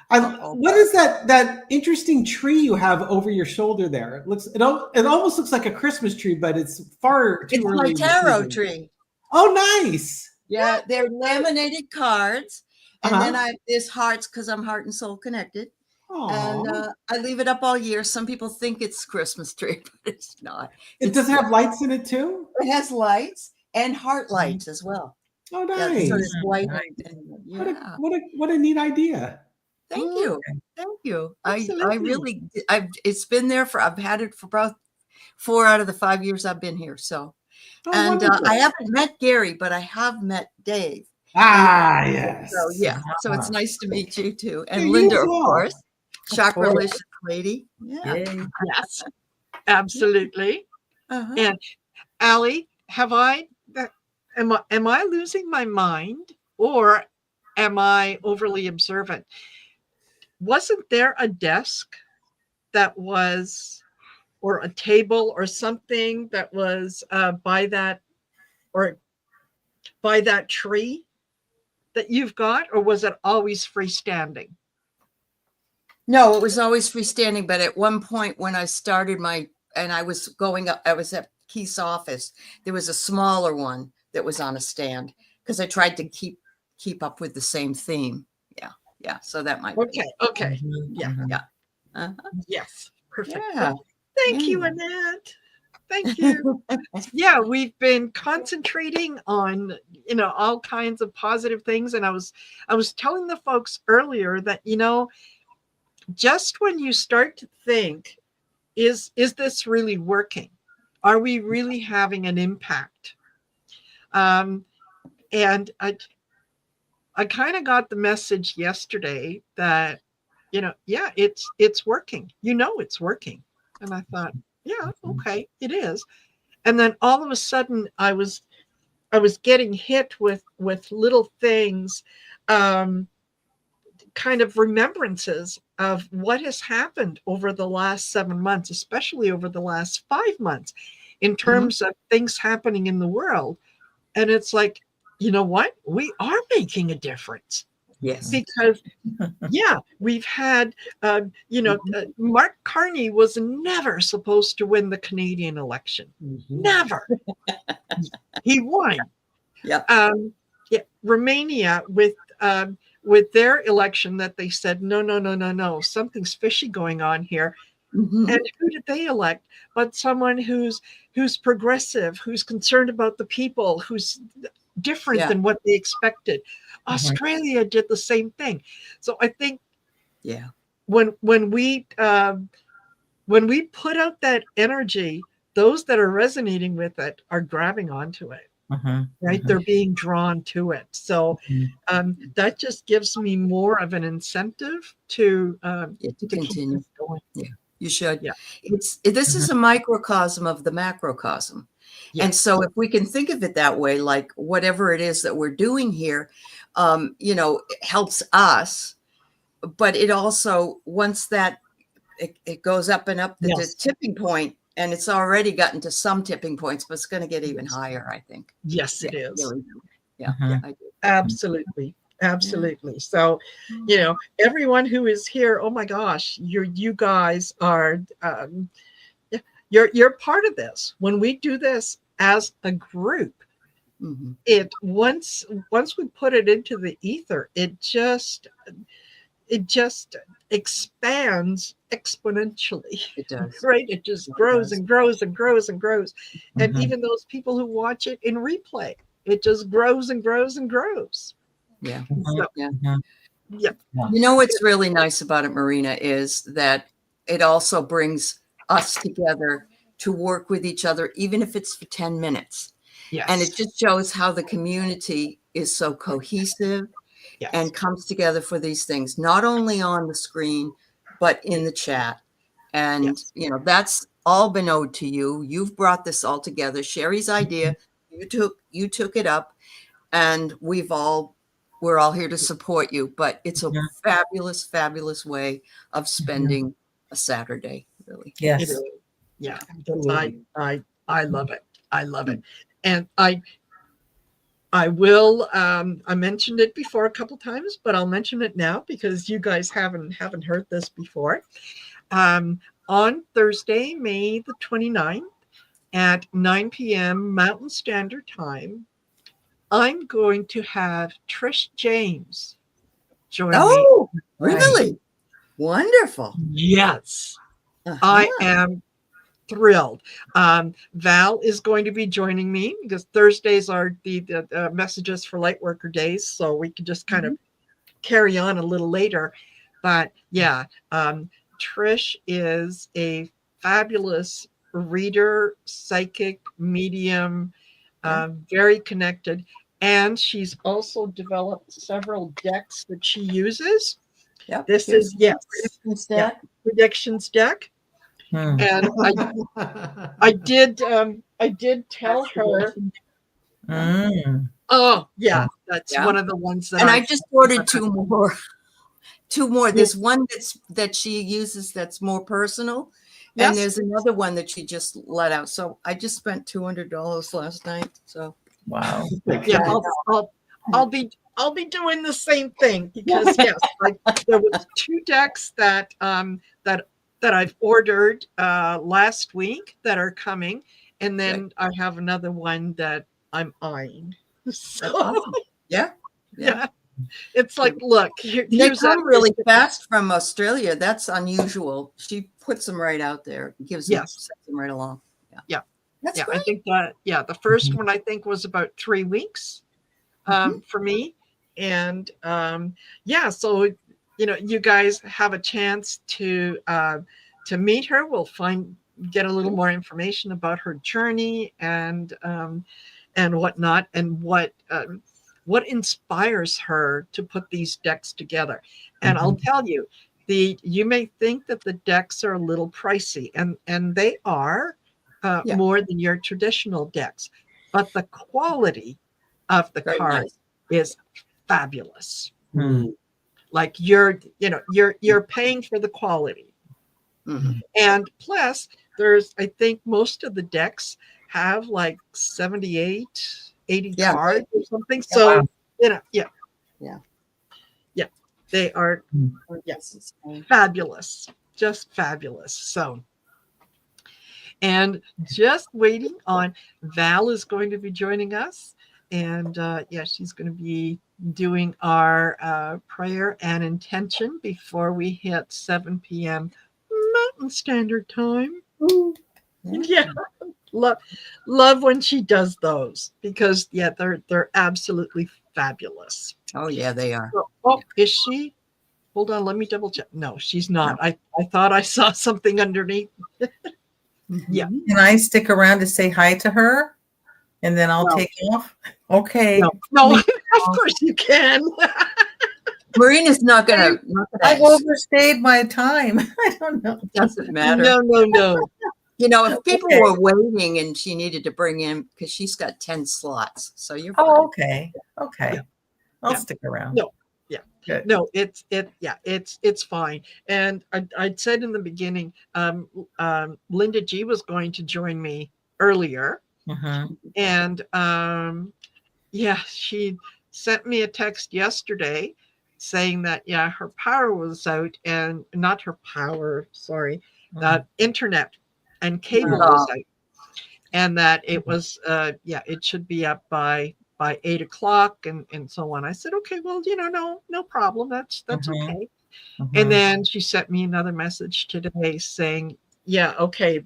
Speaker 6: What is that interesting tree you have over your shoulder there? It almost looks like a Christmas tree, but it's far too
Speaker 7: It's
Speaker 6: early.
Speaker 7: my tarot tree.
Speaker 6: Oh, nice.
Speaker 7: Yeah, they're laminated cards. And then there's hearts because I'm heart and soul connected.
Speaker 6: Aww.
Speaker 7: And I leave it up all year. Some people think it's Christmas tree, but it's not.
Speaker 6: Does it have lights in it too?
Speaker 7: It has lights and heart lights as well.
Speaker 6: Oh, nice.
Speaker 7: Yeah, so it's white. And,
Speaker 6: What a neat idea.
Speaker 7: Thank you. Thank you.
Speaker 1: Absolutely.
Speaker 7: I really, it's been there I've had it for about 4 out of the 5 years I've been here. So, I haven't met Gary, but I have met Dave.
Speaker 6: Yes.
Speaker 7: So yeah, so it's nice to meet you too. And
Speaker 6: Yeah,
Speaker 7: Linda,
Speaker 6: you as
Speaker 7: of
Speaker 6: well.
Speaker 7: course, Chakralicious lady. Yeah.
Speaker 1: Yes, absolutely. And Allie, am I losing my mind, or am I overly observant? Wasn't there a desk that was, or a table or something that was by that tree that you've got, or was it always freestanding?
Speaker 7: No, it was always freestanding. But at one point when I started I was going up, I was at Keith's office. There was a smaller one that was on a stand because I tried to keep up with the same theme. Yeah. So that might
Speaker 1: be. Okay. Yeah. Yes. Perfect. Yeah. Thank you, Annette. Thank you. Yeah, we've been concentrating on, all kinds of positive things. And I was telling the folks earlier that, just when you start to think, is this really working? Are we really having an impact? And I kind of got the message yesterday that, it's working. It's working. And I thought, yeah, okay, it is. And then all of a sudden I was getting hit with little things, kind of remembrances of what has happened over the last 7 months, especially over the last 5 months, in terms of things happening in the world. And it's like, you know what? We are making a difference.
Speaker 7: Yes.
Speaker 1: Because, we've had, Mark Carney was never supposed to win the Canadian election. Never. He won.
Speaker 7: Yeah.
Speaker 1: Romania with their election that they said, no, something's fishy going on here. And who did they elect? But someone who's progressive, who's concerned about the people, who's different than what they expected. Australia did the same thing. So I think, when we put out that energy, those that are resonating with it are grabbing onto it. Right? They're being drawn to it. So that just gives me more of an incentive to
Speaker 7: continue
Speaker 1: going.
Speaker 7: Yeah, you should. Yeah. This is a microcosm of the macrocosm. And so if we can think of it that way, like whatever it is that we're doing here, it helps us, but it also, once that it goes up and up the tipping point, and it's already gotten to some tipping points, but it's going to get even higher, I think.
Speaker 1: Yes, it is.
Speaker 7: Really. Yeah, I do.
Speaker 1: Absolutely. So, everyone who is here, oh my gosh, you guys are, you're part of this. When we do this as a group, it once we put it into the ether, it just expands exponentially.
Speaker 7: It does.
Speaker 1: Right? It just grows and grows and grows and grows. And even those people who watch it in replay, it just grows and grows and grows.
Speaker 7: Yeah.
Speaker 1: So,
Speaker 7: You know what's really nice about it, Marina, is that it also brings us together to work with each other, even if it's for 10 minutes.
Speaker 1: Yes.
Speaker 7: And it just shows how the community is so cohesive
Speaker 1: Yes.
Speaker 7: and comes together for these things, not only on the screen, but in the chat. And,
Speaker 1: Yes.
Speaker 7: you know, that's all been owed to you. You've brought this all together. Sherry's idea, you took it up, and we're all here to support you. But it's a fabulous, fabulous way of spending a Saturday, really.
Speaker 5: Yes.
Speaker 1: It is. Yeah.
Speaker 6: Absolutely.
Speaker 1: I love it. I love it. And I will I mentioned it before a couple times, but I'll mention it now because you guys haven't heard this before. On Thursday, May the 29th at 9 p.m. Mountain Standard Time, I'm going to have Trish James join me.
Speaker 7: Oh, really? Wonderful.
Speaker 1: Yes. I am thrilled. Val is going to be joining me because Thursdays are the messages for light worker days, so we can just kind of carry on a little later. But yeah, Trish is a fabulous reader, psychic, medium, very connected, and she's also developed several decks that she uses.
Speaker 7: Yep.
Speaker 1: This is predictions deck. And I did tell her. Oh yeah, that's one of the ones that.
Speaker 7: And I just ordered two more. There's one that she uses that's more personal, and there's another one that she just let out. So I just spent $200 last night. So
Speaker 5: wow.
Speaker 1: Yeah, I'll be doing the same thing because yes, there was 2 decks that I've ordered last week that are coming, and then I have another one that I'm eyeing. So,
Speaker 7: awesome. Yeah.
Speaker 1: It's like, look,
Speaker 7: They come really fast from Australia. That's unusual. She puts them right out there, sends them right along.
Speaker 1: Yeah.
Speaker 7: That's great.
Speaker 1: I think that the first one I think was about 3 weeks for me, and so you guys have a chance to meet her. We'll get a little more information about her journey and whatnot, and what inspires her to put these decks together. And I'll tell you, you may think that the decks are a little pricey, and they are more than your traditional decks, but the quality of the cards is fabulous. Like you're paying for the quality. And plus I think most of the decks have like 78, 80 cards or something. So they are fabulous, just fabulous. So, and just waiting on Val is going to be joining us, and she's going to be doing our prayer and intention before we hit 7 p.m. Mountain Standard Time. Yeah, love when she does those because they're absolutely fabulous.
Speaker 7: Oh yeah, they are.
Speaker 1: So, is she? Hold on, let me double check. No, she's not. No. I thought I saw something underneath. Yeah.
Speaker 5: Can I stick around to say hi to her, and then I'll take off? Okay.
Speaker 1: No, of course you can.
Speaker 7: Marina's not gonna.
Speaker 5: I've overstayed my time. I don't know.
Speaker 7: It doesn't matter.
Speaker 1: No.
Speaker 7: If people were waiting and she needed to bring in, because she's got 10 slots, so you're fine.
Speaker 5: Oh, okay. Yeah. I'll stick around.
Speaker 1: No, good. No, it's fine. And I'd said in the beginning, Linda G was going to join me earlier, and she sent me a text yesterday saying that her power was out, and not her power, sorry, that internet and cable was out, and that it was it should be up by 8 o'clock and so on. I said, okay, well, no problem, that's okay. And then she sent me another message today saying, okay,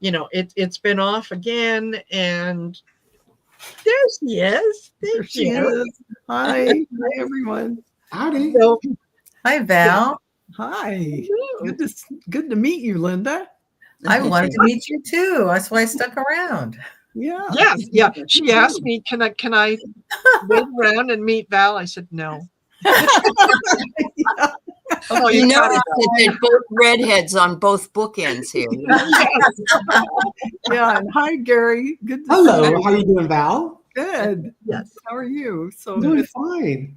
Speaker 1: it's been off again, and there she is.
Speaker 2: There she is. Hi everyone.
Speaker 6: Howdy.
Speaker 5: Hi, Val.
Speaker 2: Hi. Good to meet you, Linda.
Speaker 5: I wanted to meet you too. That's why I stuck around.
Speaker 2: Yeah.
Speaker 1: Yes, yeah. She asked me, can I wait around and meet Val? I said no. Oh,
Speaker 7: You
Speaker 1: got
Speaker 7: notice that they're both redheads on both bookends here. You know?
Speaker 2: Yeah. And hi, Gary. Good to
Speaker 6: Hello,
Speaker 2: see you.
Speaker 6: how you doing, Val?
Speaker 2: Good.
Speaker 1: Yes.
Speaker 2: How are you? So
Speaker 6: I'm doing fine.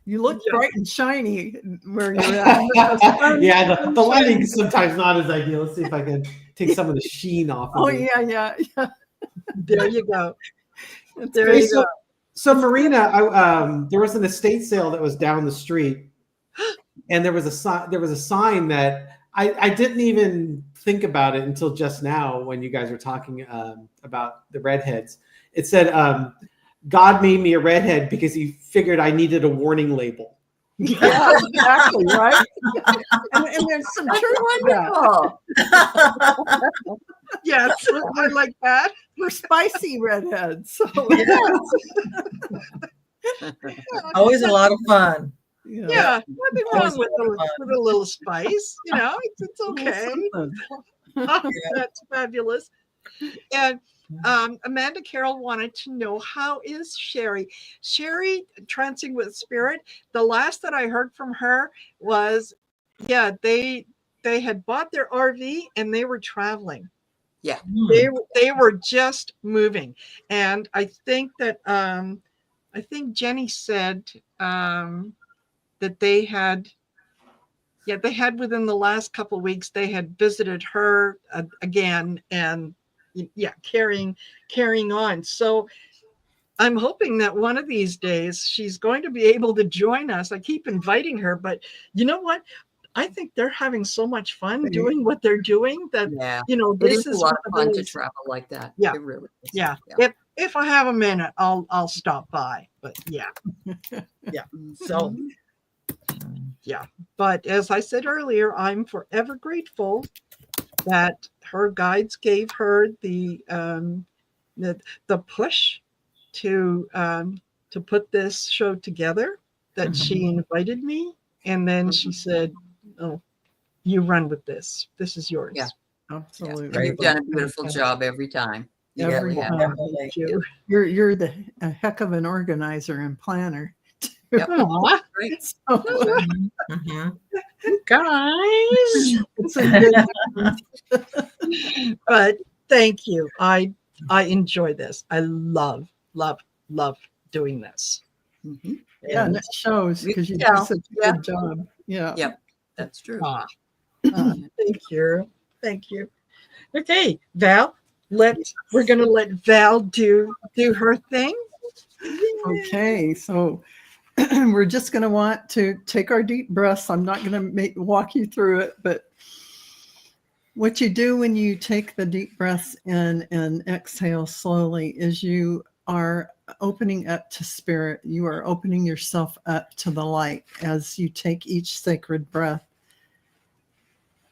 Speaker 2: you look
Speaker 1: Yeah.
Speaker 2: bright and shiny where you're at.
Speaker 6: Yeah, the lighting's sometimes not as ideal. Let's see if I can take some of the sheen off of
Speaker 2: Oh,
Speaker 6: it.
Speaker 2: yeah.
Speaker 1: There you go.
Speaker 2: It's
Speaker 1: There
Speaker 2: great.
Speaker 1: you go.
Speaker 6: So Marina, there was an estate sale that was down the street, and there was a sign that I didn't even think about it until just now when you guys were talking about the redheads. It said, God made me a redhead because he figured I needed a warning label.
Speaker 2: Yeah, exactly, right? And there's some truth to that.
Speaker 7: Wonderful.
Speaker 1: Yes, I like that.
Speaker 2: We're spicy redheads. So
Speaker 5: Always a lot of fun.
Speaker 1: Yeah, nothing wrong with a little spice. You know, it's okay. That's fabulous. And Amanda Carroll wanted to know, how is Sherry? Sherry, Trancing with Spirit, the last that I heard from her was, yeah, they had bought their RV and they were traveling.
Speaker 7: Yeah.
Speaker 1: They were just moving. And I think that I think Jenny said that they had within the last couple of weeks, they had visited her again, and carrying on. So I'm hoping that one of these days she's going to be able to join us. I keep inviting her, but you know what? I think they're having so much fun doing what they're doing that, this is
Speaker 7: a lot of fun to travel like that.
Speaker 1: Yeah.
Speaker 7: It really is.
Speaker 1: Yeah. If I have a minute, I'll stop by, but yeah. So yeah. But as I said earlier, I'm forever grateful that her guides gave her the push to put this show together, that she invited me, and then she said, "Oh, you run with this. This is yours."
Speaker 7: Yeah.
Speaker 2: Absolutely.
Speaker 7: And you've done a beautiful job every time. You
Speaker 2: Every
Speaker 7: really have.
Speaker 2: time.
Speaker 1: Thank you.
Speaker 2: You're a heck of an organizer and planner.
Speaker 7: Yep.
Speaker 1: Aw,
Speaker 7: Great.
Speaker 2: So,
Speaker 5: Mhm.
Speaker 1: guys.
Speaker 2: it's a good
Speaker 1: But thank you. I enjoy this. I love doing this.
Speaker 7: Mhm.
Speaker 2: yeah, and it shows because you do
Speaker 7: Yeah.
Speaker 2: such a good job. Yeah.
Speaker 7: Yep. That's true.
Speaker 1: Thank you. Okay, Val, we're gonna let Val do her thing.
Speaker 2: Okay, so we're just going to want to take our deep breaths. I'm not going to walk you through it, but what you do when you take the deep breaths in and exhale slowly is you are opening up to spirit. You are opening yourself up to the light as you take each sacred breath.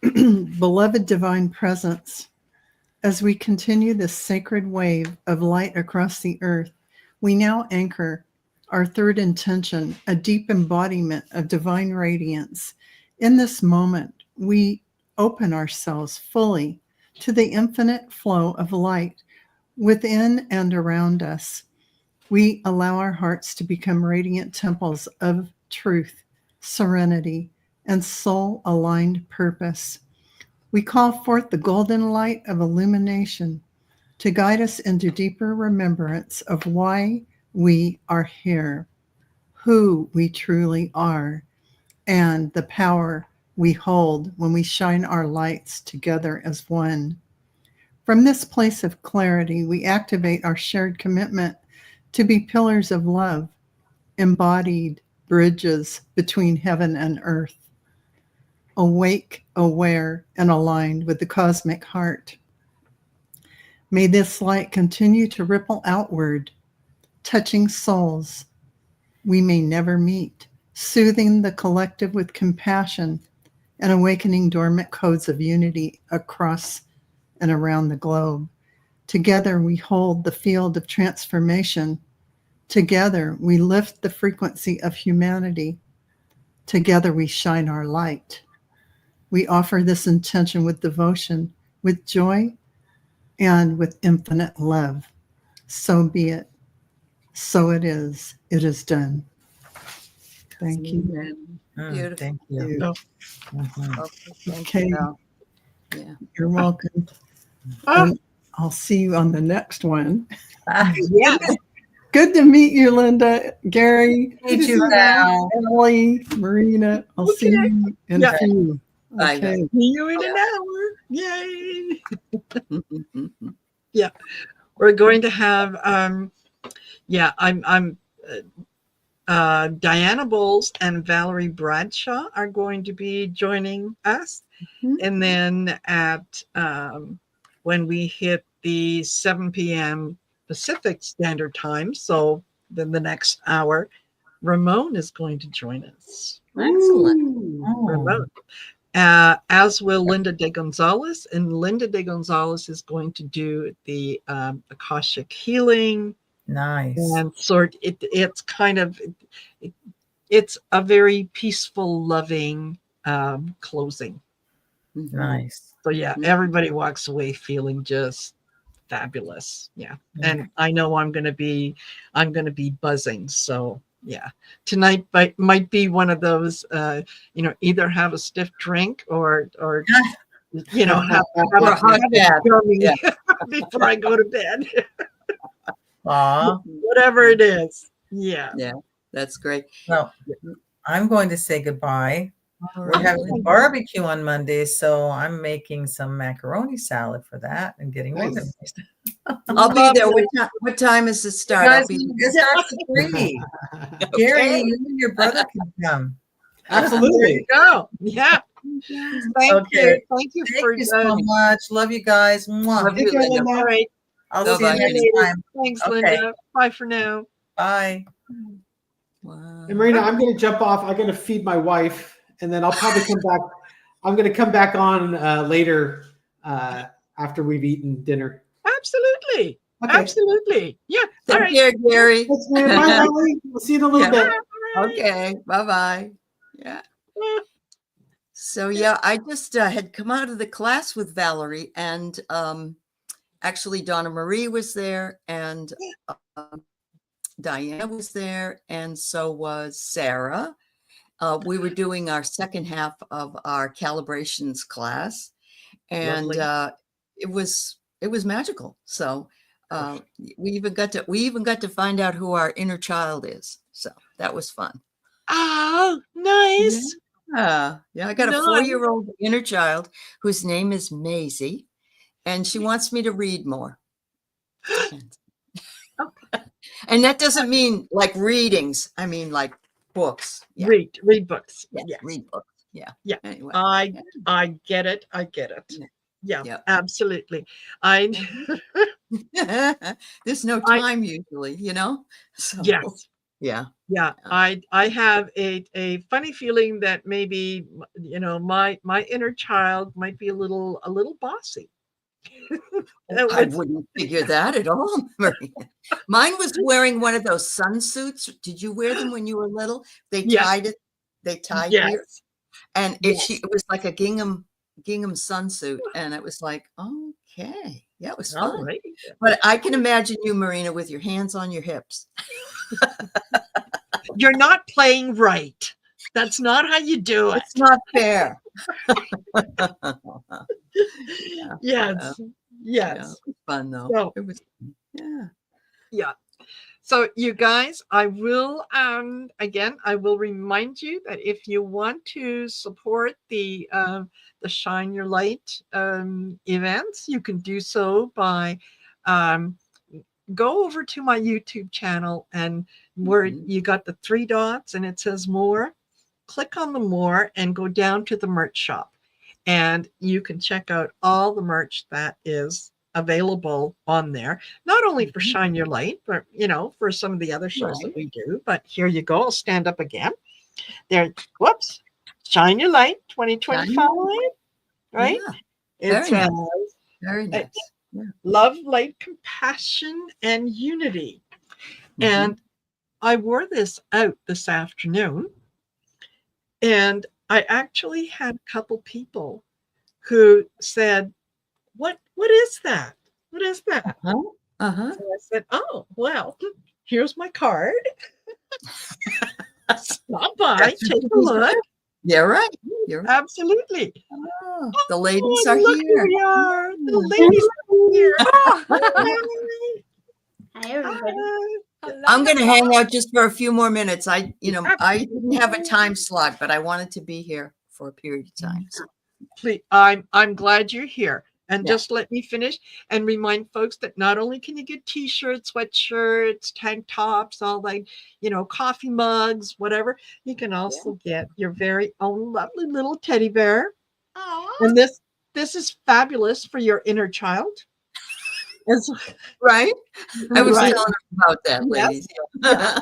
Speaker 2: Beloved divine presence, as we continue this sacred wave of light across the earth, we now anchor our third intention, a deep embodiment of divine radiance. In this moment, we open ourselves fully to the infinite flow of light within and around us. We allow our hearts to become radiant temples of truth, serenity, and soul-aligned purpose. We call forth the golden light of illumination to guide us into deeper remembrance of why we are here, who we truly are, and the power we hold when we shine our lights together as one. From this place of clarity, we activate our shared commitment to be pillars of love, embodied bridges between heaven and earth, awake, aware, and aligned with the cosmic heart. May this light continue to ripple outward, touching souls we may never meet, soothing the collective with compassion, and awakening dormant codes of unity across and around the globe. Together we hold the field of transformation. Together we lift the frequency of humanity. Together we shine our light. We offer this intention with devotion with joy and with infinite love. So be it. So it is. It is done. Thank you.
Speaker 7: Beautiful.
Speaker 5: Thank you.
Speaker 1: Oh.
Speaker 5: Mhm.
Speaker 2: Okay.
Speaker 7: Yeah.
Speaker 2: You're welcome.
Speaker 1: Ah.
Speaker 2: And I'll see you on the next one.
Speaker 1: Yeah.
Speaker 2: Good to meet you, Linda, Gary,
Speaker 5: Meet you now.
Speaker 2: Ellie, Marina. I'll see you in
Speaker 1: Yeah.
Speaker 2: a few.
Speaker 7: Bye,
Speaker 2: Okay.
Speaker 1: See you in an hour. Yay. Yeah. We're going to have I'm Diana Bowles and Valerie Bradshaw are going to be joining us. And then at when we hit the 7 p.m. Pacific Standard Time, so then the next hour, Ramon is going to join us.
Speaker 7: Excellent.
Speaker 1: Ramon. As will Linda de Gonzalez, and Linda de Gonzalez is going to do the Akashic healing.
Speaker 5: Nice.
Speaker 1: And it's kind of it's a very peaceful, loving closing.
Speaker 5: Nice.
Speaker 1: So yeah, everybody walks away feeling just fabulous. Yeah. And I know I'm gonna be buzzing. So yeah. Tonight might be one of those either have a stiff drink or have a hot gummy before I go to bed. Whatever it is. Yeah.
Speaker 7: Yeah, that's great.
Speaker 5: Well, I'm going to say goodbye. We're having a barbecue on Monday, so I'm making some macaroni salad for that and getting organized.
Speaker 7: I'll be there. What time is it start?
Speaker 5: Guys,
Speaker 7: I'll be
Speaker 5: it starts at 3. Gary, you and your brother can come.
Speaker 6: Absolutely.
Speaker 1: There you go. Yeah. Thank you. Thank you
Speaker 5: Thank you so much. Love you guys. Mwah.
Speaker 7: Love you, Linda.
Speaker 1: All right.
Speaker 5: I'll see you next time.
Speaker 1: Thanks,
Speaker 5: Okay.
Speaker 1: Linda. Bye for now.
Speaker 5: Bye.
Speaker 7: Wow.
Speaker 6: And Marina, I'm going to jump off. I'm going to feed my wife, and then I'll probably come back. I'm going to come back on later after we've eaten dinner.
Speaker 1: Absolutely.
Speaker 6: Okay.
Speaker 1: Absolutely. Yeah.
Speaker 7: Take care, Gary.
Speaker 6: Thanks, Marina. Bye, Ellie. We'll see you in a little bit.
Speaker 7: Okay. Bye-bye. Yeah. So yeah, I just had come out of the class with Valerie, and actually Donna Marie was there, and Diana was there, and so was Sarah. We were doing our second half of our calibrations class, and it was magical. So we even got to find out who our inner child is. So that was fun.
Speaker 1: Oh, nice.
Speaker 7: Yeah, I got a 4-year-old inner child whose name is Maisie, and she wants me to read more. And that doesn't mean like readings. I mean like books. Yeah.
Speaker 1: Read books.
Speaker 7: Yeah,
Speaker 1: Yes.
Speaker 7: read books. Yeah.
Speaker 1: Yeah.
Speaker 7: Anyway.
Speaker 1: I get it. I get it. Yeah. Absolutely.
Speaker 7: There's no time usually, So
Speaker 1: yes.
Speaker 7: Yeah.
Speaker 1: Yeah. I have a funny feeling that maybe my inner child might be a little bossy.
Speaker 7: I wouldn't figure that at all, Maria. Mine was wearing one of those sun suits. Did you wear them when you were little? They tied it. They tied here, and it was like a gingham sunsuit, and it was like, okay, yeah, it was fun. Right. But I can imagine you, Marina, with your hands on your hips.
Speaker 1: You're not playing right. That's not how you do it.
Speaker 7: It's not fair.
Speaker 1: Yes. Yes.
Speaker 7: It was fun though.
Speaker 1: So,
Speaker 7: it was
Speaker 1: yeah. So you guys, I will again, I will remind you that if you want to support the Shine Your Light events, you can do so by go over to my YouTube channel, and where you got the 3 dots and it says more, click on the more and go down to the merch shop, and you can check out all the merch that is available on there, not only for Shine Your Light, but for some of the other shows that we do. But here you go. I'll stand up again. There. Whoops. Shine Your Light 2025. Right?
Speaker 7: Yeah.
Speaker 1: It's
Speaker 7: very nice.
Speaker 1: Yeah. Love, light, compassion, and unity. And I wore this out this afternoon, and I actually had a couple people who said, what is that? What is that?
Speaker 5: Uh-huh.
Speaker 1: So I said, oh, well, here's my card. Stop by, take a look.
Speaker 7: Yeah, right. You're right.
Speaker 1: Absolutely.
Speaker 7: Oh, the ladies are
Speaker 1: look
Speaker 7: here.
Speaker 1: Who we are. The ladies are here. Hi.
Speaker 8: Hi, everybody.
Speaker 7: I'm going to hang out just for a few more minutes. I didn't have a time slot, but I wanted to be here for a period of time. So.
Speaker 1: Please, I'm glad you're here. And
Speaker 7: Yeah.
Speaker 1: just let me finish and remind folks that not only can you get t-shirts, sweatshirts, tank tops, all like, coffee mugs, whatever, you can also get your very own lovely little teddy bear.
Speaker 8: Aww.
Speaker 1: And this is fabulous for your inner child.
Speaker 7: Right? I was
Speaker 1: Right.
Speaker 7: telling them about that, ladies.
Speaker 1: Yes.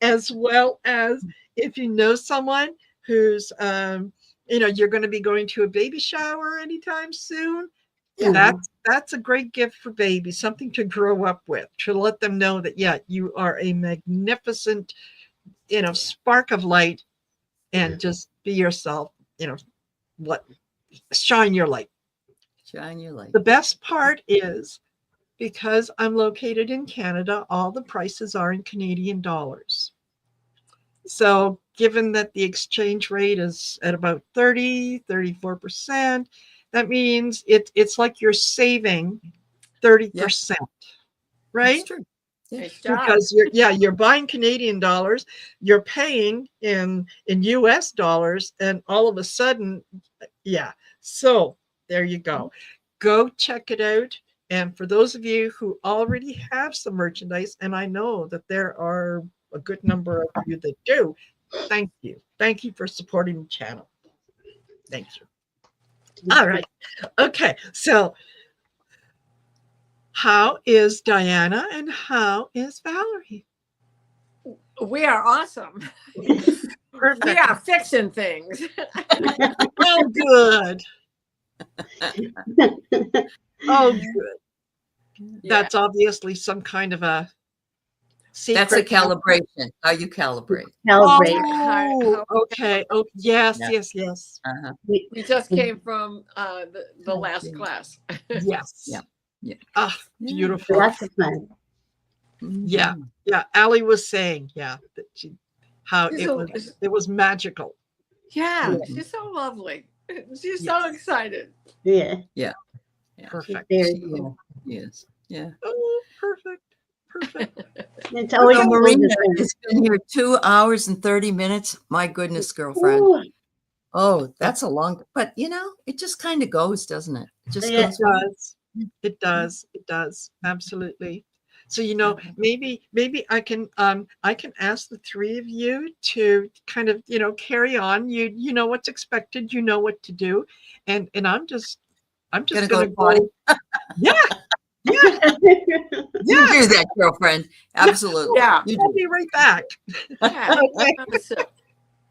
Speaker 1: As well as if you know someone who's you're going to be going to a baby shower anytime soon.
Speaker 7: Yeah.
Speaker 1: That's a great gift for babies, something to grow up with, to let them know that, you are a magnificent, spark of light, and just be yourself, shine your light.
Speaker 7: Shine your light.
Speaker 1: The best part is, because I'm located in Canada, all the prices are in Canadian dollars. So given that the exchange rate is at about 34%, that means it's like you're saving 30%, right?
Speaker 7: That's true. Yeah.
Speaker 1: Because you're buying Canadian dollars, you're paying in US dollars, and all of a sudden, so there you go. Go check it out. And for those of you who already have some merchandise, and I know that there are a good number of you that do, thank you. Thank you for supporting the channel. Thank you. All right. Okay. So how is Diana and how is Valerie?
Speaker 9: We are awesome.
Speaker 1: Perfect.
Speaker 9: We are fixing things.
Speaker 1: Oh, good. Oh, good. That's obviously some kind of a secret.
Speaker 7: That's a calibration. How you calibrate.
Speaker 8: Calibrate.
Speaker 1: Oh, okay. Oh, yes,
Speaker 7: Yeah.
Speaker 1: yes.
Speaker 7: Uh-huh.
Speaker 9: We just came from the last class.
Speaker 1: Yes.
Speaker 7: Yeah. Yeah.
Speaker 1: Ah, beautiful.
Speaker 8: Lots of fun.
Speaker 1: Yeah. Allie was saying, that how
Speaker 9: She's
Speaker 1: it was magical.
Speaker 9: Yeah, she's so lovely. She's so excited.
Speaker 8: Yeah.
Speaker 1: Perfect.
Speaker 8: Very cool.
Speaker 7: Yes. Yeah.
Speaker 1: Oh, perfect.
Speaker 8: It's always
Speaker 7: So
Speaker 8: cool
Speaker 7: Marina
Speaker 8: to learn.
Speaker 7: has been here 2 hours and 30 minutes. My goodness, girlfriend.
Speaker 8: Ooh,
Speaker 7: Oh, that's a long, but it just kind of goes, doesn't it? It just
Speaker 8: Yeah.
Speaker 7: goes.
Speaker 1: It does. Absolutely. So, maybe I can ask the three of you to kind of, carry on. You know what's expected, you know what to do. And I'm just
Speaker 7: Gonna
Speaker 1: going to
Speaker 7: go potty.
Speaker 1: Yeah.
Speaker 7: You do that, girlfriend. Absolutely.
Speaker 9: Yeah.
Speaker 7: You
Speaker 1: I'll
Speaker 7: do.
Speaker 1: be right back.
Speaker 9: Yeah.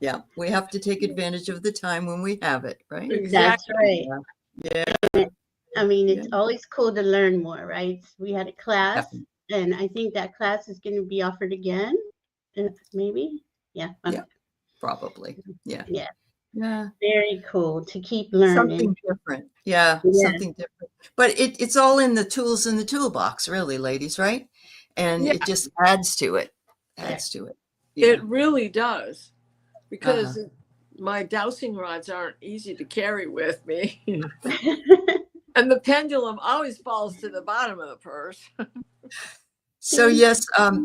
Speaker 7: Yeah. We have to take advantage of the time when we have it, right?
Speaker 8: That's right.
Speaker 7: Yeah.
Speaker 8: I mean, it's always cool to learn more, right? We had a class,
Speaker 7: Definitely.
Speaker 8: and I think that class is going to be offered again. Maybe. Yeah.
Speaker 7: Yeah. Probably. Yeah.
Speaker 8: Yeah.
Speaker 7: Yeah.
Speaker 8: Very cool to keep learning.
Speaker 7: Something different. Yeah. Something different. But it's all in the tools in the toolbox, really, ladies, right? And it just adds to it.
Speaker 9: It really does. Because my dowsing rods aren't easy to carry with me. And the pendulum always falls to the bottom of the purse.
Speaker 7: So yes,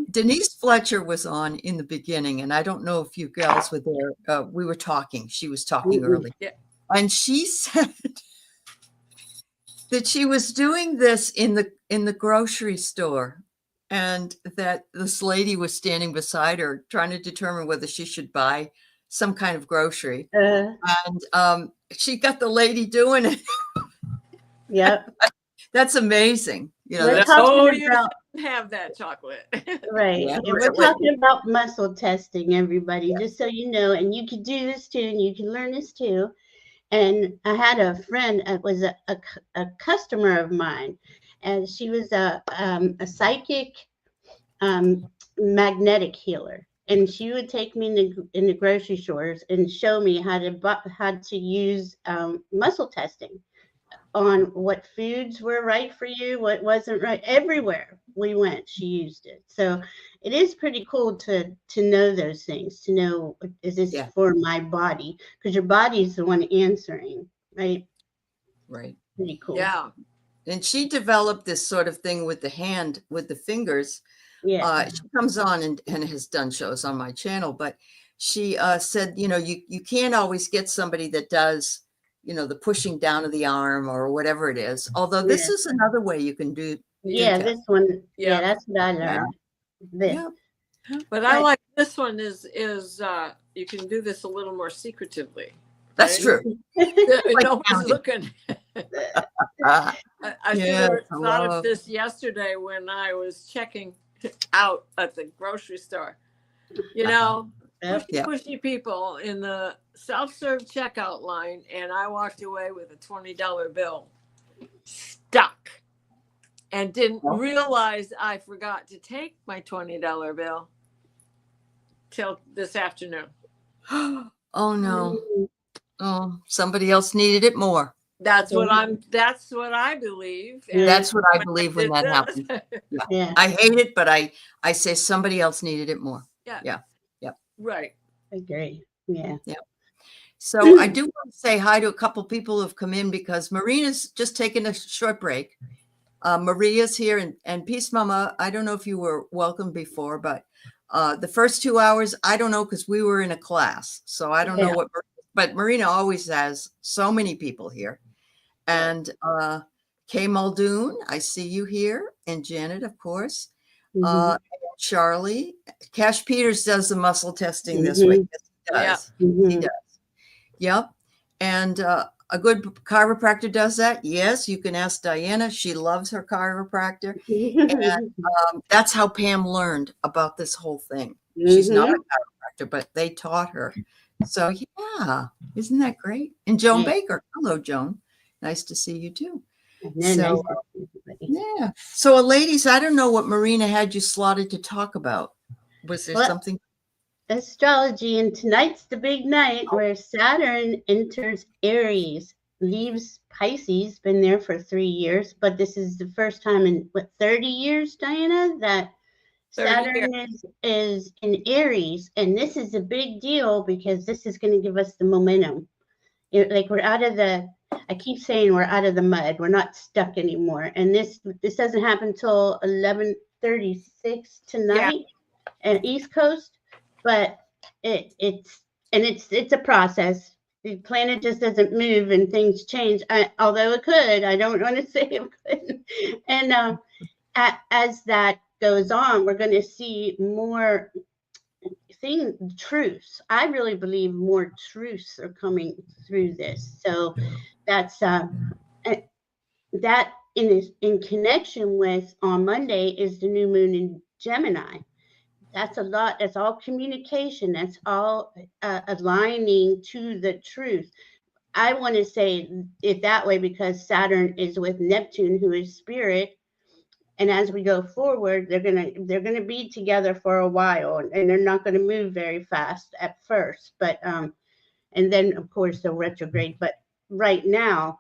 Speaker 7: Denise Fletcher was on in the beginning, and I don't know if you girls were there. We were talking. She was talking early, and she said that she was doing this in the grocery store, and that this lady was standing beside her, trying to determine whether she should buy some kind of grocery, and she got the lady doing it.
Speaker 8: Yep.
Speaker 7: That's amazing.
Speaker 8: We're talking about
Speaker 9: have that chocolate.
Speaker 8: Right.
Speaker 7: Yeah.
Speaker 8: And we're talking about muscle testing, everybody, just so you know. And you can do this too, and you can learn this too. And I had a friend that was a customer of mine, and she was a psychic magnetic healer. And she would take me in the grocery stores and show me how to use muscle testing. on what foods were right for you, what wasn't right. Everywhere we went, she used it. So it is pretty cool to know those things, to know, is this for my body? Because your body's the one answering, right?
Speaker 7: Right.
Speaker 8: Pretty cool.
Speaker 9: Yeah.
Speaker 7: And she developed this sort of thing with the hand, with the fingers.
Speaker 8: Yeah.
Speaker 7: She comes on and has done shows on my channel, but she said, you know, you can't always get somebody that does, you know, the pushing down of the arm or whatever it is. Although this is another way you can do.
Speaker 8: Yeah,
Speaker 7: that.
Speaker 8: this one. Yeah, that's what I learned.
Speaker 7: Yeah.
Speaker 9: But I like this one is you can do this a little more secretively.
Speaker 7: That's true.
Speaker 9: Nobody's looking. I
Speaker 7: Yeah,
Speaker 9: thought of this yesterday when I was checking out at the grocery store. You know, pushy people in the self-serve checkout line, and I walked away with a $20 bill stuck and didn't realize I forgot to take my $20 bill till this afternoon.
Speaker 7: Oh no. Oh, somebody else needed it more.
Speaker 9: That's what I believe.
Speaker 7: And that's what I believe when that happens. Yeah. I hate it, but I say somebody else needed it more. Yeah.
Speaker 9: Right.
Speaker 8: I agree. Yeah.
Speaker 7: So I do want to say hi to a couple people who've come in because Marina's just taken a short break. Maria's here and Peace Mama. I don't know if you were welcome before, but the first 2 hours, I don't know, because we were in a class. So I don't know but Marina always has so many people here. And Kay Muldoon, I see you here. And Janet, of course. And Charlie. Cash Peters does the muscle testing this week. Yes, he does. He does. Yep. And a good chiropractor does that. Yes, you can ask Diana. She loves her chiropractor. And that's how Pam learned about this whole thing. She's not a chiropractor, but they taught her. So yeah, isn't that great? And Joan Baker. Hello, Joan. Nice to see you too. So yeah. So ladies, I don't know what Marina had you slotted to talk about. Was there something?
Speaker 8: Astrology, and tonight's the big night where Saturn enters Aries, leaves Pisces, been there for 3 years, but this is the first time in 30 years, Diana, that Saturn is in Aries, and this is a big deal because this is going to give us the momentum. Like we're out of the, I keep saying we're out of the mud. We're not stuck anymore. And this doesn't happen until 11:36 tonight at East Coast, but it's a process. The planet just doesn't move and things change. Although it could, I don't want to say it couldn't. And as that goes on, we're going to see more truths. I really believe more truths are coming through this. So that's that in connection with on Monday is the new moon in Gemini. That's a lot. That's all communication. That's all aligning to the truth. I want to say it that way because Saturn is with Neptune, who is spirit. And as we go forward, they're gonna be together for a while, and they're not going to move very fast at first. But and then of course they'll retrograde. But right now,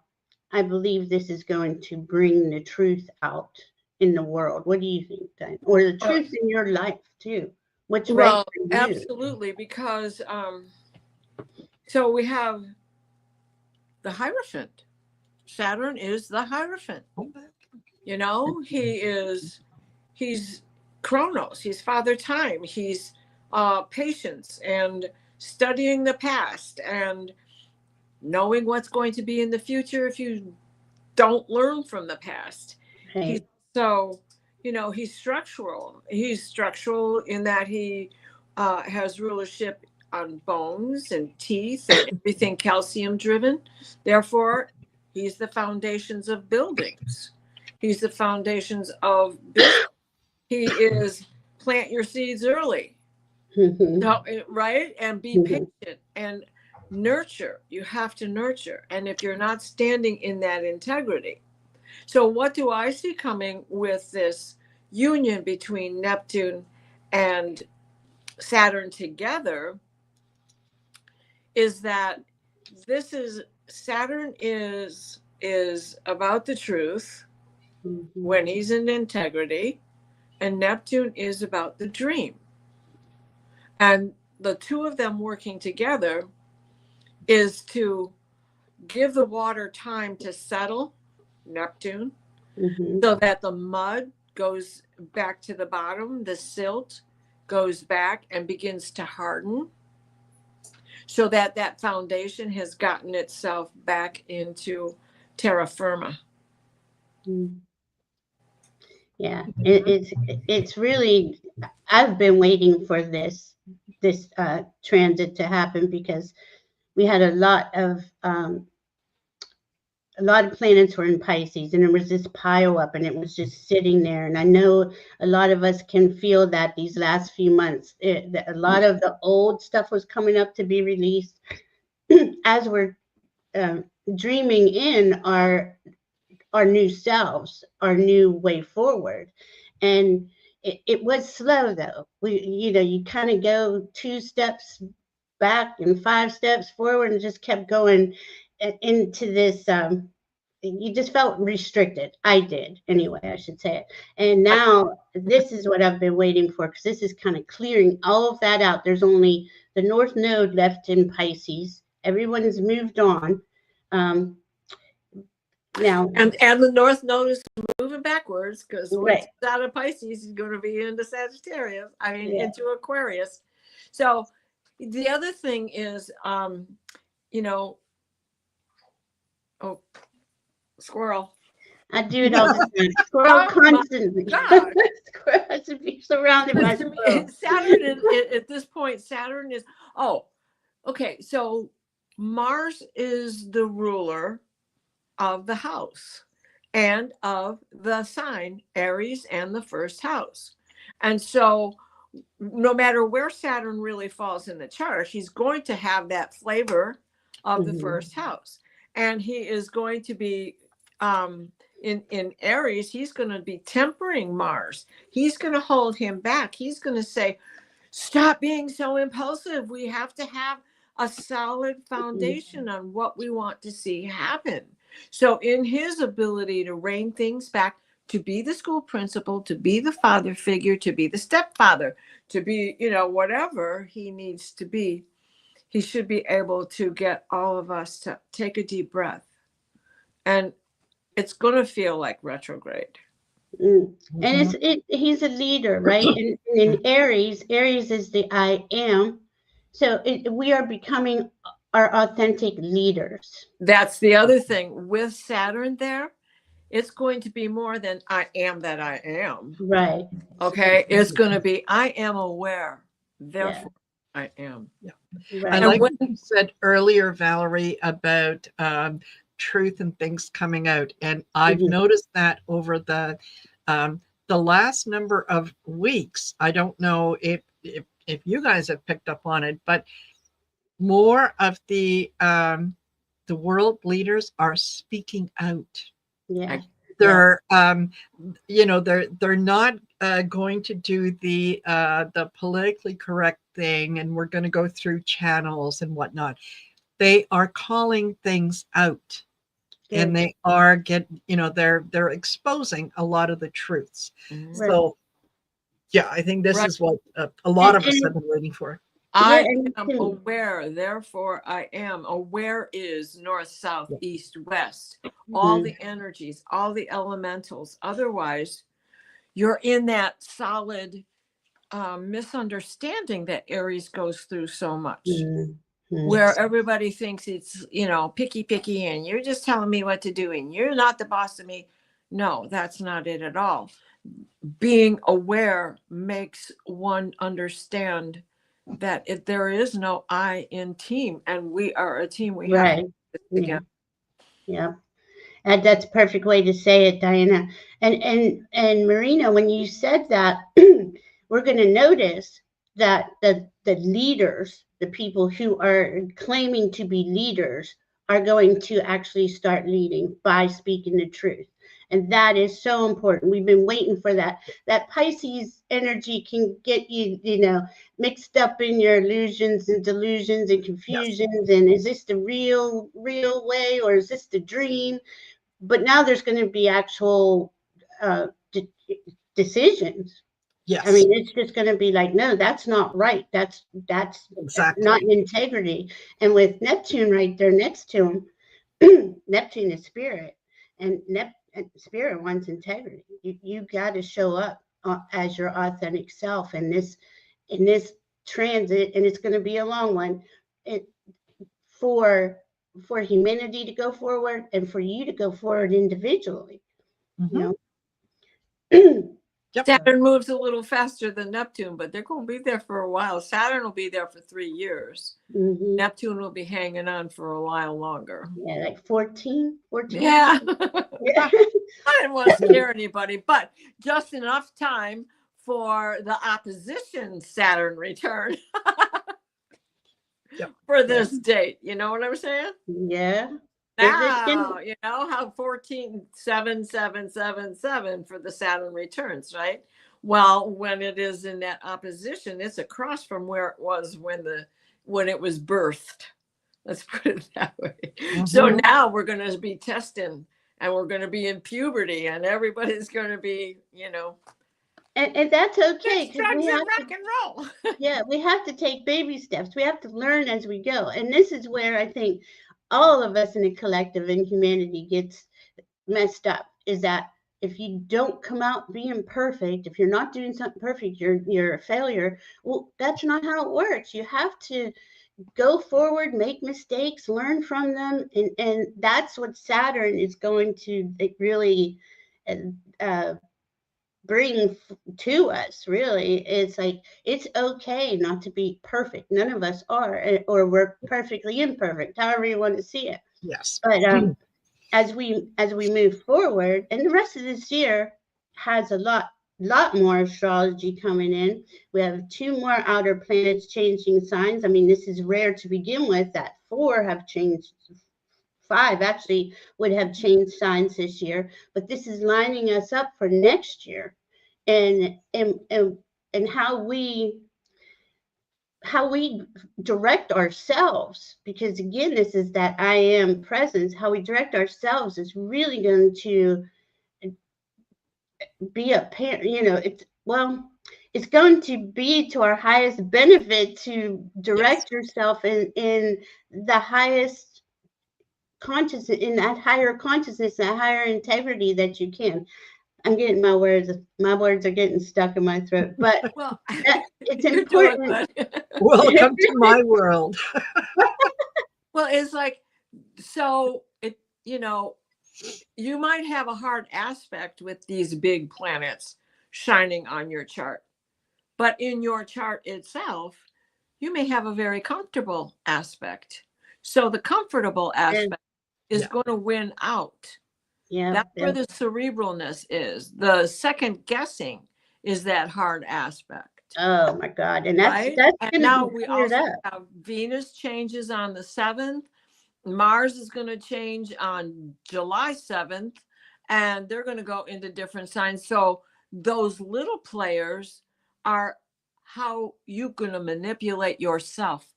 Speaker 8: I believe this is going to bring the truth out in the world. What do you think, Diane? Or the truth in your life too? What's right for you?
Speaker 9: Absolutely, because so we have the Hierophant. Saturn is the Hierophant. You know, he's Chronos, he's Father Time, he's patience and studying the past and knowing what's going to be in the future if you don't learn from the past. He's he's structural. He's structural in that he has rulership on bones and teeth and everything calcium driven. Therefore, he's the foundations of buildings. He's the foundations of business. He is plant your seeds early, right? And be patient and nurture. You have to nurture. And if you're not standing in that integrity. So what do I see coming with this union between Neptune and Saturn together is that Saturn is is about the truth
Speaker 8: Mhm.
Speaker 9: when he's in integrity, and Neptune is about the dream. And the two of them working together is to give the water time to settle, Neptune,
Speaker 8: Mhm.
Speaker 9: so that the mud goes back to the bottom, the silt goes back and begins to harden, so that that foundation has gotten itself back into terra firma.
Speaker 8: Mm. Yeah, it's really, I've been waiting for this transit to happen, because we had a lot of planets were in Pisces, and there was this pile up, and it was just sitting there. And I know a lot of us can feel that these last few months, that a lot of the old stuff was coming up to be released as we're dreaming in our new selves, our new way forward. And it was slow, though. You kind of go 2 steps back and 5 steps forward, and just kept going into this. You just felt restricted. I did, anyway, I should say it. And now this is what I've been waiting for, because this is kind of clearing all of that out. There's only the North Node left in Pisces. Everyone's moved on. Now,
Speaker 9: and the North Node is moving backwards, because once
Speaker 8: right.
Speaker 9: it's out of Pisces, he's going to be into Sagittarius. I mean,
Speaker 8: Yeah.
Speaker 9: into Aquarius. So the other thing is, oh, squirrel.
Speaker 8: I do it all the time. Squirrel constantly. Squirrel has to be surrounded by squirrels.
Speaker 9: Saturn at this point, Saturn is, okay. So Mars is the ruler of the house and of the sign Aries and the first house. And so no matter where Saturn really falls in the chart, he's going to have that flavor of the first house. And he is going to be in Aries, he's going to be tempering Mars. He's going to hold him back. He's going to say, stop being so impulsive. We have to have a solid foundation on what we want to see happen. So in his ability to rein things back, to be the school principal, to be the father figure, to be the stepfather, to be, whatever he needs to be, he should be able to get all of us to take a deep breath. And it's going to feel like retrograde.
Speaker 8: And he's a leader, right? And in Aries is the I am. So we are becoming our authentic leaders.
Speaker 9: That's the other thing. With Saturn there, it's going to be more than I am that I am.
Speaker 8: Right.
Speaker 9: Okay. It's going to be, I am aware. Therefore, I am.
Speaker 1: Yeah.
Speaker 8: Right.
Speaker 1: I like what you said earlier, Valerie, about truth and things coming out. And I've noticed that over the last number of weeks. I don't know if you guys have picked up on it, but more of the world leaders are speaking out.
Speaker 8: Yeah.
Speaker 1: They're they're not going to do the politically correct thing, and we're going to go through channels and whatnot. They are calling things out. Good. And they are they're exposing a lot of the truths. Right. So yeah, I think this is what a lot of us have been waiting for.
Speaker 9: I am aware, therefore I am. Aware is north, south, east, west. All the energies, all the elementals. Otherwise, you're in that solid misunderstanding that Aries goes through so much. Where everybody thinks it's, picky, and you're just telling me what to do, and you're not the boss of me. No, that's not it at all. Being aware makes one understand that if there is no I in team, and we are a team, we have to do it together.
Speaker 8: Yeah. And that's a perfect way to say it, Diana. And Marina, when you said that, we're going to notice that the leaders, the people who are claiming to be leaders, are going to actually start leading by speaking the truth. And that is so important. We've been waiting for that. That Pisces energy can get you, mixed up in your illusions and delusions and confusions. Yes. And is this the real way, or is this the dream? but now there's going to be actual decisions.
Speaker 1: Yes.
Speaker 8: I mean, it's just going to be like, no, that's not right. That's
Speaker 1: Exactly.
Speaker 8: not integrity. And with Neptune right there next to him, Neptune is spirit, and spirit wants integrity. You got to show up as your authentic self in this transit, and it's going to be a long one. For humanity to go forward and for you to go forward individually. You know.
Speaker 1: Yep.
Speaker 9: Saturn moves a little faster than Neptune, but they're going to be there for a while. Saturn will be there for 3 years.
Speaker 8: Mm-hmm.
Speaker 9: Neptune will be hanging on for a while longer.
Speaker 8: Yeah, like 14.
Speaker 9: Yeah. I didn't want to scare anybody, but just enough time for the opposition Saturn return for this date. You know what I'm saying?
Speaker 8: Yeah.
Speaker 9: Now, you know how 14-7-7-7-7 for the Saturn returns, right? Well, when it is in that opposition, it's across from where it was when it was birthed. Let's put it that way. Mm-hmm. So now we're going to be testing, and we're going to be in puberty, and everybody's going to be, you know.
Speaker 8: And that's okay.
Speaker 9: We have rock and roll.
Speaker 8: Yeah, we have to take baby steps. We have to learn as we go. And this is where I think all of us in the collective in humanity gets messed up, is that if you don't come out being perfect, if you're not doing something perfect, you're a failure. Well, that's not how it works. You have to go forward, make mistakes, learn from them. And that's what Saturn is going to really bring to us, really. It's like, it's okay not to be perfect. None of us are, or we're perfectly imperfect, however you want to see it.
Speaker 1: Yes.
Speaker 8: But as we move forward, and the rest of this year has a lot more astrology coming in. We have 2 more outer planets changing signs. I mean, this is rare to begin with, that 4 have changed. 5 actually would have changed signs this year, but this is lining us up for next year, and how we direct ourselves, because again, this is that I am presence. How we direct ourselves is really going to be apparent. You know, it's going to be to our highest benefit to direct yourself in the highest consciousness, in that higher consciousness, that higher integrity that you can. I'm getting my words are getting stuck in my throat, but it's important.
Speaker 1: Welcome to my world.
Speaker 9: Well, it's like, so it, you know, you might have a hard aspect with these big planets shining on your chart, but in your chart itself, you may have a very comfortable aspect. So the comfortable aspect is going to win out.
Speaker 8: Yeah,
Speaker 9: that's where the cerebralness is. The second guessing is that hard aspect.
Speaker 8: Oh my God! And that's
Speaker 9: and now we also have Venus changes on the 7th. Mars is going to change on July 7th, and they're going to go into different signs. So those little players are how you're going to manipulate yourself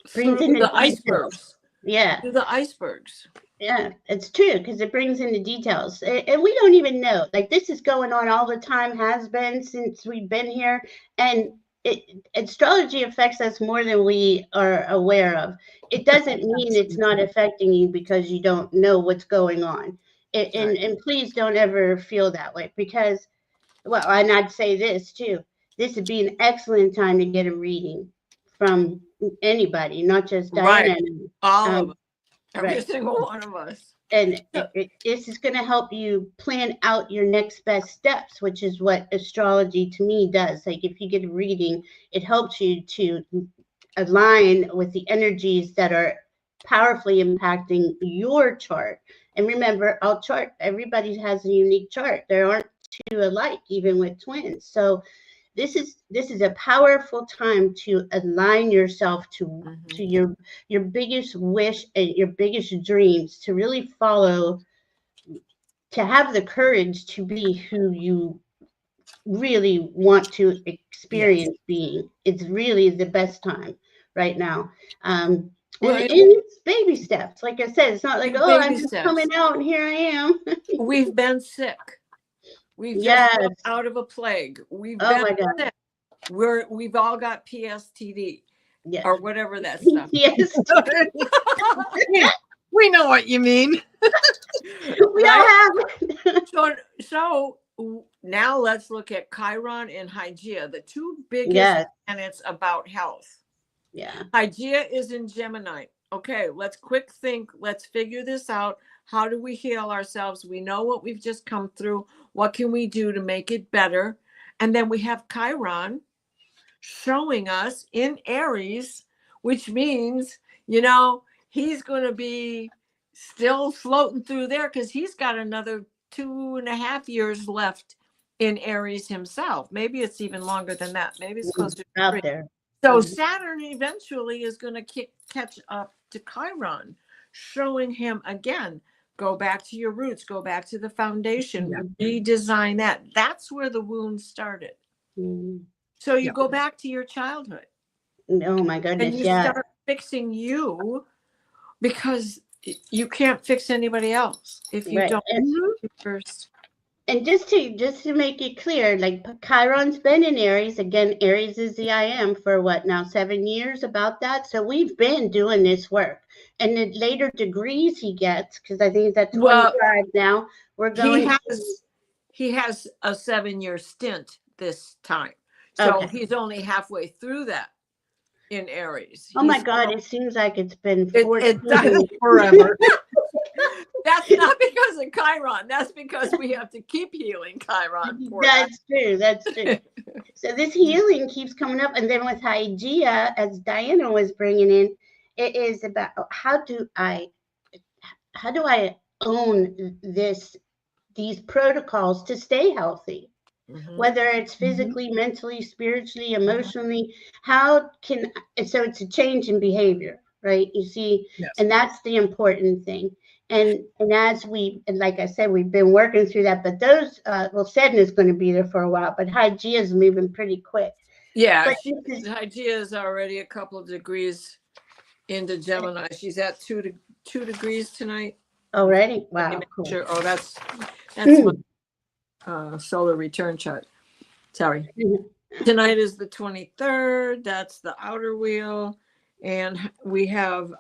Speaker 9: through the icebergs.
Speaker 8: Yeah,
Speaker 9: through the icebergs.
Speaker 8: Yeah, it's true, because it brings in the details, and we don't even know. Like, this is going on all the time, has been since we've been here, and astrology affects us more than we are aware of. It doesn't mean it's not affecting you because you don't know what's going on. And please don't ever feel that way, because, well, and I'd say this too. This would be an excellent time to get a reading from anybody, not just Diana.
Speaker 9: All of us. Every single one of us.
Speaker 8: And this is going to help you plan out your next best steps, which is what astrology to me does. Like, if you get a reading, it helps you to align with the energies that are powerfully impacting your chart. And remember, our chart, everybody has a unique chart. There aren't 2 alike, even with twins. So this is a powerful time to align yourself to your biggest wish and your biggest dreams, to really follow, to have the courage to be who you really want to experience being. It's really the best time right now. And it's baby steps. Like I said, it's not like, oh, I'm just
Speaker 9: steps.
Speaker 8: coming out and here I am.
Speaker 9: We've been sick. We've
Speaker 8: Yes.
Speaker 9: just come out of a plague. We've
Speaker 8: Oh
Speaker 9: been
Speaker 8: my God.
Speaker 9: sick. We've all got PSTD
Speaker 8: Yes.
Speaker 9: or whatever that stuff.
Speaker 8: Yes.
Speaker 1: We know what you mean.
Speaker 8: We all have.
Speaker 9: So now let's look at Chiron and Hygeia, the two biggest
Speaker 8: Yes.
Speaker 9: planets about health.
Speaker 8: Yeah.
Speaker 9: Hygeia is in Gemini. Okay, let's quick think. Let's figure this out. How do we heal ourselves? We know what we've just come through. What can we do to make it better? And then we have Chiron showing us in Aries, which means, you know, he's going to be still floating through there because he's got another 2.5 years left in Aries himself. Maybe it's even longer than that. Maybe it's closer to
Speaker 8: out
Speaker 9: 3.
Speaker 8: there.
Speaker 9: So Saturn eventually is going to catch up to Chiron, showing him again, go back to your roots, go back to the foundation, redesign that. That's where the wound started. So you go back to your childhood.
Speaker 8: Oh my goodness.
Speaker 9: And you start fixing you, because you can't fix anybody else if you don't first.
Speaker 8: And just to make it clear, like Chiron's been in Aries. Again, Aries is the I am for what now, 7 years, about that. So we've been doing this work. And the later degrees he gets, because I think he's at 25 now, we're going.
Speaker 9: He has a 7-year stint this time. So he's only halfway through that in Aries.
Speaker 8: Oh my God, it seems like it's been
Speaker 1: forever.
Speaker 9: That's not because of Chiron. That's because we have to keep healing Chiron.
Speaker 8: That's true. That's true. So this healing keeps coming up. And then with Hygeia, as Diana was bringing in, it is about how do I own these protocols to stay healthy? Whether it's physically, mentally, spiritually, emotionally, so it's a change in behavior, right? You see, and that's the important thing. And as like I said, we've been working through that, but those, Sedna is going to be there for a while, but Hygeia is moving pretty quick.
Speaker 9: Yeah, Hygeia is already a couple of degrees into Gemini. She's at 2 degrees tonight.
Speaker 8: Already? Wow. Cool.
Speaker 9: Sure. Oh, that's my solar return chart. Sorry. Tonight is the 23rd. That's the outer wheel. And we have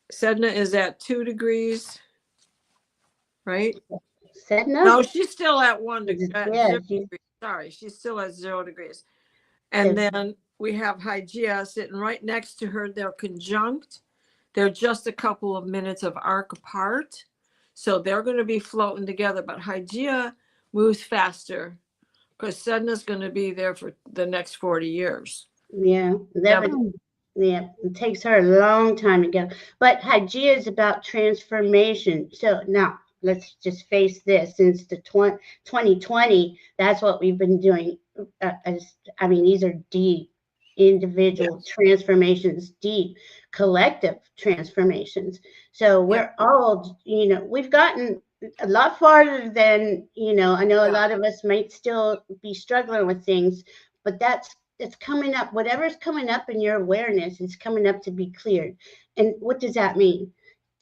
Speaker 9: Sedna is at 2 degrees, right?
Speaker 8: Sedna?
Speaker 9: No, she's still at 1 degree. Sorry, she's still at 0 degrees. And then we have Hygeia sitting right next to her. They're conjunct. They're just a couple of minutes of arc apart. So they're going to be floating together. But Hygeia moves faster because Sedna's going to be there for the next 40 years.
Speaker 8: Yeah. It takes her a long time to get. But Hygeia is about transformation. So now let's just face this. Since the 2020, that's what we've been doing. These are deep individual transformations, deep collective transformations. So we're all, we've gotten a lot farther than, I know a lot of us might still be struggling with things, but it's coming up. Whatever's coming up in your awareness is coming up to be cleared. And what does that mean?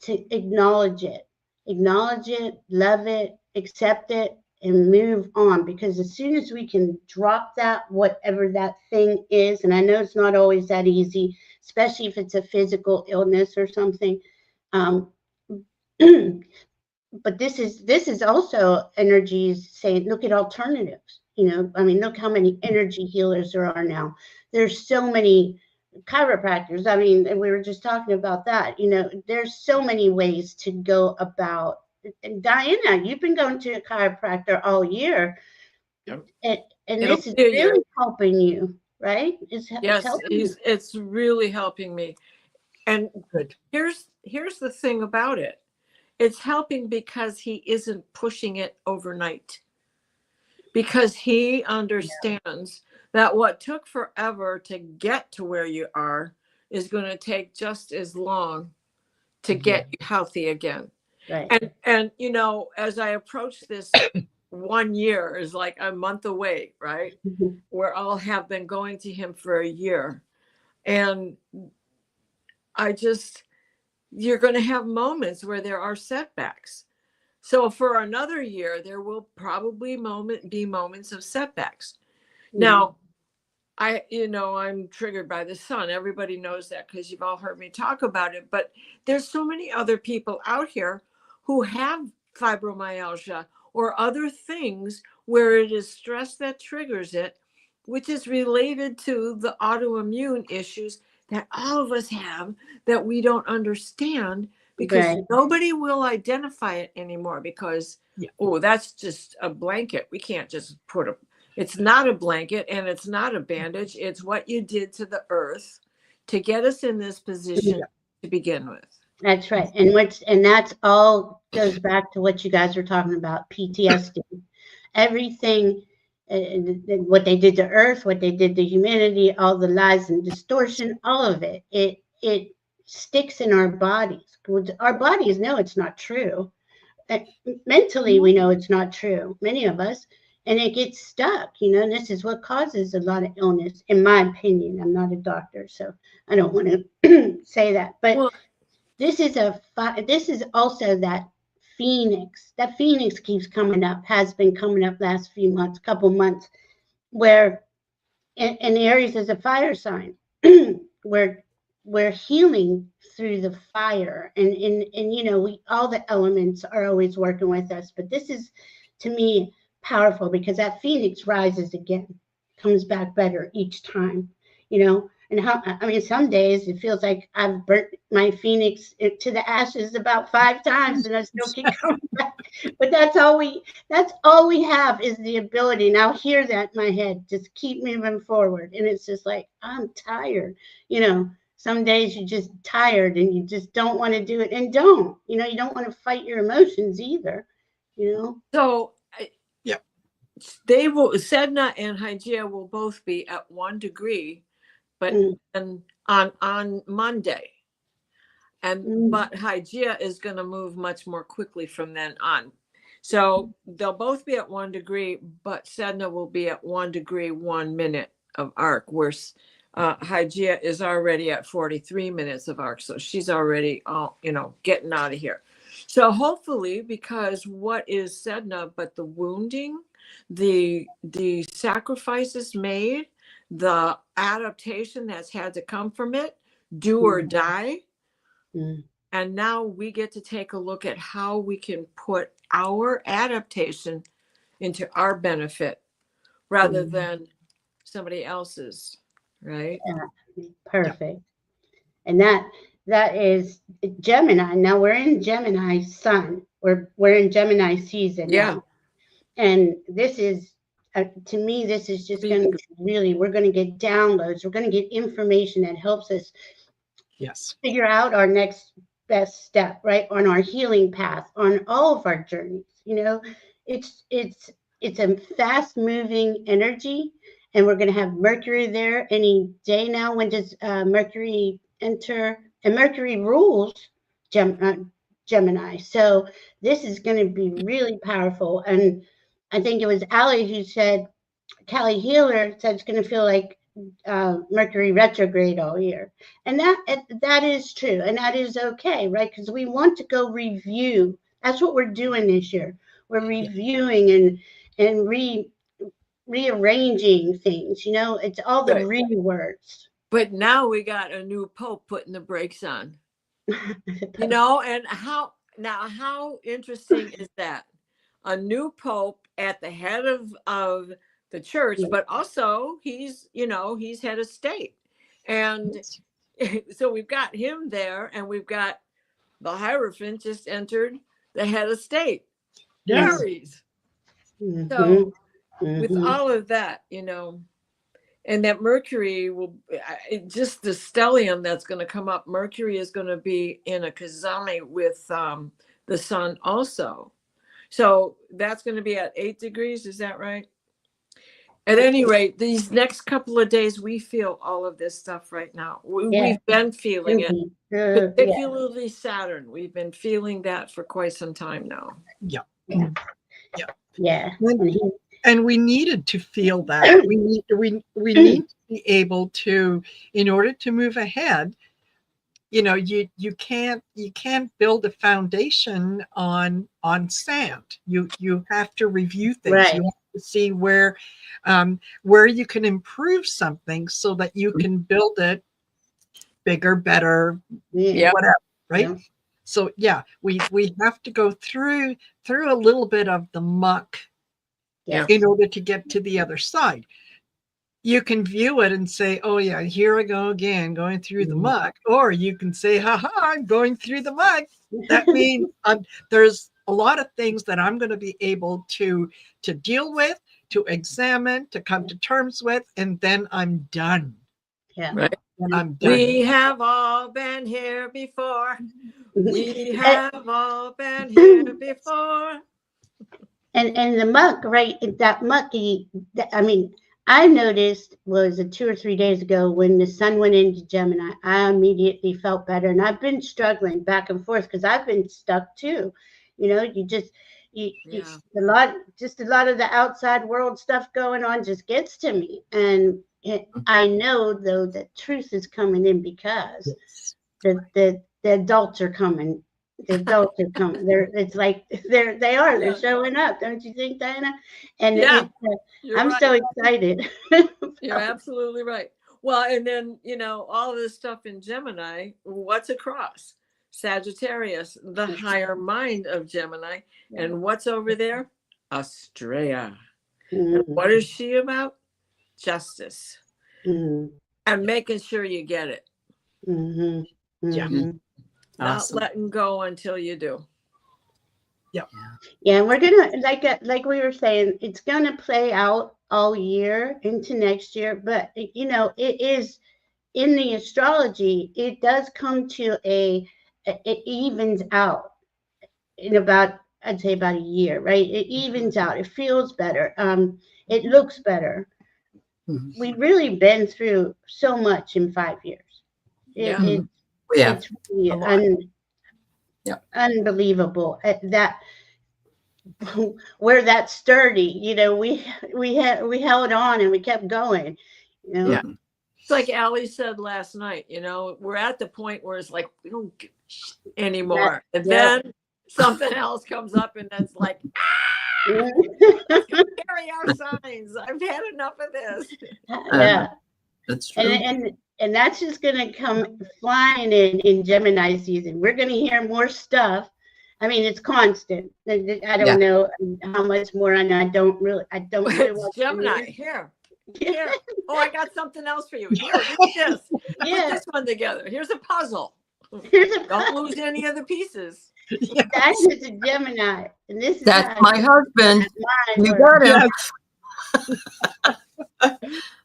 Speaker 8: To acknowledge it, love it, accept it, and move on. Because as soon as we can drop that, whatever that thing is, and I know it's not always that easy, especially if it's a physical illness or something. But this is also energies saying, look at alternatives. Look how many energy healers there are now. There's so many chiropractors. We were just talking about that. There's so many ways to go about. And Diana, you've been going to a chiropractor all year.
Speaker 1: Yep.
Speaker 8: And this is really helping you, right?
Speaker 9: It's really helping me. And here's the thing about it. It's helping because he isn't pushing it overnight. Because he understands that what took forever to get to where you are is going to take just as long to get you healthy again.
Speaker 8: Right.
Speaker 9: And as I approach this 1 year is like a month away, right? We're all have been going to him for a year. And you're going to have moments where there are setbacks. So for another year, there will probably be moments of setbacks. Mm-hmm. Now, I'm triggered by the sun. Everybody knows that because you've all heard me talk about it. But there's so many other people out here who have fibromyalgia or other things where it is stress that triggers it, which is related to the autoimmune issues that all of us have that we don't understand, because nobody will identify it anymore because, that's just a blanket. We can't just it's not a blanket and it's not a bandage. It's what you did to the earth to get us in this position to begin with.
Speaker 8: That's right. And that's all goes back to what you guys were talking about, PTSD. Everything, what they did to earth, what they did to humanity, all the lies and distortion, all of it, it sticks in our bodies. Our bodies know it's not true. Mentally, we know it's not true, many of us. And it gets stuck, and this is what causes a lot of illness, in my opinion. I'm not a doctor, so I don't want to say that. But this is also that phoenix. That phoenix keeps coming up, has been coming up last few months, couple months, where in Aries is a fire sign, where we're healing through the fire. And all the elements are always working with us. But this is, to me, powerful, because that phoenix rises again, comes back better each time, and some days it feels like I've burnt my phoenix to the ashes about 5 times and I still keep coming back. But that's all we have is the ability. And I'll hear that in my head, just keep moving forward. And it's just like, I'm tired. Some days you're just tired and you just don't want to do it, and you don't want to fight your emotions either,
Speaker 9: So they will, Sedna and Hygeia will both be at 1 degree, but on Monday. But Hygeia is going to move much more quickly from then on. So they'll both be at 1 degree, but Sedna will be at 1 degree, 1 minute of arc, where Hygeia is already at 43 minutes of arc. So she's already, getting out of here. So hopefully, because what is Sedna but the wounding, the sacrifices made, the adaptation that's had to come from it, do or die. And now we get to take a look at how we can put our adaptation into our benefit rather than somebody else's, right?
Speaker 8: Perfect. And that is Gemini. Now we're in Gemini sun. We're in Gemini season now. And this is, to me, this is just going to we're going to get downloads. We're going to get information that helps us figure out our next best step, right? On our healing path, on all of our journeys. It's a fast moving energy, and we're going to have Mercury there any day now. When does Mercury enter? And Mercury rules Gemini. So this is going to be really powerful. And I think it was Allie who said, Callie Healer said it's going to feel like Mercury retrograde all year. And that is true. And that is okay, right? Because we want to go review. That's what we're doing this year. We're reviewing and rearranging things. It's all the rewords.
Speaker 9: But now we got a new Pope putting the brakes on. And how interesting is that? A new Pope at the head of the church, but also he's head of state. And so we've got him there, and we've got the Hierophant just entered the head of state. Aries. So with all of that, and that Mercury will, just the stellium that's going to come up, Mercury is going to be in a Kazami with the sun also. So that's going to be at 8 degrees. Is that right? At any rate, these next couple of days, we feel all of this stuff right now. We've been feeling it, particularly Saturn. We've been feeling that for quite some time now.
Speaker 1: And we needed to feel that. We need to be able to, in order to move ahead, you can't build a foundation on sand. You have to review things.
Speaker 8: Right.
Speaker 1: You have to see where you can improve something so that you can build it bigger, better, whatever, right? Yeah. So yeah, we have to go through a little bit of the muck in order to get to the other side. You can view it and say, oh yeah, here I go again, going through the muck. Or you can say, haha, I'm going through the muck. That means there's a lot of things that I'm going to be able to deal with, to examine, to come to terms with, and then I'm done.
Speaker 8: Yeah.
Speaker 9: Right.
Speaker 1: And I'm done.
Speaker 9: We have all been here before. We have all been here before.
Speaker 8: And the muck, right? That mucky, I mean, I noticed, was it 2 or 3 days ago when the sun went into Gemini, I immediately felt better. And I've been struggling back and forth because I've been stuck too. You know, a lot of the outside world stuff going on just gets to me. And I know though that truth is coming in because the adults are coming. The adults are coming. They're showing up. Don't you think, Diana? And I'm right. So excited.
Speaker 9: You're absolutely right. Well, and then, all this stuff in Gemini, what's across? Sagittarius, the higher mind of Gemini. And what's over there? Estrella. And what is she about? Justice. And making sure you get it. Yeah. Not awesome. Letting go until you do.
Speaker 1: Yeah.
Speaker 8: Yeah, and we're gonna like we were saying, it's gonna play out all year into next year, but it is in the astrology, it does come to it evens out in about, I'd say about a year, right? It evens out, it feels better, it looks better. We've really been through so much in 5 years. It's really unbelievable that we're that sturdy. We held on and we kept going.
Speaker 9: Yeah. It's like Allie said last night, we're at the point where it's like we don't give a shit anymore. And then something else comes up and it's like, let's go carry our signs. I've had enough of this.
Speaker 8: Yeah.
Speaker 7: That's true.
Speaker 8: And that's just going to come flying in Gemini season. We're going to hear more stuff. I mean, it's constant. I don't know how much more. I don't really
Speaker 9: watch Gemini. Here. Oh, I got something else for you. Here, look at this. Put this one together. Here's a puzzle. Don't lose any of the pieces.
Speaker 8: That is a Gemini. And
Speaker 7: that's my husband. You got him.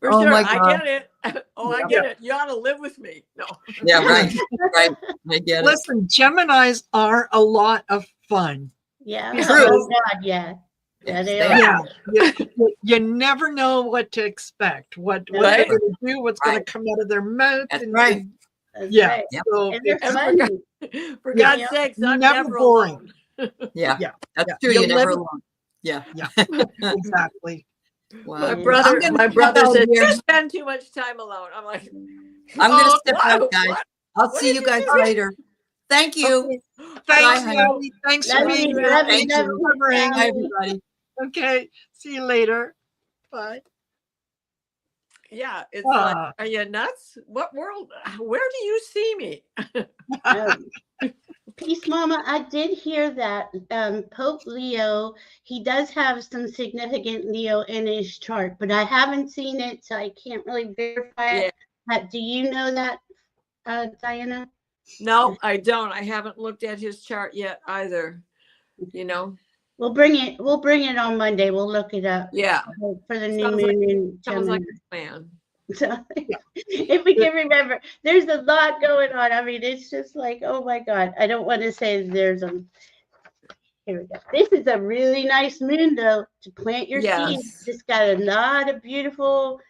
Speaker 9: For sure, I get it. I get it. You ought to live with me. No.
Speaker 7: Yeah, right. I get it.
Speaker 1: Listen, Geminis are a lot of fun.
Speaker 8: Yeah. Oh God, yeah. Yeah, they are.
Speaker 1: Yeah. You never know what to expect. What they're going to do, what's going to come out of their mouth.
Speaker 7: That's right.
Speaker 1: Yeah.
Speaker 8: Right.
Speaker 1: So
Speaker 8: and they're funny.
Speaker 9: For God's sakes, I'm never
Speaker 1: boring.
Speaker 9: Alone.
Speaker 7: Yeah. That's true. You're never alone. Yeah.
Speaker 1: Exactly.
Speaker 7: Wow.
Speaker 9: My brother said, you spend too much time alone. I'm like,
Speaker 7: I'm going to step out, guys. I'll see you guys later. Thank you.
Speaker 1: Okay. Thanks for being here. Thanks for covering.
Speaker 7: Bye, everybody.
Speaker 1: Okay. See you later. Bye.
Speaker 9: Yeah. It's like, are you nuts? What world? Where do you see me?
Speaker 8: Peace, Mama. I did hear that Pope Leo, he does have some significant Leo in his chart, but I haven't seen it, so I can't really verify it. Do you know that, Diana?
Speaker 9: No, I don't. I haven't looked at his chart yet either.
Speaker 8: We'll bring it on Monday. We'll look it up.
Speaker 9: Yeah.
Speaker 8: For the new moon in Gemini.
Speaker 9: Sounds like a plan.
Speaker 8: So, if we can remember, there's a lot going on. I mean, it's just like, oh my God. I don't want to say there's here we go. This is a really nice moon though, to plant your seeds. Just got a lot of beautiful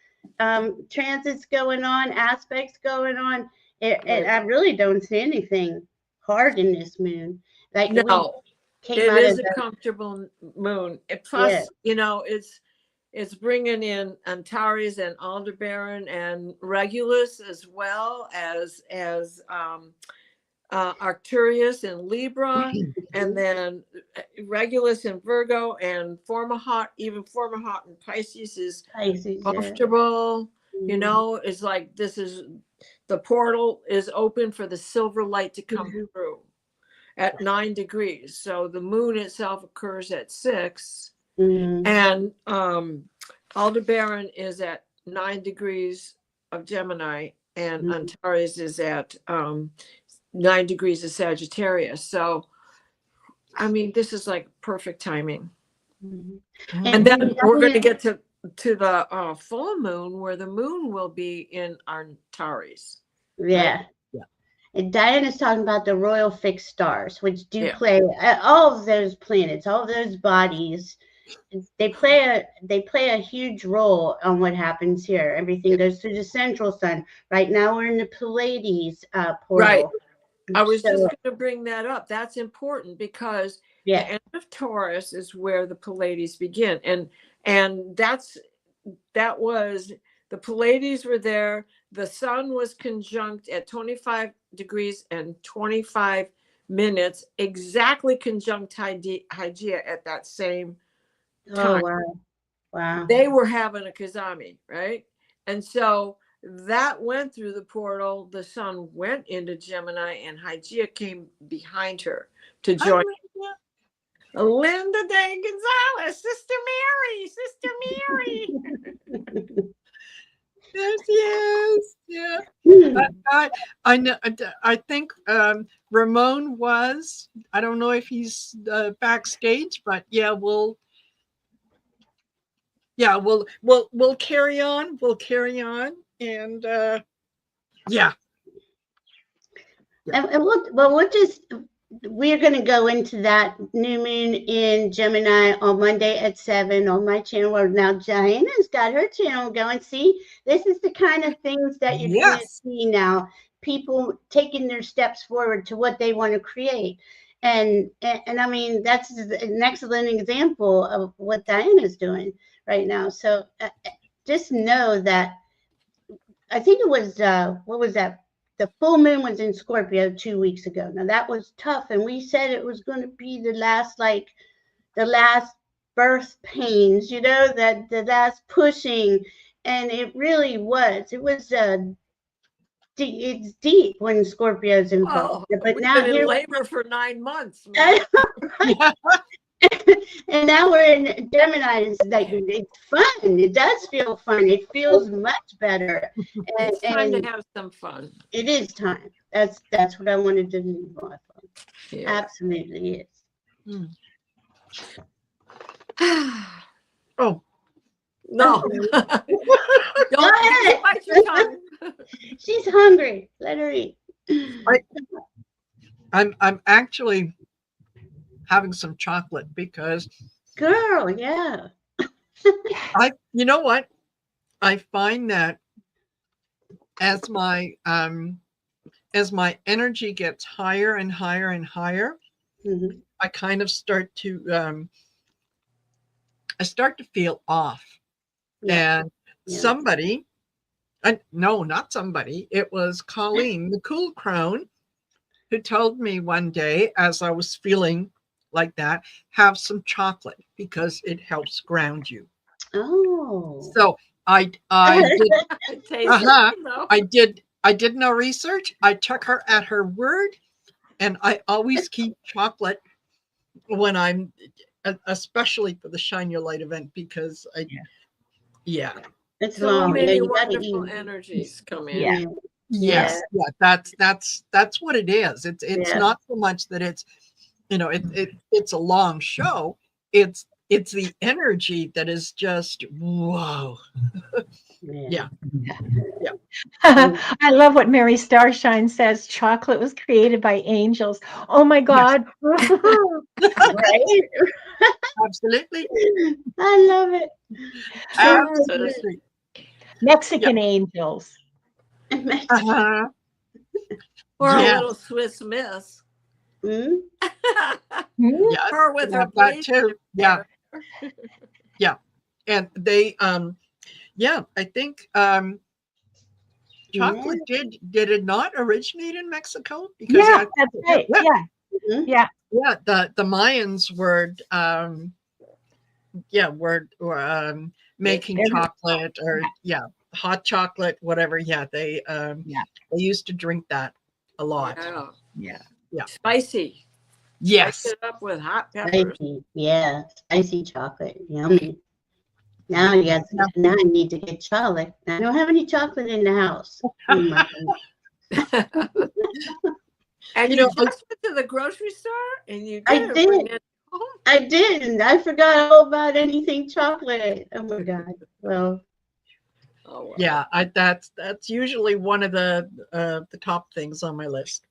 Speaker 8: transits going on, aspects going on. And I really don't see anything hard in this moon.
Speaker 9: Like, no, it is a comfortable moon. Plus, it's it's bringing in Antares and Aldebaran and Regulus, as well as Arcturus in Libra, and then Regulus in Virgo, and Formahat, even Formahat in Pisces is comfortable. You know, it's like this is the portal is open for the silver light to come through at 9 degrees. So the moon itself occurs at 6, and Aldebaran is at 9 degrees of Gemini, and Antares is at 9 degrees of Sagittarius. So, I mean, this is like perfect timing. And then we're going to get to the full moon, where the moon will be in Antares.
Speaker 8: Yeah. And Diana's talking about the royal fixed stars, which do play all of those planets, all of those bodies. They play a huge role on what happens here. Everything goes through the central sun. Right now we're in the Pleiades portal. Right.
Speaker 9: I was just going to bring that up. That's important because the end of Taurus is where the Pleiades begin, and that was the Pleiades were there. The sun was conjunct at 25 degrees and 25 minutes, exactly conjunct Hygeia at that same time.
Speaker 8: Oh, wow.
Speaker 9: They were having a Kazami, right? And so that went through the portal. The sun went into Gemini, and Hygeia came behind her to join. Linda Day Gonzalez, Sister Mary.
Speaker 1: Yes, yeah. I know. I think Ramon was. I don't know if he's backstage, but we'll carry on. We'll carry on, and
Speaker 8: And we're going to go into that new moon in Gemini on Monday at 7 on my channel. Where now Diana's got her channel going. See, this is the kind of things that you're going to see now. People taking their steps forward to what they want to create. And I mean, that's an excellent example of what Diana's doing right now. So just know that, I think it was, what was that? The full moon was in Scorpio 2 weeks ago. Now that was tough, and we said it was going to be the last birth pains, you know, that the last pushing, and it really was. It was it's deep when Scorpio's involved. But now
Speaker 9: we've been in labor for 9 months.
Speaker 8: And now we're in Gemini. It's like, it's fun. It does feel fun. It feels much better.
Speaker 9: It's time to have some fun.
Speaker 8: It is time. That's what I wanted to do. Absolutely is.
Speaker 1: Oh
Speaker 9: no!
Speaker 8: Go ahead.
Speaker 9: Bite your tongue.
Speaker 8: She's hungry. Let her eat.
Speaker 1: I'm actually having some chocolate because
Speaker 8: girl,
Speaker 1: you know what? I find that as my energy gets higher and higher and higher, I kind of start to feel off. And somebody, no, not somebody, it was Colleen, the Cool Crone, who told me one day, as I was feeling like that, have some chocolate because it helps ground you.
Speaker 8: Oh.
Speaker 1: So I did no research. I took her at her word, and I always keep chocolate when I'm, especially for the Shine Your Light event, because
Speaker 8: it's
Speaker 9: so many wonderful energies come in.
Speaker 1: Yes, that's what it is. It's not so much that it's, you know, it's a long show. It's the energy that is just whoa.
Speaker 10: I love what Mary Starshine says. Chocolate was created by angels. Oh my God.
Speaker 8: Right?
Speaker 1: Absolutely.
Speaker 8: I love it.
Speaker 1: Absolutely.
Speaker 10: Mexican angels.
Speaker 9: Or a little Swiss Miss.
Speaker 1: Yes,
Speaker 9: Her with her
Speaker 1: that too. Yeah. And they, yeah, I think chocolate did it not originate in Mexico? Because
Speaker 10: Yeah, that's right. Yeah. Yeah.
Speaker 1: Yeah, the Mayans were making chocolate, or hot chocolate, whatever. Yeah, they used to drink that a lot.
Speaker 9: Yeah.
Speaker 1: Yeah.
Speaker 9: Spicy.
Speaker 1: Yes.
Speaker 9: Spice it up with hot peppers.
Speaker 8: Spicy. Yeah, spicy chocolate. Yummy. Now now I need to get chocolate. I don't have any chocolate in the house. Oh my God.
Speaker 9: And you just went to the grocery store and you didn't bring it home?
Speaker 8: I didn't. I forgot all about anything chocolate. Oh my God. Well.
Speaker 9: Oh, wow.
Speaker 1: Yeah, that's usually one of the top things on my list.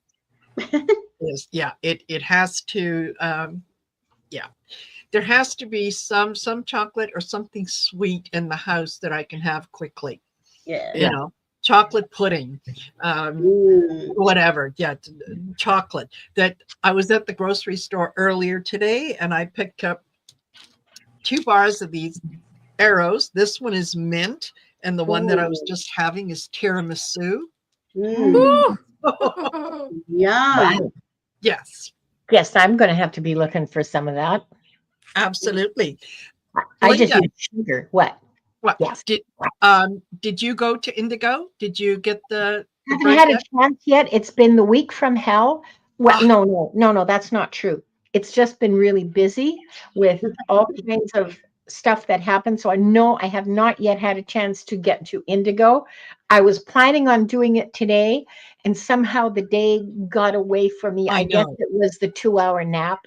Speaker 1: Is it has to there has to be some chocolate or something sweet in the house that I can have quickly.
Speaker 8: Yeah.
Speaker 1: You know, chocolate pudding, whatever. Yeah, chocolate. That I was at the grocery store earlier today and I picked up 2 bars of these arrows. This one is mint, and the one that I was just having is tiramisu.
Speaker 8: Yeah.
Speaker 1: Yes.
Speaker 10: Yes, I'm going to have to be looking for some of that.
Speaker 1: Absolutely.
Speaker 10: I just use sugar. What? Yes.
Speaker 1: Did you go to Indigo? Did you get the
Speaker 10: I haven't had a chance yet. It's been the week from hell. Well, no, that's not true. It's just been really busy with all kinds of stuff that happened. So I have not yet had a chance to get to Indigo. I was planning on doing it today, and somehow the day got away from me. I guess it was the 2-hour nap.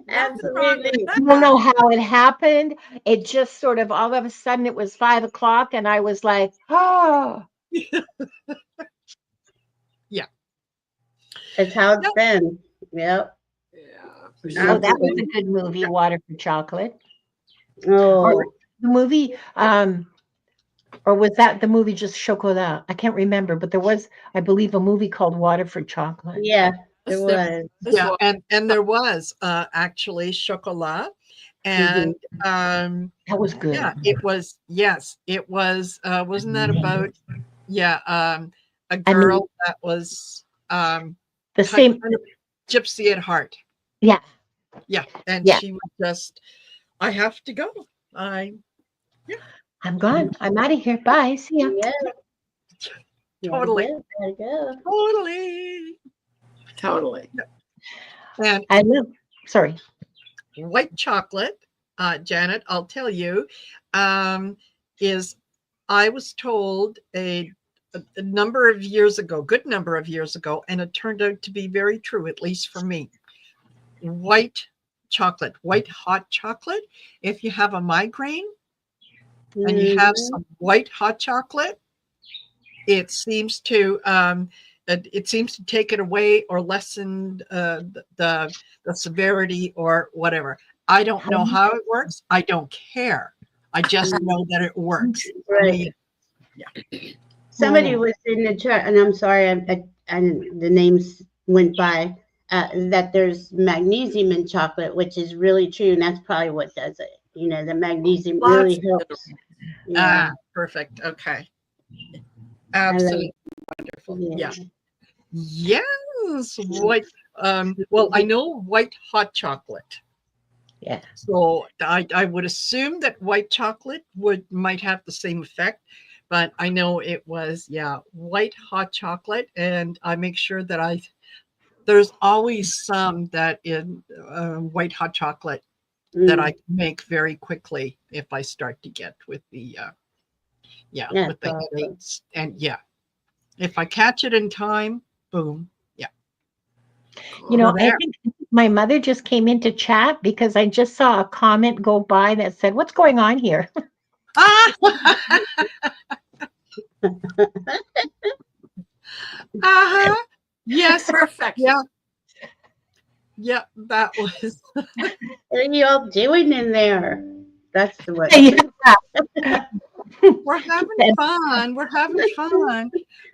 Speaker 8: Absolutely.
Speaker 10: I don't know how it happened. It just sort of all of a sudden it was 5 o'clock and I was like, oh.
Speaker 1: Yeah.
Speaker 8: That's how it's been. Yep.
Speaker 9: Yeah.
Speaker 10: Oh, that was a good movie, Water for Chocolate.
Speaker 8: Oh.
Speaker 10: Or the movie, or was that the movie just Chocolat? I can't remember, but there was, I believe, a movie called Water for Chocolate.
Speaker 8: Yeah, there was.
Speaker 1: Yeah, and there was actually Chocolat, and
Speaker 10: that was good.
Speaker 1: Yeah, it was. Yes, it was. Wasn't that about? Yeah, a girl that was
Speaker 10: the same
Speaker 1: kind of gypsy at heart.
Speaker 10: Yeah.
Speaker 1: Yeah, and she was just. I have to go. I'm
Speaker 10: gone. I'm out of here. Bye. See ya.
Speaker 8: Yeah.
Speaker 1: Totally.
Speaker 9: Totally.
Speaker 1: And
Speaker 10: I love. Sorry.
Speaker 1: White chocolate, Janet, I'll tell you, is I was told a number of years ago, good number of years ago, and it turned out to be very true, at least for me. White chocolate, white hot chocolate. If you have a migraine and you have some white hot chocolate, it seems to take it away or lessen the severity or whatever. I don't know how it works. I don't care. I just know that it works.
Speaker 8: Right.
Speaker 1: Yeah.
Speaker 8: Somebody was in the chat, and I'm sorry, and the names went by. That there's magnesium in chocolate, which is really true, and that's probably what does it. You know, the magnesium really helps.
Speaker 1: Yeah. Perfect. Okay. Absolutely wonderful. Yeah. Yes. White. Well, I know white hot chocolate.
Speaker 10: Yeah.
Speaker 1: So I would assume that white chocolate might have the same effect, but I know it was white hot chocolate, and I make sure that there's always some that in white hot chocolate that I can make very quickly if I start to get with the with the headaches. And if I catch it in time, boom. Yeah.
Speaker 10: You know, I think my mother just came into chat because I just saw a comment go by that said, "What's going on here?"
Speaker 1: Yes.
Speaker 9: Perfect.
Speaker 1: Yeah. Yeah, that was.
Speaker 8: What are you all doing in there? That's the way.
Speaker 1: We're having fun. We're having fun.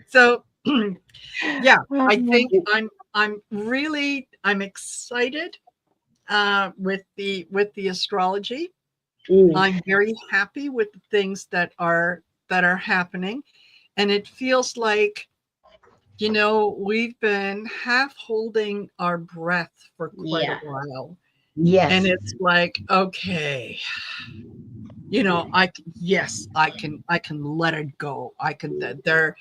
Speaker 1: So, I think I'm excited with the astrology.
Speaker 8: Mm.
Speaker 1: I'm very happy with the things that are happening, and it feels like, you know, we've been half holding our breath for quite a while.
Speaker 10: Yes.
Speaker 1: And it's like, okay, you know, I can let it go. I can, there,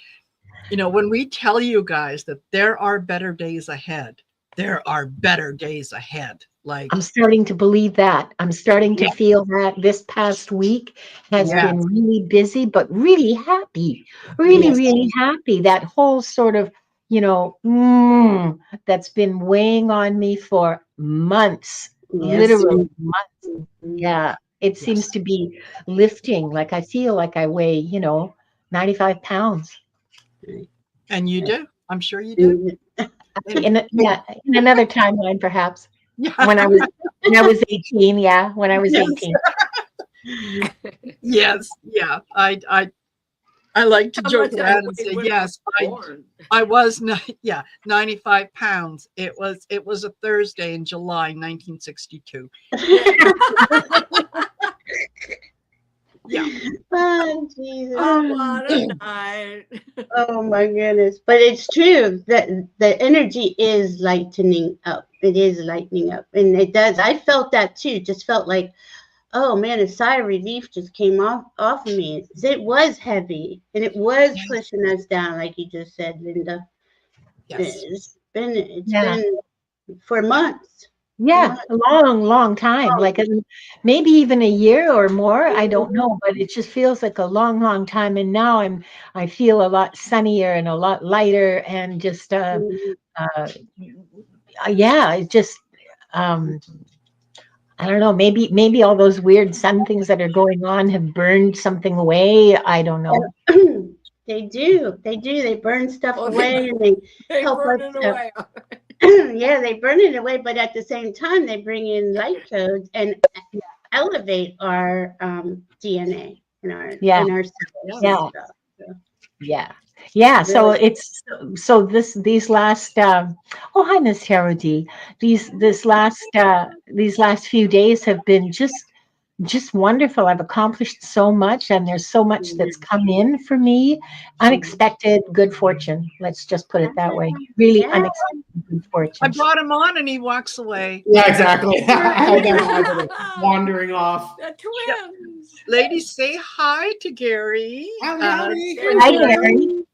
Speaker 1: you know, when we tell you guys that there are better days ahead, there are better days ahead. Like,
Speaker 10: I'm starting to believe that. I'm starting to feel that this past week has been really busy, but really happy, really happy. That whole sort of, you know, that's been weighing on me for months, literally months. Yeah. It seems to be lifting. Like I feel like I weigh, you know, 95 pounds.
Speaker 1: And you do. I'm sure you do.
Speaker 10: In another timeline, perhaps. When I was 18, when I was 18.
Speaker 1: Yes, yeah. I like to joke around and say, yes, I was 95 pounds. It was a Thursday in July 1962. Yeah.
Speaker 8: Oh, Jesus.
Speaker 9: Oh, what a night.
Speaker 8: Oh my goodness. But it's true that the energy is lightening up. It is lightening up. And it does. I felt that too. Just felt like, oh man, a sigh of relief just came off of me. It was heavy and it was pushing us down, like you just said, Linda.
Speaker 1: Yes.
Speaker 8: It's been for months.
Speaker 10: Yeah, a long time, like maybe even a year or more. I don't know, but it just feels like a long time. And now I feel a lot sunnier and a lot lighter, and just it just I don't know. Maybe all those weird sun things that are going on have burned something away. I don't know.
Speaker 8: They do. They burn stuff away, and they help
Speaker 9: burn
Speaker 8: us.
Speaker 9: it away.
Speaker 8: Yeah, they burn it away, but at the same time, they bring in light codes and elevate our DNA in our cells.
Speaker 10: So it's these last hi Miss Harody. These last few days have been just wonderful. I've accomplished so much, and there's so much that's come in for me. Unexpected good fortune. Let's just put it that way. Really unexpected good fortune.
Speaker 1: I brought him on and he walks away.
Speaker 6: Yeah, exactly. Wandering off.
Speaker 9: The twins.
Speaker 1: Ladies, say hi to Gary.
Speaker 10: Hi, Gary.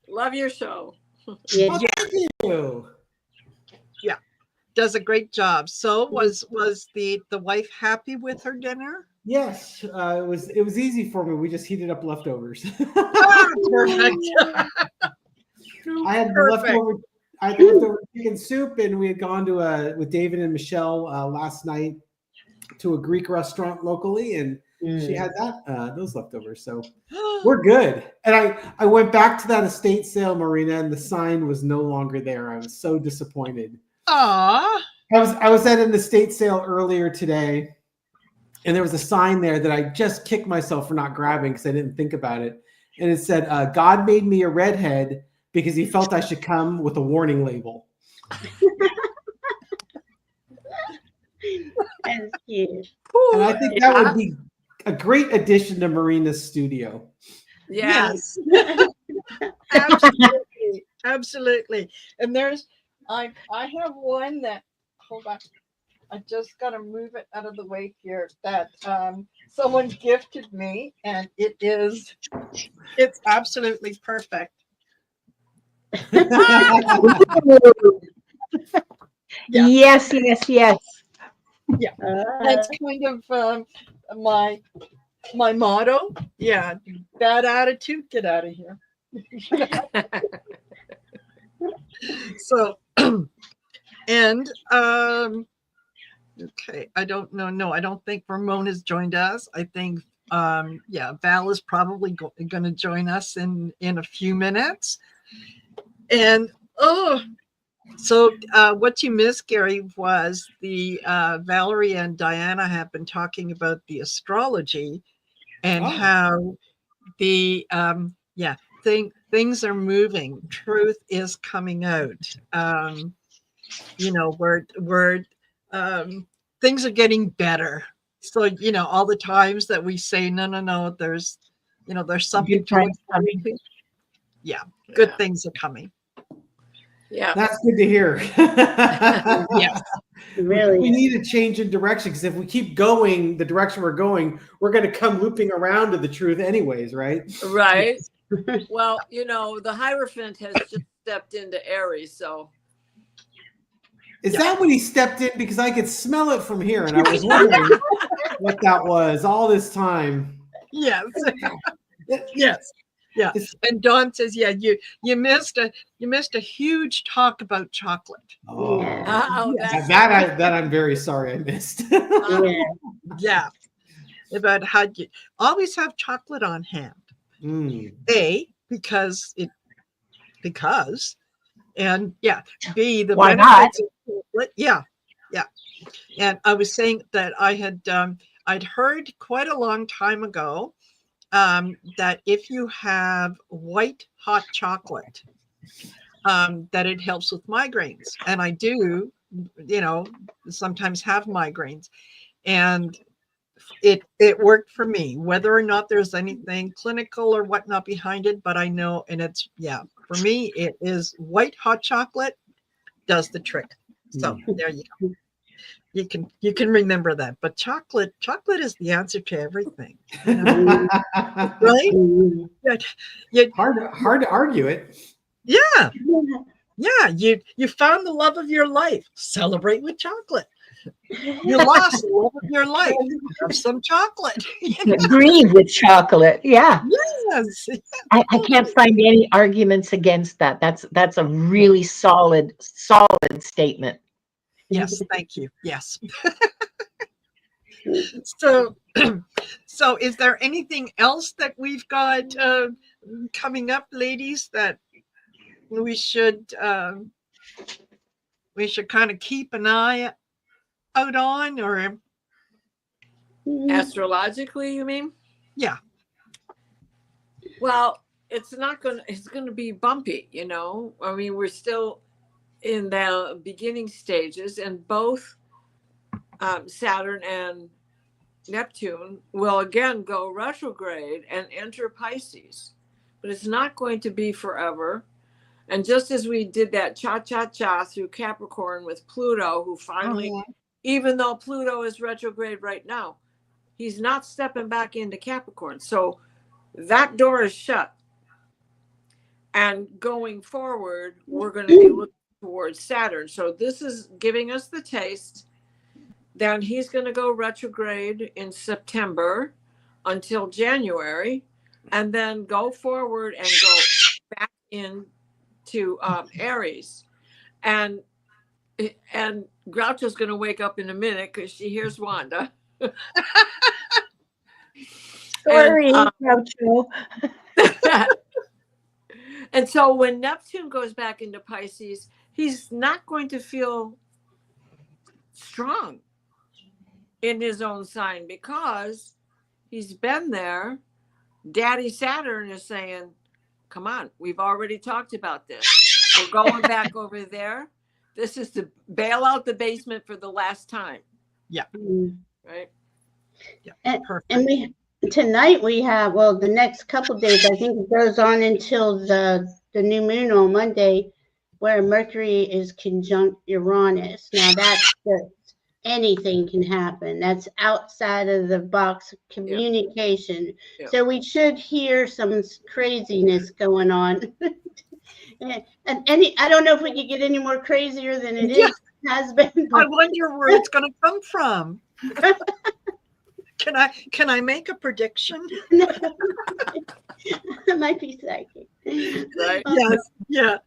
Speaker 9: Love your show.
Speaker 6: Thank you.
Speaker 1: Yeah, does a great job. So was the wife happy with her dinner?
Speaker 6: Yes, it was easy for me. We just heated up leftovers.
Speaker 1: Perfect.
Speaker 6: I had leftover chicken soup, and we had gone to with David and Michelle last night to a Greek restaurant locally, and she had those leftovers. So we're good. And I went back to that estate sale, Marina, and the sign was no longer there. I was so disappointed.
Speaker 1: Aww.
Speaker 6: I was at an estate sale earlier today, and there was a sign there that I just kicked myself for not grabbing because I didn't think about it. And it said, God made me a redhead because he felt I should come with a warning label.
Speaker 8: That's cute.
Speaker 6: And I think that would be a great addition to Marina's studio.
Speaker 9: Yes.
Speaker 1: Absolutely. And I have one that, hold on, I just got to move it out of the way here, that someone gifted me, and it's absolutely perfect.
Speaker 10: Yes.
Speaker 1: Yeah, that's kind of my motto. Yeah, bad attitude, get out of here. So, and okay, I don't know. No, I don't think Ramon has joined us. I think Val is probably going to join us in a few minutes. And so what you missed, Gary, was the Valerie and Diana have been talking about the astrology and how the things are moving. Truth is coming out. things are getting better. So, you know, all the times that we say, no, there's something to look forward to. Yeah, good things are coming.
Speaker 9: Yeah.
Speaker 6: That's good to hear.
Speaker 1: Yes.
Speaker 8: Really.
Speaker 6: We need a change in direction, because if we keep going the direction we're going, we're going to come looping around to the truth anyways, right?
Speaker 9: Right. Well, you know, the Hierophant has just stepped into Aries, so.
Speaker 6: Is that when he stepped in? Because I could smell it from here, and I was wondering what that was all this time.
Speaker 1: Yes. Yes. Yeah. And Dawn says, yeah, you missed a huge talk about chocolate.
Speaker 6: Oh,
Speaker 8: Yeah.
Speaker 6: that I'm very sorry I missed.
Speaker 8: Yeah.
Speaker 1: Yeah. About how you always have chocolate on hand. Because and yeah, B, the
Speaker 10: Why
Speaker 1: benefits of chocolate. Yeah. And I was saying that I'd heard quite a long time ago that if you have white hot chocolate, that it helps with migraines. And I do, you know, sometimes have migraines, and it worked for me, whether or not there's anything clinical or whatnot behind it. But I know, and it's, yeah, for me, it is white hot chocolate does the trick. So there you go. You can remember that. But chocolate is the answer to everything. You know? Right?
Speaker 6: Hard to argue it.
Speaker 1: Yeah. Yeah. You found the love of your life. Celebrate with chocolate. You lost the love of your life. Have some chocolate.
Speaker 10: Grieve with chocolate. Yeah.
Speaker 1: Yes.
Speaker 10: I can't find any arguments against that. That's a really solid statement.
Speaker 1: Yes, thank you. Yes. So is there anything else that we've got coming up, ladies, that we should kind of keep an eye out on, or
Speaker 9: Astrologically, you mean?
Speaker 1: Yeah.
Speaker 9: Well, it's going to be bumpy, you know. I mean, we're still in the beginning stages, and both Saturn and Neptune will again go retrograde and enter Pisces, but it's not going to be forever. And just as we did that cha-cha-cha through Capricorn with Pluto, who finally, even though Pluto is retrograde right now, he's not stepping back into Capricorn. So that door is shut. And going forward, we're going to be looking towards Saturn. So this is giving us the taste. Then he's going to go retrograde in September until January, and then go forward and go back into Aries. And Groucho's going to wake up in a minute because she hears Wanda.
Speaker 10: Sorry, Groucho.
Speaker 9: And so when Neptune goes back into Pisces, he's not going to feel strong in his own sign because he's been there. Daddy Saturn is saying, come on, we've already talked about this. We're going back over there. This is to bail out the basement for the last time.
Speaker 1: Yeah.
Speaker 9: Right.
Speaker 1: Yeah. Perfect.
Speaker 8: And tonight we have, well, the next couple of days, I think it goes on until the new moon on Monday, where Mercury is conjunct Uranus. Now that's anything can happen. That's outside of the box communication.
Speaker 9: Yeah.
Speaker 8: So we should hear some craziness going on. And I don't know if we could get any more crazier than it has been.
Speaker 1: I wonder where it's going to come from. Can I make a prediction?
Speaker 8: It might be psychic.
Speaker 9: Right.
Speaker 1: Yes. Yeah.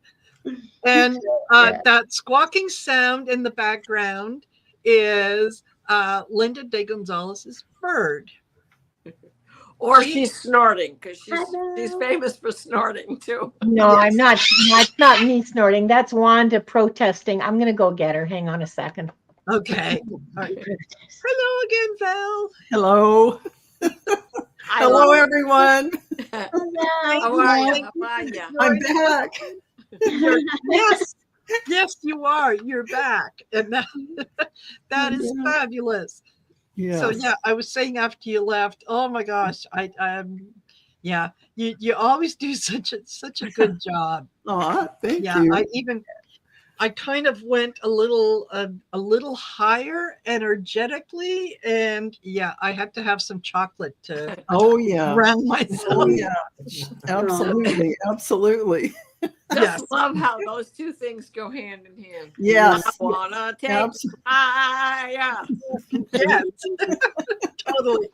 Speaker 1: And that squawking sound in the background is Linda de Gonzalez's bird.
Speaker 9: Or she's snorting because she's famous for snorting too.
Speaker 10: No, I'm not. It's not me snorting. That's Wanda protesting. I'm going to go get her. Hang on a second.
Speaker 1: Okay. Right. Hello again, Val.
Speaker 2: Hello. Hello, everyone.
Speaker 9: How are you?
Speaker 2: I'm back.
Speaker 1: Yes. Yes, you are. You're back. And that is fabulous.
Speaker 2: Yes.
Speaker 1: So yeah, I was saying after you left, oh my gosh, yeah, you always do such a good job.
Speaker 2: Oh, thank
Speaker 1: Yeah,
Speaker 2: you.
Speaker 1: I kind of went a little higher energetically, and yeah, I had to have some chocolate to ground myself.
Speaker 2: Oh yeah, absolutely, absolutely.
Speaker 9: Just love how those two things go hand in hand.
Speaker 2: Yes.
Speaker 9: I wanna take fire.
Speaker 1: Yes. Totally.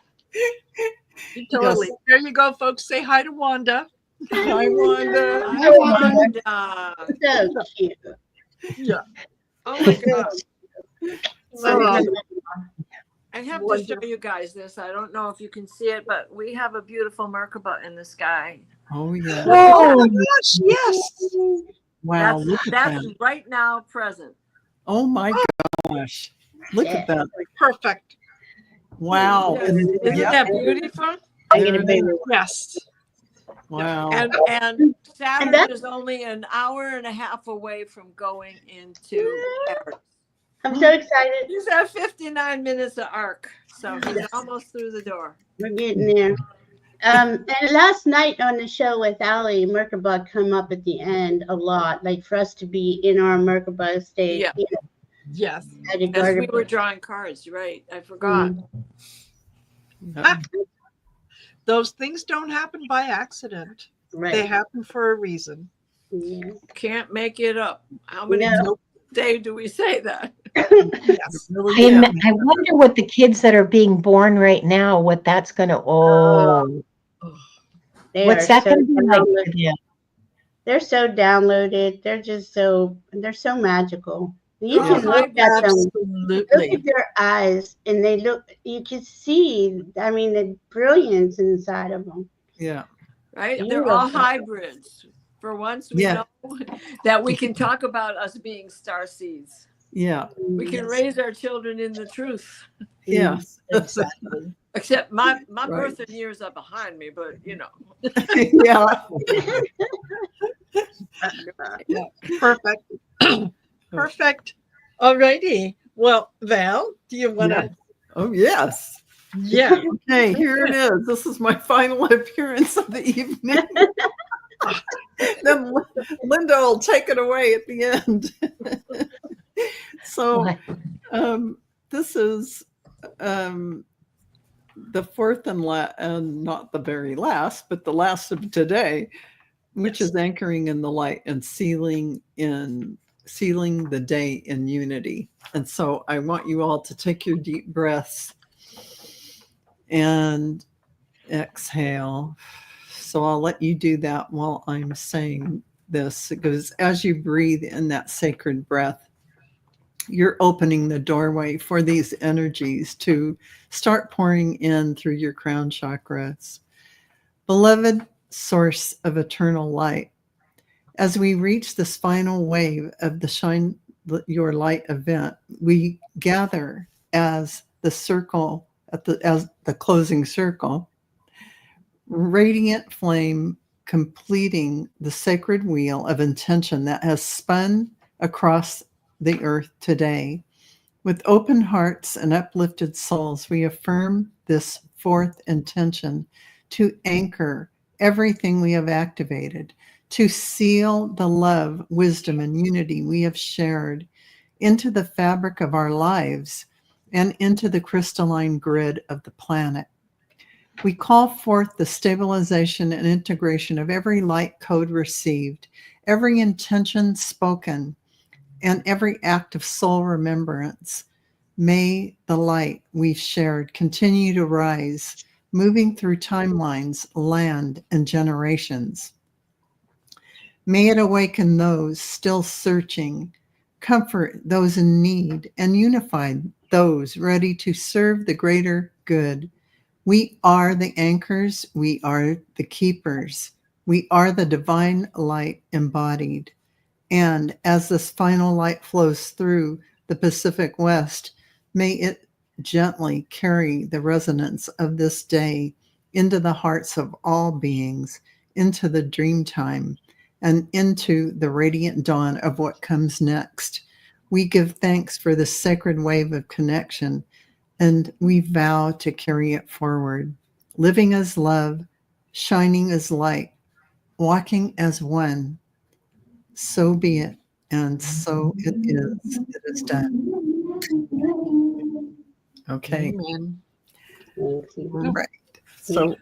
Speaker 1: Totally.
Speaker 2: Yes.
Speaker 1: There you go, folks. Say hi to Wanda.
Speaker 2: Hi, Wanda.
Speaker 9: Hi, Wanda.
Speaker 8: So cute.
Speaker 1: Yeah.
Speaker 9: Oh my God.
Speaker 1: So,
Speaker 9: I have to show you guys this. I don't know if you can see it, but we have a beautiful Merkaba in the sky.
Speaker 2: Oh yeah.
Speaker 1: Oh my gosh, yes.
Speaker 2: Wow.
Speaker 9: That's right now present.
Speaker 2: Oh my gosh. Look at that.
Speaker 1: Perfect.
Speaker 2: Wow.
Speaker 9: Isn't that beautiful?
Speaker 1: Yes.
Speaker 2: Wow.
Speaker 9: And Saturn is only an hour and a half away from going into Aries.
Speaker 8: I'm so excited.
Speaker 9: He's at 59 minutes of arc, so he's almost through the door.
Speaker 8: We're getting there. And last night on the show with Ali, Merkaba come up at the end a lot, like for us to be in our Merkaba state.
Speaker 9: Yeah.
Speaker 8: You know,
Speaker 1: Yes.
Speaker 9: As we were drawing cards, right? I forgot.
Speaker 1: Those things don't happen by accident.
Speaker 8: Right.
Speaker 1: They happen for a reason.
Speaker 8: Yeah.
Speaker 9: Can't make it up. How many days do we say that?
Speaker 1: Yes.
Speaker 10: I wonder what the kids that are being born right now, what that's going to, what's that going to be like for them?
Speaker 8: They're so downloaded. They're just they're so magical. You can look at them, look at their eyes, and you can see, I mean, the brilliance inside of them.
Speaker 2: Yeah.
Speaker 9: Right? They're all hybrids. For once, we know that we can talk about us being starseeds.
Speaker 2: Yeah.
Speaker 9: We can raise our children in the truth.
Speaker 2: Yes.
Speaker 1: Exactly.
Speaker 9: Except my birth and years are behind me, but you know.
Speaker 2: Yeah.
Speaker 1: Perfect. Perfect. All righty. Well, Val, do you want to?
Speaker 2: Oh, yes.
Speaker 1: Yeah.
Speaker 2: Okay, here it is. This is my final appearance of the evening. Then Linda will take it away at the end. So this is the fourth and not the very last, but the last of today, which is anchoring in the light and sealing the day in unity. And so I want you all to take your deep breaths and exhale. So I'll let you do that while I'm saying this, because as you breathe in that sacred breath, you're opening the doorway for these energies to start pouring in through your crown chakras. Beloved source of eternal light, as we reach this final wave of the Shine Your Light event, we gather as the circle, as the closing circle, radiant flame completing the sacred wheel of intention that has spun across the earth today. With open hearts and uplifted souls, we affirm this fourth intention to anchor everything we have activated, to seal the love, wisdom, and unity we have shared into the fabric of our lives and into the crystalline grid of the planet. We call forth the stabilization and integration of every light code received, every intention spoken, and every act of soul remembrance. May the light we've shared continue to rise, moving through timelines, land, and generations. May it awaken those still searching, comfort those in need, and unify those ready to serve the greater good. We are the anchors. We are the keepers. We are the divine light embodied. And as this final light flows through the Pacific West, may it gently carry the resonance of this day into the hearts of all beings, into the dream time, and into the radiant dawn of what comes next. We give thanks for the sacred wave of connection, and we vow to carry it forward, living as love, shining as light, walking as one. So be it, and so it is. It is done. Okay.
Speaker 1: Amen.
Speaker 2: Right. So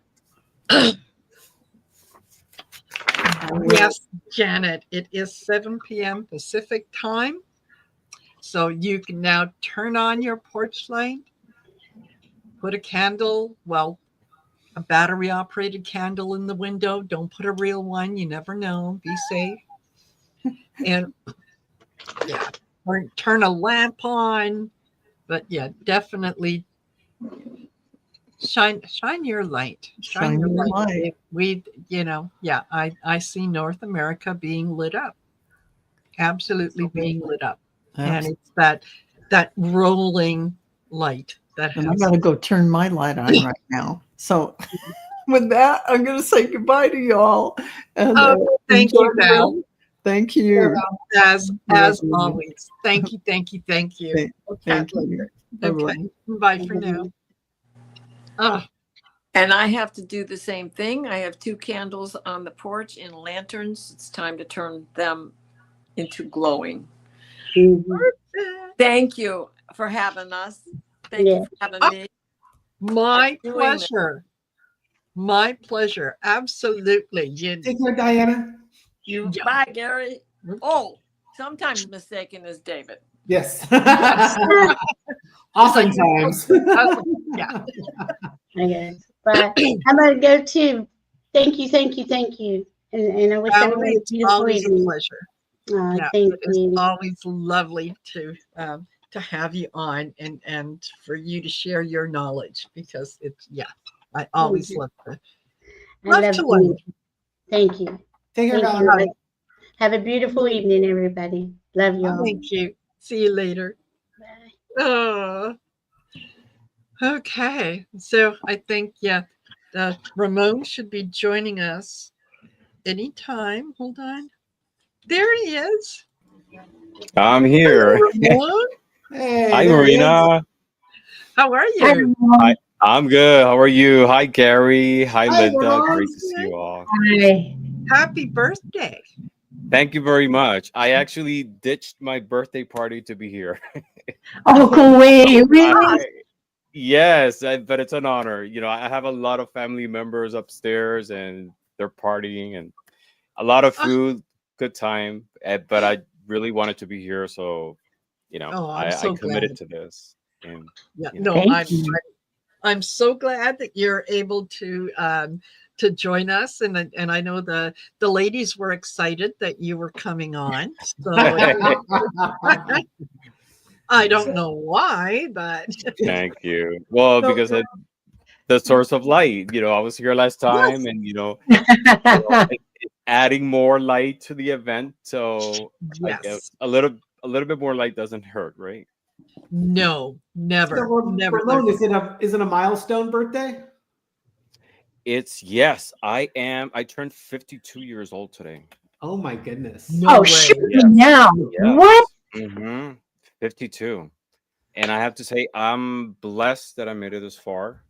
Speaker 1: yes, Janet, it is 7 p.m. Pacific time. So you can now turn on your porch light, put a candle, well, a battery operated candle in the window. Don't put a real one. You never know. Be safe. And yeah, or turn a lamp on. But yeah, definitely shine your light. Shine your light. We, yeah, I see North America being lit up. Absolutely being lit up. And it's that rolling light that has.
Speaker 2: And I'm going to go turn my light on right now. So with that, I'm going to say goodbye to y'all. And
Speaker 1: thank you, Val.
Speaker 2: Thank you.
Speaker 1: As always. Thank you. Thank you.
Speaker 2: Thank you.
Speaker 1: Okay. Bye for now.
Speaker 9: And I have to do the same thing. I have 2 candles on the porch in lanterns. It's time to turn them into glowing. Thank you for having us. Thank you for having me.
Speaker 1: My pleasure. My pleasure. Absolutely.
Speaker 6: Take care, Diana.
Speaker 9: Bye, Gary. Oh, sometimes mistaken as David.
Speaker 6: Yes. Oftentimes.
Speaker 1: Yeah.
Speaker 8: Okay. But I'm going to go to thank you. And I wish everyone a beautiful evening.
Speaker 1: Always a pleasure.
Speaker 8: Thank you.
Speaker 1: It's always lovely to have you on and for you to share your knowledge, because I always love to learn.
Speaker 8: Thank you.
Speaker 6: Take care, Valerie.
Speaker 8: Have a beautiful evening, everybody. Love you all.
Speaker 1: Thank you. See you later.
Speaker 8: Bye.
Speaker 1: Okay. So I think, Ramon should be joining us anytime. Hold on. There he is.
Speaker 11: I'm here.
Speaker 6: Hey,
Speaker 11: hi, Marina.
Speaker 1: How are you?
Speaker 11: I'm good. How are you? Hi, Gary. Hi, Linda.
Speaker 6: Ramon.
Speaker 11: Great to see you all.
Speaker 10: Hi.
Speaker 1: Happy birthday.
Speaker 11: Thank you very much. I actually ditched my birthday party to be here.
Speaker 10: Oh, great. Really?
Speaker 11: Yes, but it's an honor. I have a lot of family members upstairs and they're partying and a lot of food, good time. But I really wanted to be here. So, I committed to this. And,
Speaker 1: I'm so glad that you're able to join us, and I know the ladies were excited that you were coming on. So I don't know why, but
Speaker 11: thank you. Well, because the source of light. I was here last time, and adding more light to the event. So a little bit more light doesn't hurt, right?
Speaker 1: No, never.
Speaker 6: Ramon, is it a milestone birthday?
Speaker 11: Yes, I am. I turned 52 years old today.
Speaker 6: Oh my goodness.
Speaker 10: No way. Shoot me now.
Speaker 11: Yes.
Speaker 10: What?
Speaker 11: 52. And I have to say, I'm blessed that I made it this far.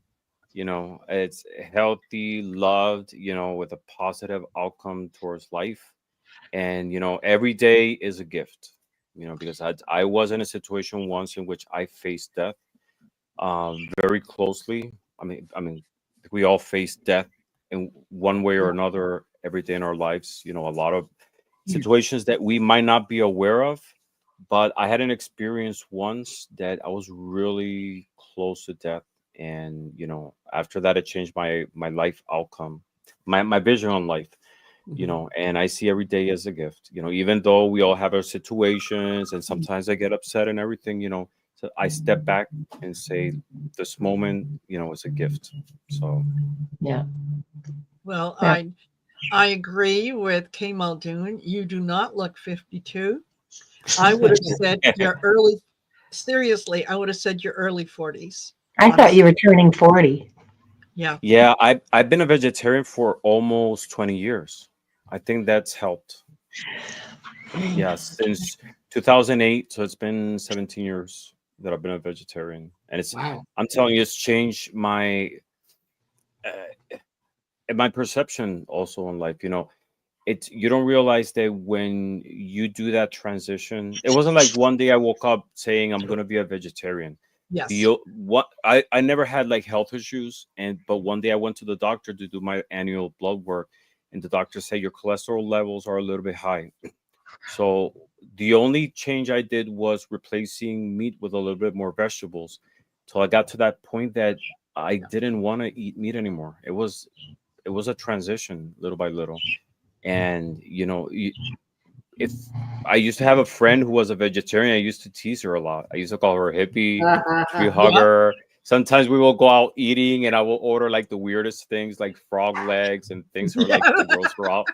Speaker 11: It's healthy, loved, with a positive outcome towards life. And, every day is a gift, because I was in a situation once in which I faced death very closely. I mean, we all face death in one way or another every day in our lives. A lot of situations that we might not be aware of, but I had an experience once that I was really close to death. And, after that, it changed my life outcome, my vision on life, and I see every day as a gift, even though we all have our situations and sometimes I get upset and everything, so I step back and say, this moment, is a gift. So,
Speaker 10: yeah.
Speaker 1: Well, I agree with Kay Muldoon. You do not look 52. I would have said seriously, I would have said your early 40s.
Speaker 10: I thought you were turning 40.
Speaker 1: Yeah.
Speaker 11: Yeah, I've been a vegetarian for almost 20 years. I think that's helped. Yeah, since 2008, so it's been 17 years that I've been a vegetarian, and it's
Speaker 6: Wow.
Speaker 11: I'm telling you, it's changed my perception also in life. You know, it's you don't realize that when you do that transition, it wasn't like one day I woke up saying I'm going to be a vegetarian.
Speaker 1: Yes.
Speaker 11: What I never had like health issues, but one day I went to the doctor to do my annual blood work, and the doctor said your cholesterol levels are a little bit high. So the only change I did was replacing meat with a little bit more vegetables. So I got to that point that I didn't want to eat meat anymore. It was a transition little by little. And you know, if I used to have a friend who was a vegetarian, I used to tease her a lot. I used to call her a hippie, tree hugger. Sometimes we will go out eating and I will order like the weirdest things like frog legs and things for like to gross her out.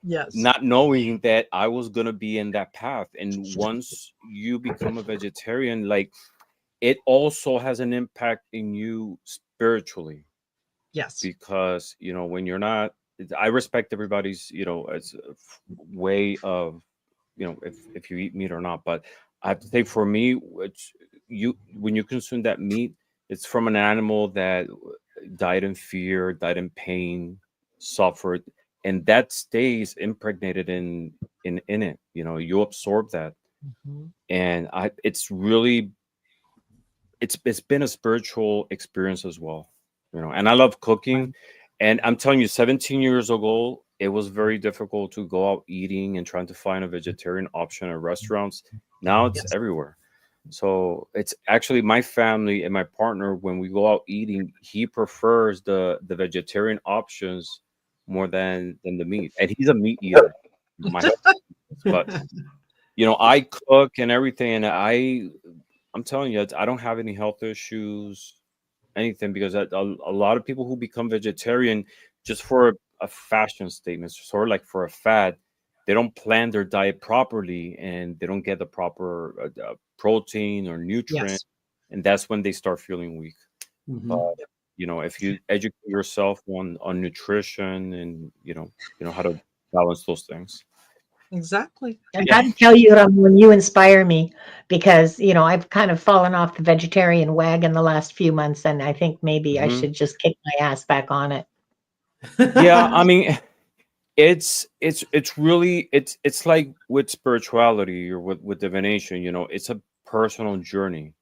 Speaker 1: Yes.
Speaker 11: Not knowing that I was gonna be in that path. And once you become a vegetarian, like it also has an impact in you spiritually.
Speaker 1: Yes.
Speaker 11: Because you know, when you're not, I respect everybody's, you know, it's a way of, you know, if you eat meat or not. But I have to say, for me, it's when you consume that meat, it's from an animal that died in fear, died in pain, suffered, and that stays impregnated in it. You know, you absorb that, and it's really, it's been a spiritual experience as well. You know, and I love cooking. And I'm telling you, 17 years ago, it was very difficult to go out eating and trying to find a vegetarian option at restaurants. Now it's everywhere. So it's actually my family and my partner, when we go out eating, he prefers the vegetarian options more than the meat. And he's a meat eater. But you know, I cook and everything, and I'm telling you, I don't have any health issues, anything, because a lot of people who become vegetarian just for a fashion statement, sort of like for a fad, they don't plan their diet properly and they don't get the proper protein or nutrient, and that's when they start feeling weak. But you know, if you educate yourself on nutrition and you know how to balance those things.
Speaker 1: Exactly.
Speaker 10: I got to tell you, Ramon, you inspire me because, you know, I've kind of fallen off the vegetarian wagon the last few months, and I think maybe I should just kick my ass back on it.
Speaker 11: Yeah, I mean, it's really it's like with spirituality or with divination, you know, it's a personal journey.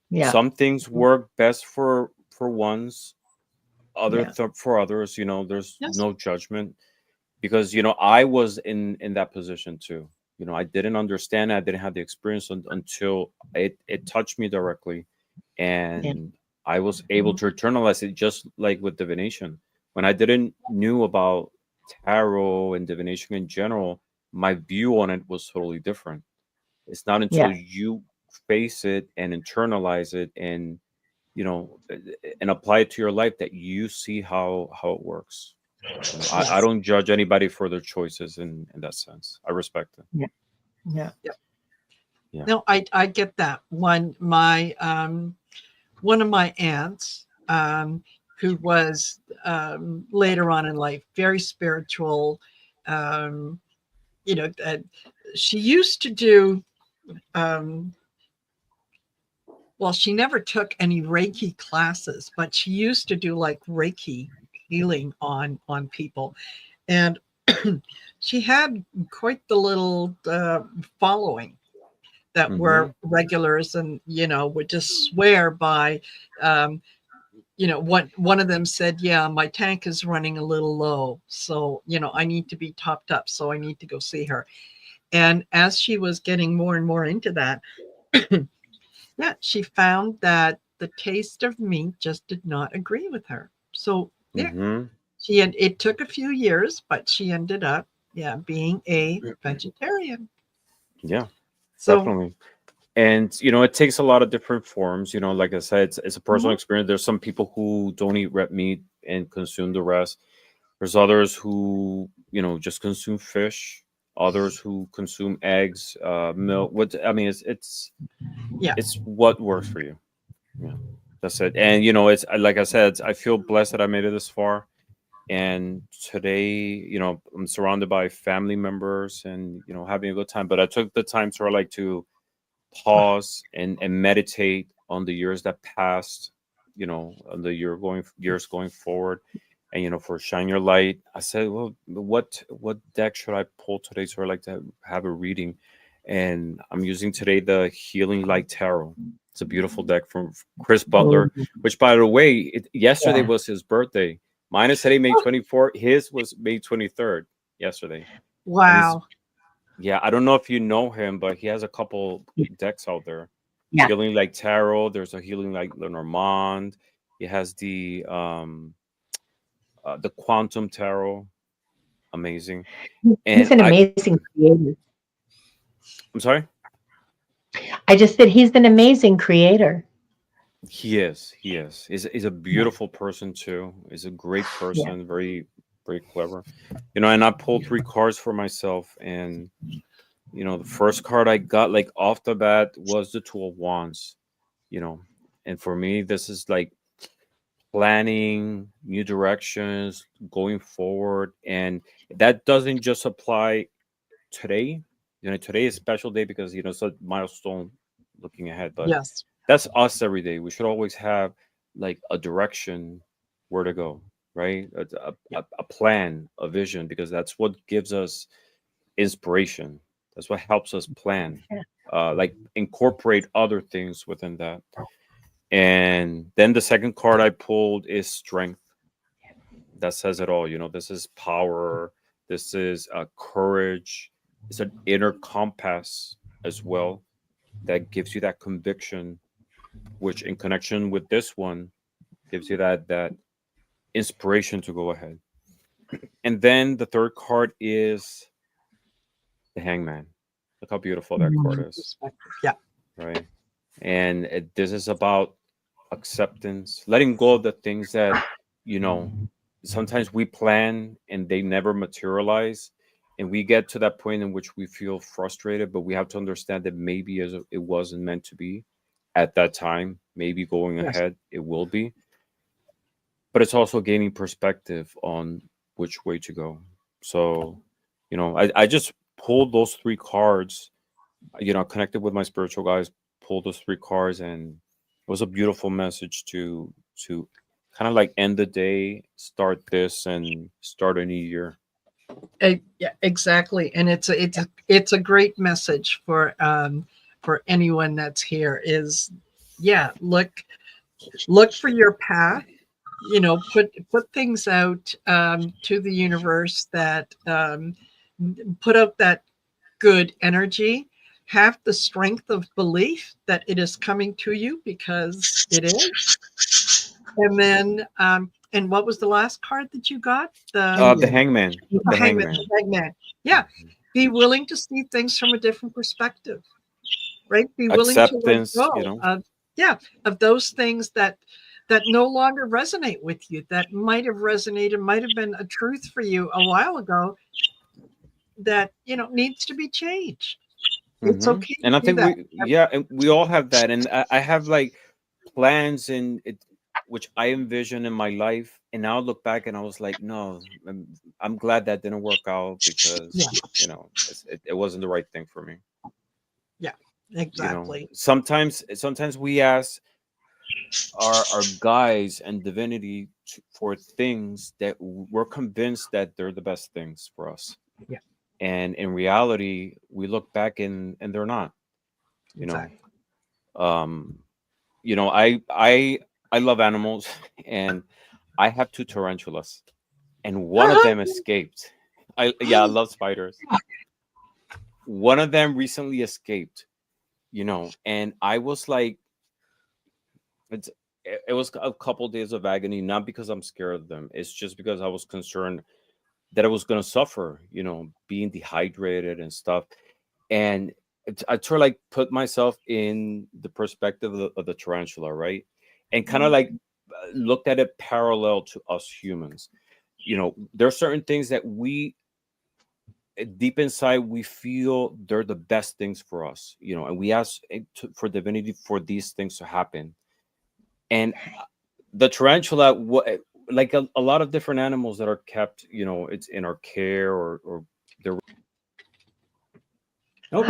Speaker 10: Yeah.
Speaker 11: Some things work best for ones, for others, you know, there's no judgment. Because you know, I was in that position too. You know, I didn't understand, I didn't have the experience until it touched me directly, and I was able to internalize it, just like with divination. When I didn't knew about tarot and divination in general, my view on it was totally different. It's not until you face it and internalize it and, you know, and apply it to your life that you see how it works. You know, I don't judge anybody for their choices in that sense. I respect it.
Speaker 10: Yeah.
Speaker 1: No, I get that. One of my aunts, who was later on in life very spiritual, you know, she used to do. Well, she never took any Reiki classes, but she used to do like Reiki healing on people, and she had quite the little following that were regulars, and you know, would just swear by you know, one of them said, yeah, my tank is running a little low, so you know, I need to be topped up, so I need to go see her. And as she was getting more and more into that, she found that the taste of meat just did not agree with her. So it took a few years, but she ended up being a vegetarian.
Speaker 11: Yeah,
Speaker 1: so
Speaker 11: definitely. And you know, it takes a lot of different forms. You know, like I said, it's a personal experience. There's some people who don't eat red meat and consume the rest. There's others who, you know, just consume fish. Others who consume eggs, milk. It's what works for you. Yeah, that's it. And you know, it's like I said, I feel blessed that I made it this far. And today, you know, I'm surrounded by family members and, you know, having a good time. But I took the time sort of like to pause and meditate on the years that passed, you know, on the years going forward. And, you know, for Shine Your Light, I said, well, what deck should I pull today? So I like to have a reading. And I'm using today the Healing Light Tarot. It's a beautiful deck from Chris Butler, which, by the way, yesterday was his birthday. Mine is today, May 24th. His was May 23rd yesterday.
Speaker 1: Wow.
Speaker 11: Yeah, I don't know if you know him, but he has a couple decks out there.
Speaker 10: Yeah.
Speaker 11: Healing Like Tarot. There's a Healing Like Lenormand. He has the Quantum Tarot. Amazing.
Speaker 10: He's an amazing creator.
Speaker 11: I'm sorry?
Speaker 10: I just said he's an amazing creator.
Speaker 11: He is. He's a beautiful person too. He's a great person, very, very clever. You know, and I pulled 3 cards for myself, and you know, the first card I got like off the bat was the Two of Wands, you know. And for me, this is like planning, new directions, going forward. And that doesn't just apply today. You know, today is a special day because, you know, it's a milestone looking ahead. But
Speaker 1: Yes.
Speaker 11: that's us every day. We should always have like a direction where to go, right? A plan, a vision, because that's what gives us inspiration. That's what helps us plan, like incorporate other things within that. And then the second card I pulled is Strength. That says it all. You know, this is power. This is courage. It's an inner compass as well that gives you that conviction, which in connection with this one gives you that inspiration to go ahead. And then the third card is the Hangman. Look how beautiful that card is.
Speaker 1: Yeah.
Speaker 11: Right. And this is about acceptance, letting go of the things that, you know, sometimes we plan and they never materialize. And we get to that point in which we feel frustrated, but we have to understand that maybe it wasn't meant to be at that time. Maybe going ahead, it will be. But it's also gaining perspective on which way to go. So, you know, I just pulled those 3 cards, you know, connected with my spiritual guys, pulled those 3 cards, and it was a beautiful message to kind of like end the day, start this, and start a new year.
Speaker 1: Yeah, exactly. And it's a great message for anyone that's here is, look for your path, you know, put things out to the universe that put out that good energy, have the strength of belief that it is coming to you because it is. And then and what was the last card that you got? The
Speaker 11: Hangman.
Speaker 1: The Hangman. Yeah. Be willing to see things from a different perspective. Right? Be willing
Speaker 11: Acceptance,
Speaker 1: to let go
Speaker 11: you know.
Speaker 1: of those things that no longer resonate with you, that might have resonated, might have been a truth for you a while ago that, you know, needs to be changed. It's okay.
Speaker 11: And I think and we all have that. And I have like plans in it, which I envision in my life. And now I look back and I was like, no, I'm glad that didn't work out because, you know, it wasn't the right thing for me.
Speaker 1: Yeah, exactly.
Speaker 11: You know, sometimes we ask our guides and divinity for things that we're convinced that they're the best things for us.
Speaker 1: Yeah.
Speaker 11: And in reality, we look back and they're not, you
Speaker 1: exactly.
Speaker 11: know. You know, I love animals, and I have 2 tarantulas, and one of them escaped. I love spiders. One of them recently escaped, you know, and I was like, it was a couple days of agony, not because I'm scared of them. It's just because I was concerned that I was going to suffer, you know, being dehydrated and stuff. And I sort of like put myself in the perspective of the tarantula, right? And kind of like looked at it parallel to us humans. You know, there are certain things that we deep inside we feel they're the best things for us, you know, and we ask for divinity for these things to happen. And the tarantula, like a lot of different animals that are kept, you know, it's in our care, or they're.
Speaker 6: Oh,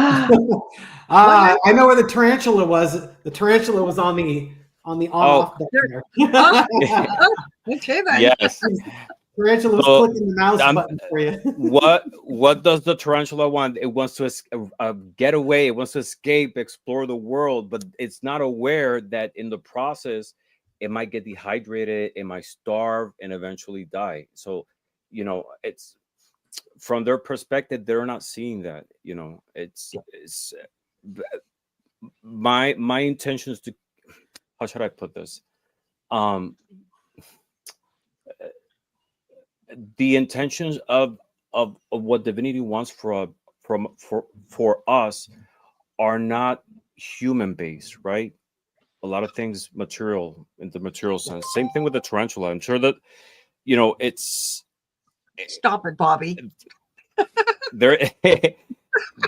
Speaker 6: I know where the tarantula was. The tarantula was on the on-off button there.
Speaker 1: Okay, then.
Speaker 11: Yes.
Speaker 6: Tarantula was clicking the mouse button for you.
Speaker 11: What does the tarantula want? It wants to get away. It wants to escape, explore the world, but it's not aware that in the process, it might get dehydrated, it might starve, and eventually die. So, you know, it's from their perspective, they're not seeing that. You know, it's my intention is to, how should I put this? The intentions of what divinity wants for us are not human based, right? A lot of things material, in the material sense. Same thing with the tarantula. I'm sure that, you know, it's
Speaker 1: Stop it, Bobby.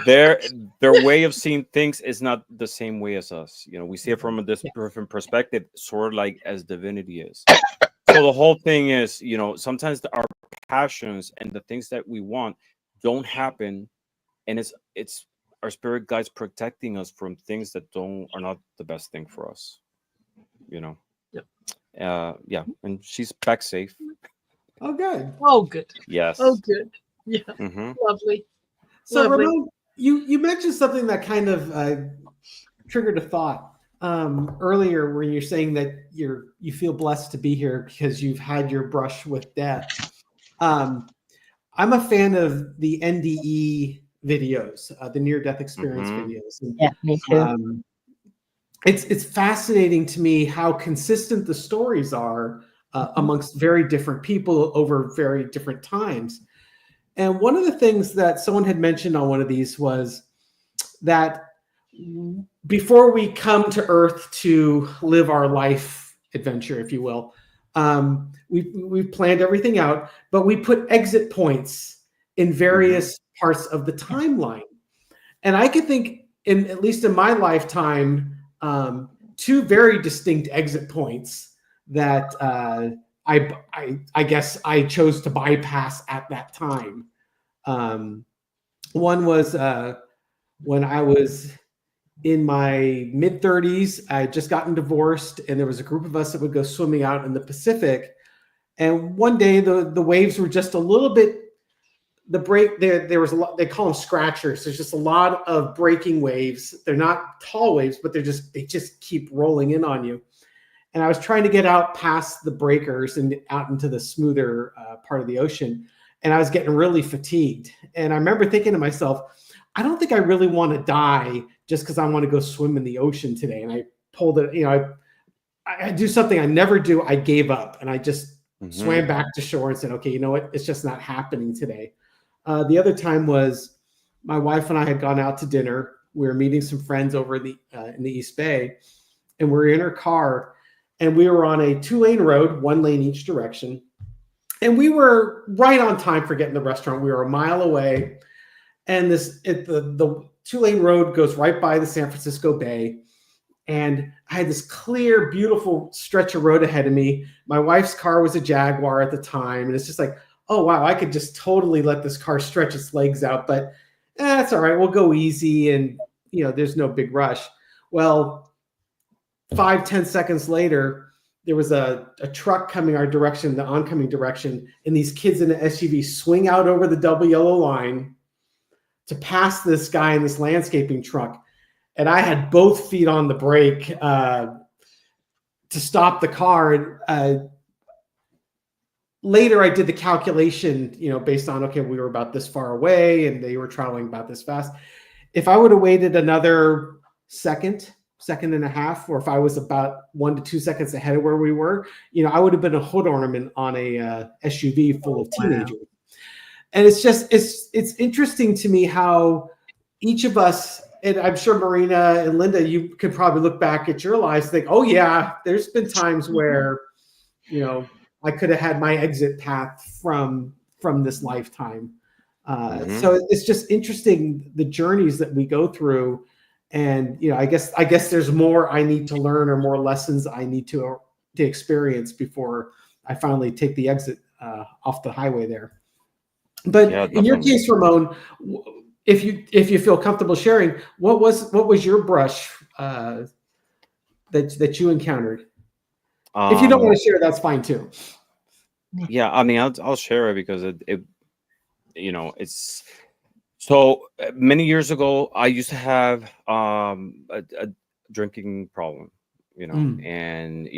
Speaker 11: their way of seeing things is not the same way as us. You know, we see it from a different perspective, sort of like as divinity is. So the whole thing is, you know, sometimes our passions and the things that we want don't happen, and it's our spirit guides protecting us from things that are not the best thing for us. You know. Yep. Yeah, and she's back safe.
Speaker 6: Oh, good.
Speaker 1: Oh, good.
Speaker 11: Yes.
Speaker 1: Oh, good. Yeah. Lovely.
Speaker 6: So,
Speaker 1: Lovely.
Speaker 6: Ramon, you mentioned something that kind of triggered a thought earlier, when you're saying that you feel blessed to be here because you've had your brush with death. I'm a fan of the NDE videos, the near-death experience videos. And,
Speaker 10: yeah, me too.
Speaker 6: It's fascinating to me how consistent the stories are amongst very different people over very different times. And one of the things that someone had mentioned on one of these was that before we come to Earth to live our life adventure, if you will, we've planned everything out, but we put exit points in various parts of the timeline. And I could think, at least in my lifetime, two very distinct exit points that I guess I chose to bypass at that time. One was when I was in my mid-30s. I had just gotten divorced, and there was a group of us that would go swimming out in the Pacific. And one day the waves were just a little bit, there was a lot, they call them scratchers. There's just a lot of breaking waves. They're not tall waves, but they just keep rolling in on you. And I was trying to get out past the breakers and out into the smoother part of the ocean. And I was getting really fatigued. And I remember thinking to myself, I don't think I really want to die just because I want to go swim in the ocean today. And I pulled it, you know, I do something I never do. I gave up, and I just swam back to shore and said, okay, you know what? It's just not happening today. The other time was my wife and I had gone out to dinner. We were meeting some friends over in the East Bay, and we were in her car, and we were on a 2-lane road, 1 lane each direction. And we were right on time for getting to the restaurant. We were a mile away, and the 2-lane road goes right by the San Francisco Bay. And I had this clear, beautiful stretch of road ahead of me. My wife's car was a Jaguar at the time. And it's just like, oh, wow, I could just totally let this car stretch its legs out. But that's all right. We'll go easy. And, you know, there's no big rush. Well, 5-10 seconds later, there was a truck coming our direction, the oncoming direction. And these kids in an SUV swing out over the double yellow line to pass this guy in this landscaping truck. And I had both feet on the brake to stop the car. Later, I did the calculation, you know, based on, okay, we were about this far away and they were traveling about this fast. If I would have waited another second and a half, or if I was about 1 to 2 seconds ahead of where we were, you know, I would have been a hood ornament on a SUV full of teenagers. Wow. And it's just, it's interesting to me how each of us, and I'm sure Marina and Linda, you could probably look back at your lives and think, oh yeah, there's been times where, you know, I could have had my exit path from this lifetime. So it's just interesting, the journeys that we go through. And, you know, I guess there's more I need to learn, or more lessons I need to experience before I finally take the exit off the highway there. But
Speaker 11: Yeah,
Speaker 6: in your
Speaker 11: definitely.
Speaker 6: case, Ramon, if you feel comfortable sharing, what was your brush that you encountered? If you don't want to share, that's fine too.
Speaker 11: Yeah, I mean, I'll share it because it you know, it's so many years ago. I used to have a drinking problem, you know, and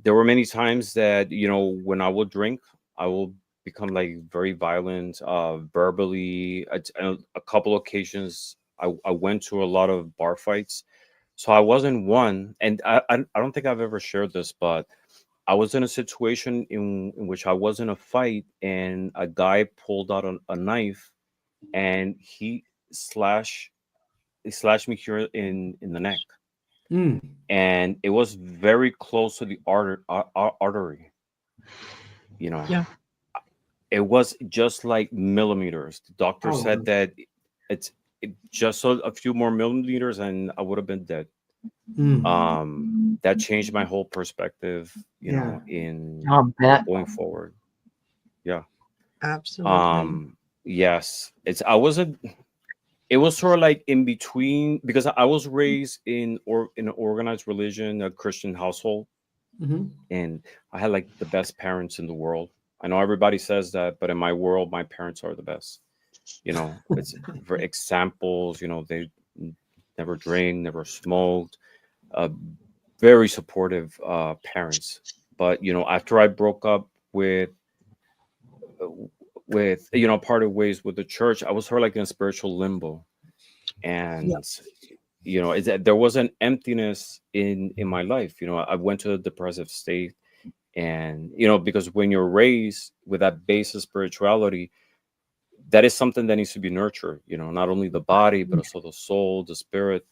Speaker 11: there were many times that when I would drink, I will become like very violent, verbally. A couple occasions, I went to a lot of bar fights. So I wasn't one, and I don't think I've ever shared this, but I was in a situation in which I was in a fight, and a guy pulled out a knife, and he slashed me here in the neck, and it was very close to the artery.
Speaker 1: Yeah.
Speaker 11: It was just like millimeters. The doctor said that it's just a few more millimeters, and I would have been dead. That changed my whole perspective, in
Speaker 10: I'll bet.
Speaker 11: going forward. Yeah.
Speaker 1: Absolutely.
Speaker 11: Yes. It was sort of like in between, because I was raised in an organized religion, a Christian household, and I had like the best parents in the world. I know everybody says that, but in my world, my parents are the best. It's for examples. They never drink, never smoked. Very supportive parents. But after I broke up with parted ways with the church, I was sort of like in a spiritual limbo, and there was an emptiness in my life. I went to a depressive state, and because when you're raised with that base of spirituality, that is something that needs to be nurtured. Not only the body but also the soul, the spirit.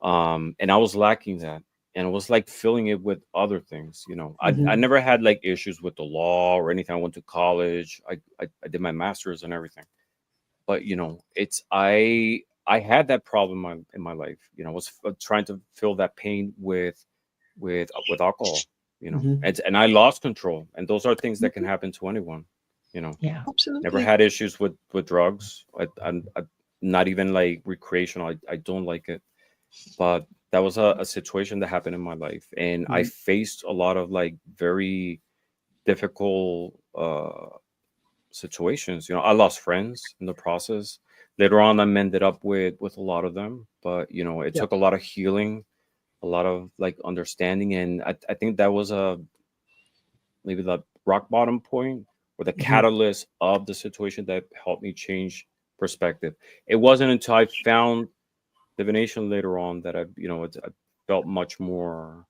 Speaker 11: And I was lacking that, and it was like filling it with other things. I never had like issues with the law or anything. I went to college. I did my master's and everything, but I had that problem in my life. I was trying to fill that pain with alcohol. And I lost control, and those are things that can happen to anyone.
Speaker 10: Yeah,
Speaker 1: Absolutely.
Speaker 11: Never had issues with drugs. I'm not even like recreational. I don't like it. But that was a situation that happened in my life, and I faced a lot of like very difficult situations. I lost friends in the process. Later on, I ended up with a lot of them, but it took a lot of healing, a lot of like understanding, and I think that was maybe the rock bottom point or the catalyst of the situation that helped me change perspective. It wasn't until I found divination later on that I felt much more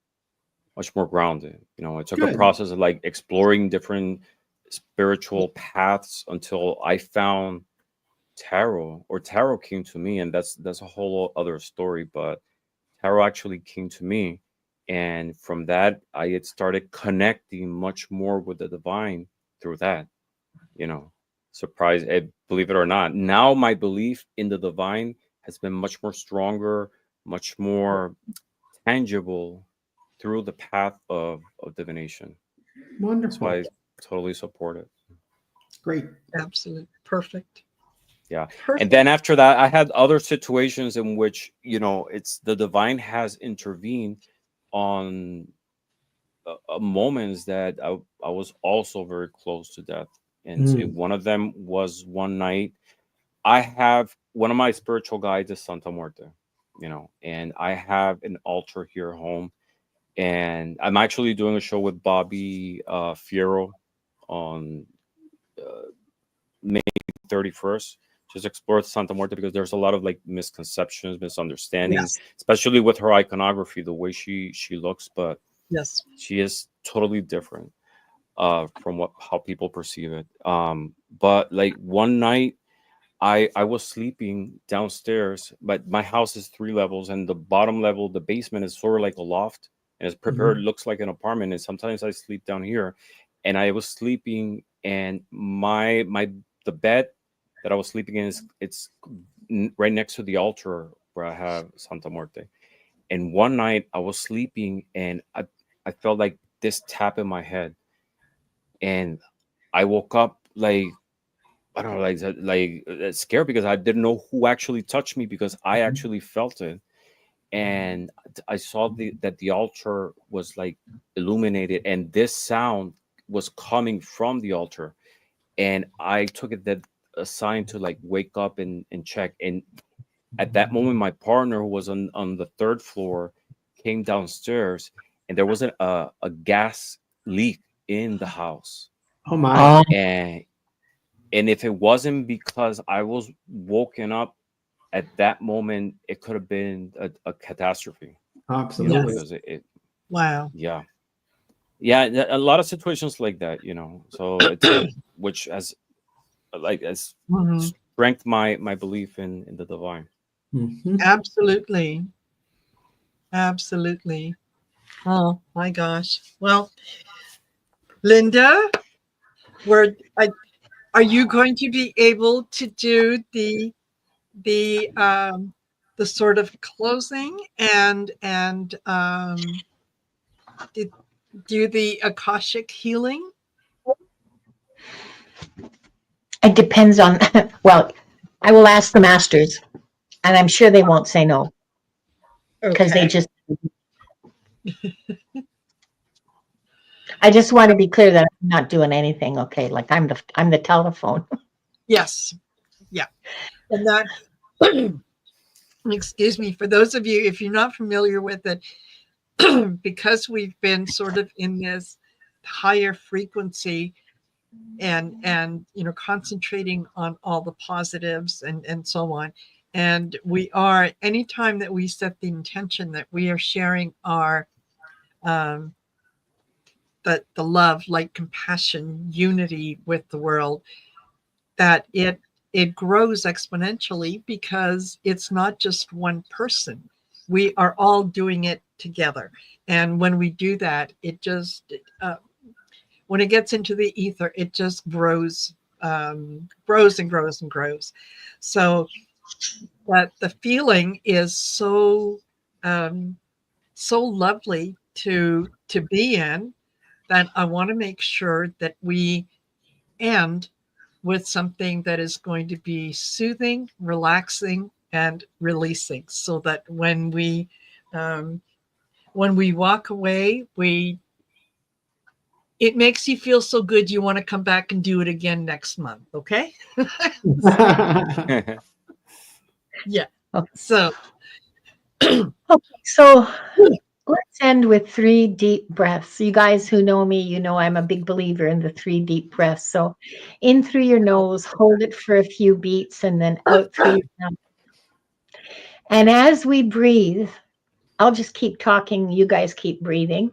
Speaker 11: grounded. It took a process of like exploring different spiritual paths until I found tarot, or tarot came to me, and that's a whole other story. But tarot actually came to me, and from that I had started connecting much more with the divine through that. Surprise, believe it or not, now my belief in the divine has been much more stronger, much more tangible through the path of divination.
Speaker 6: Wonderful.
Speaker 11: That's why I totally support it.
Speaker 6: Great.
Speaker 1: Absolutely. Perfect.
Speaker 11: Yeah.
Speaker 1: Perfect.
Speaker 11: And then after that, I had other situations in which, it's the divine has intervened on moments that I was also very close to death. And one of them was one night. I have one of my spiritual guides is Santa Muerte, and I have an altar here at home. And I'm actually doing a show with Bobby Fierro on May 31st. Just explore Santa Muerte, because there's a lot of like misconceptions, misunderstandings, especially with her iconography, the way she looks. But she is totally different from how people perceive it. But like one night, I was sleeping downstairs, but my house is 3 levels, and the bottom level, the basement, is sort of like a loft, and it's prepared, looks like an apartment. And sometimes I sleep down here, and I was sleeping, and the bed that I was sleeping in it's right next to the altar where I have Santa Muerte. And one night I was sleeping, and I felt like this tap in my head, and I woke up like, I don't know, scared, because I didn't know who actually touched me, because I actually felt it. And I saw that the altar was like illuminated, and this sound was coming from the altar. And I took it that a sign to like wake up and check. And at that moment, my partner, who was on the third floor, came downstairs, and there was a gas leak in the house.
Speaker 6: Oh my.
Speaker 11: And if it wasn't because I was woken up at that moment, it could have been a catastrophe.
Speaker 6: Absolutely.
Speaker 11: Because
Speaker 1: Wow.
Speaker 11: Yeah, a lot of situations like that, so it's which has strengthened my belief in the divine.
Speaker 1: Absolutely. Oh my gosh. Well, Linda, are you going to be able to do the sort of closing and do the Akashic healing?
Speaker 10: It depends on, well, I will ask the masters, and I'm sure they won't say no, because they just, I just want to be clear that I'm not doing anything, okay? Like I'm the telephone.
Speaker 1: Yes. Yeah. And that, excuse me, for those of you, if you're not familiar with it, because we've been sort of in this higher frequency and concentrating on all the positives and so on. And we are, anytime that we set the intention that we are sharing our the love, light, compassion, unity with the world, that it grows exponentially, because it's not just one person. We are all doing it together. And when we do that, it just, when it gets into the ether, it just grows and grows and grows. So that the feeling is so lovely to be in, that I want to make sure that we end with something that is going to be soothing, relaxing, and releasing, so that when we walk away, it makes you feel so good you want to come back and do it again next month. Okay. Yeah. So
Speaker 10: so let's end with 3 deep breaths. You guys who know me, you know I'm a big believer in the 3 deep breaths. So in through your nose, hold it for a few beats, and then out through your mouth. And as we breathe, I'll just keep talking, you guys keep breathing.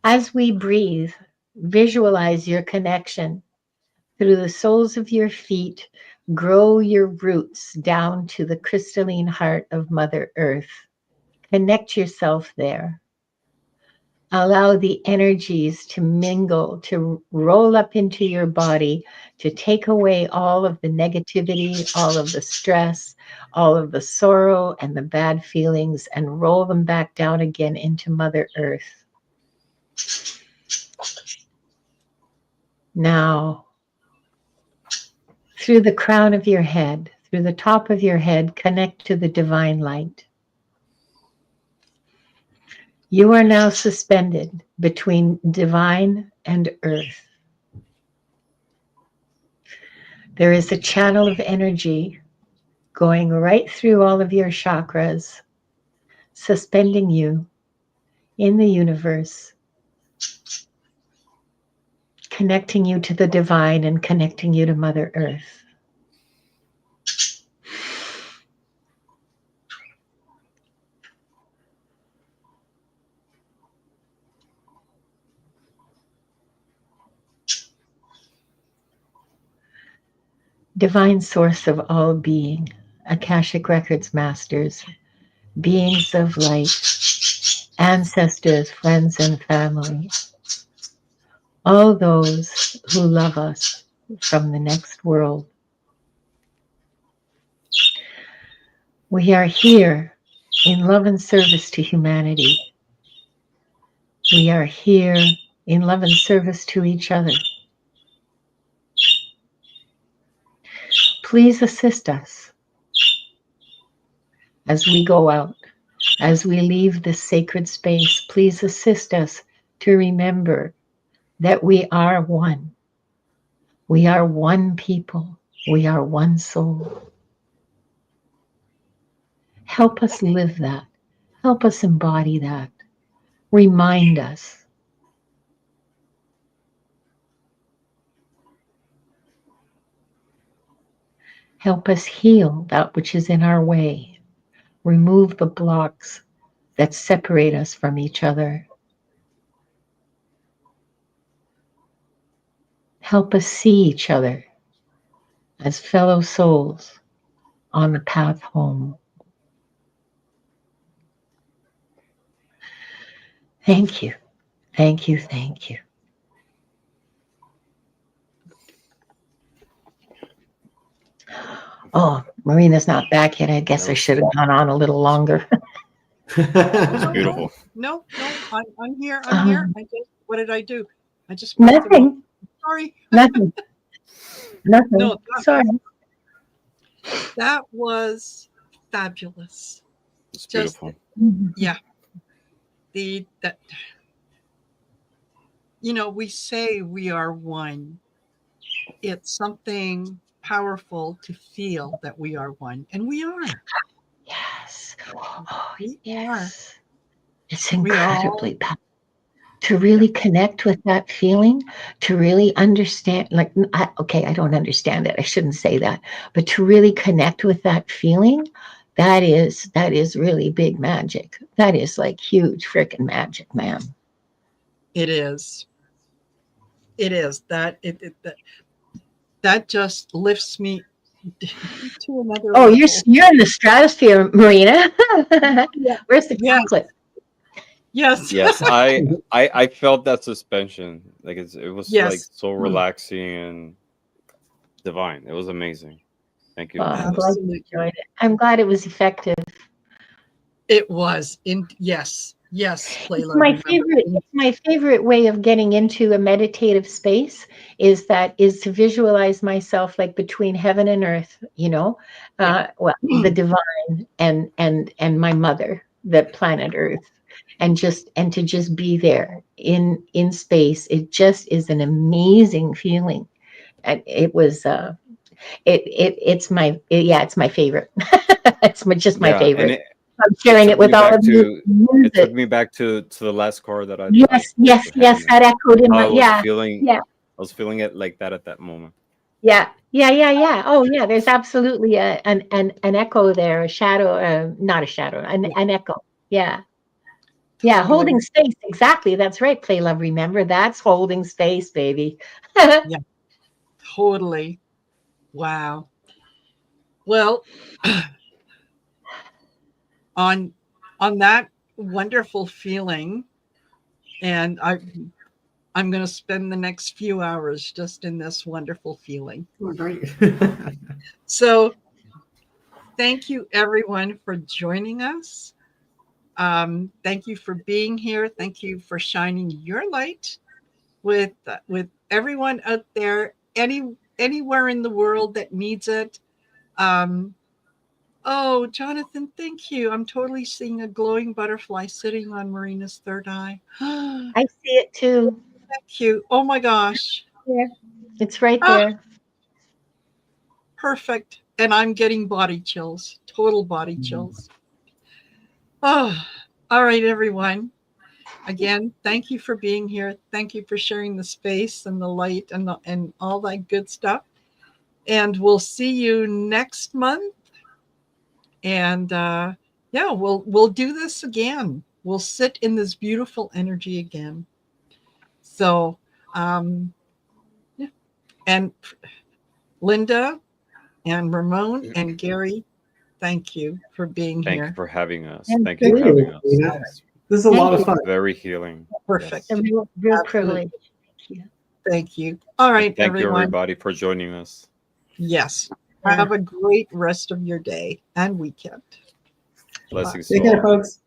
Speaker 10: As we breathe, visualize your connection through the soles of your feet. Grow your roots down to the crystalline heart of Mother Earth. Connect yourself there. Allow the energies to mingle, to roll up into your body, to take away all of the negativity, all of the stress, all of the sorrow and the bad feelings, and roll them back down again into Mother Earth. Now, through the crown of your head, through the top of your head, connect to the divine light. You are now suspended between divine and earth. There is a channel of energy going right through all of your chakras, suspending you in the universe, connecting you to the divine and connecting you to Mother Earth. Divine source of all being, Akashic Records masters, beings of light, ancestors, friends, and family, all those who love us from the next world. We are here in love and service to humanity. We are here in love and service to each other. Please assist us as we go out, as we leave this sacred space. Please assist us to remember that we are one. We are one people. We are one soul. Help us live that. Help us embody that. Remind us. Help us heal that which is in our way. Remove the blocks that separate us from each other. Help us see each other as fellow souls on the path home. Thank you. Thank you. Thank you. Oh, Marina's not back yet. I guess I should have gone on a little longer.
Speaker 11: It's beautiful.
Speaker 1: No, I'm here. I'm here. What did I do? I just
Speaker 10: Nothing.
Speaker 1: Sorry.
Speaker 10: Nothing. Nothing.
Speaker 1: No,
Speaker 10: Sorry.
Speaker 1: That was fabulous.
Speaker 11: It's beautiful.
Speaker 1: Yeah. That we say we are one. It's something powerful to feel that we are one, and we are.
Speaker 10: Yes.
Speaker 1: Oh,
Speaker 10: yes. It's incredibly powerful. To really connect with that feeling, to really understand, I don't understand it. I shouldn't say that, but to really connect with that feeling, that is really big magic. That is like huge freaking magic, man.
Speaker 1: It is. It is that that just lifts me to another level.
Speaker 10: You're in the stratosphere, Marina. Where's the chocolate?
Speaker 1: Yes.
Speaker 11: Yes, I felt that suspension. Like it was like so relaxing and divine. It was amazing. Thank you.
Speaker 10: I'm glad you enjoyed it. I'm glad it was effective.
Speaker 1: It was. Yes.
Speaker 10: It's my favorite way of getting into a meditative space is to visualize myself like between heaven and earth, the divine and my mother, the planet Earth, and to just be there in space. It just is an amazing feeling. And it was it's my favorite. It's my favorite. I'm sharing it with all of you.
Speaker 11: It took me back to the last card that I
Speaker 10: Yes. That echoed in my
Speaker 11: I was feeling it like that at that moment.
Speaker 10: Yeah. Oh yeah, there's absolutely an echo there, a shadow, not a shadow, an echo. Yeah. Yeah, holding space. Exactly. That's right. Play, love, remember. That's holding space, baby.
Speaker 1: Yeah. Totally. Wow. Well, on that wonderful feeling, and I'm going to spend the next few hours just in this wonderful feeling.
Speaker 6: Oh, great.
Speaker 1: So thank you everyone for joining us. Thank you for being here. Thank you for shining your light with everyone out there, anywhere in the world that needs it. Oh, Jonathan, thank you. I'm totally seeing a glowing butterfly sitting on Marina's third eye.
Speaker 10: I see it too.
Speaker 1: Thank you. Oh my gosh.
Speaker 10: Yeah, it's right there.
Speaker 1: Perfect. And I'm getting body chills, total body chills. Oh, all right, everyone. Again, thank you for being here. Thank you for sharing the space and the light and all that good stuff. And we'll see you next month. And we'll do this again. We'll sit in this beautiful energy again. So, and Linda and Ramon and Gary, thank you for being here.
Speaker 11: Thank you for having us. Thank you for having us.
Speaker 6: This is a lot of fun.
Speaker 11: Very healing.
Speaker 1: Perfect.
Speaker 10: Yes. A real privilege.
Speaker 1: Thank you. All right,
Speaker 11: thank
Speaker 1: everyone.
Speaker 11: you, everybody, for joining us.
Speaker 1: Yes. Have a great rest of your day and weekend.
Speaker 11: Blessings.
Speaker 6: Take care, folks.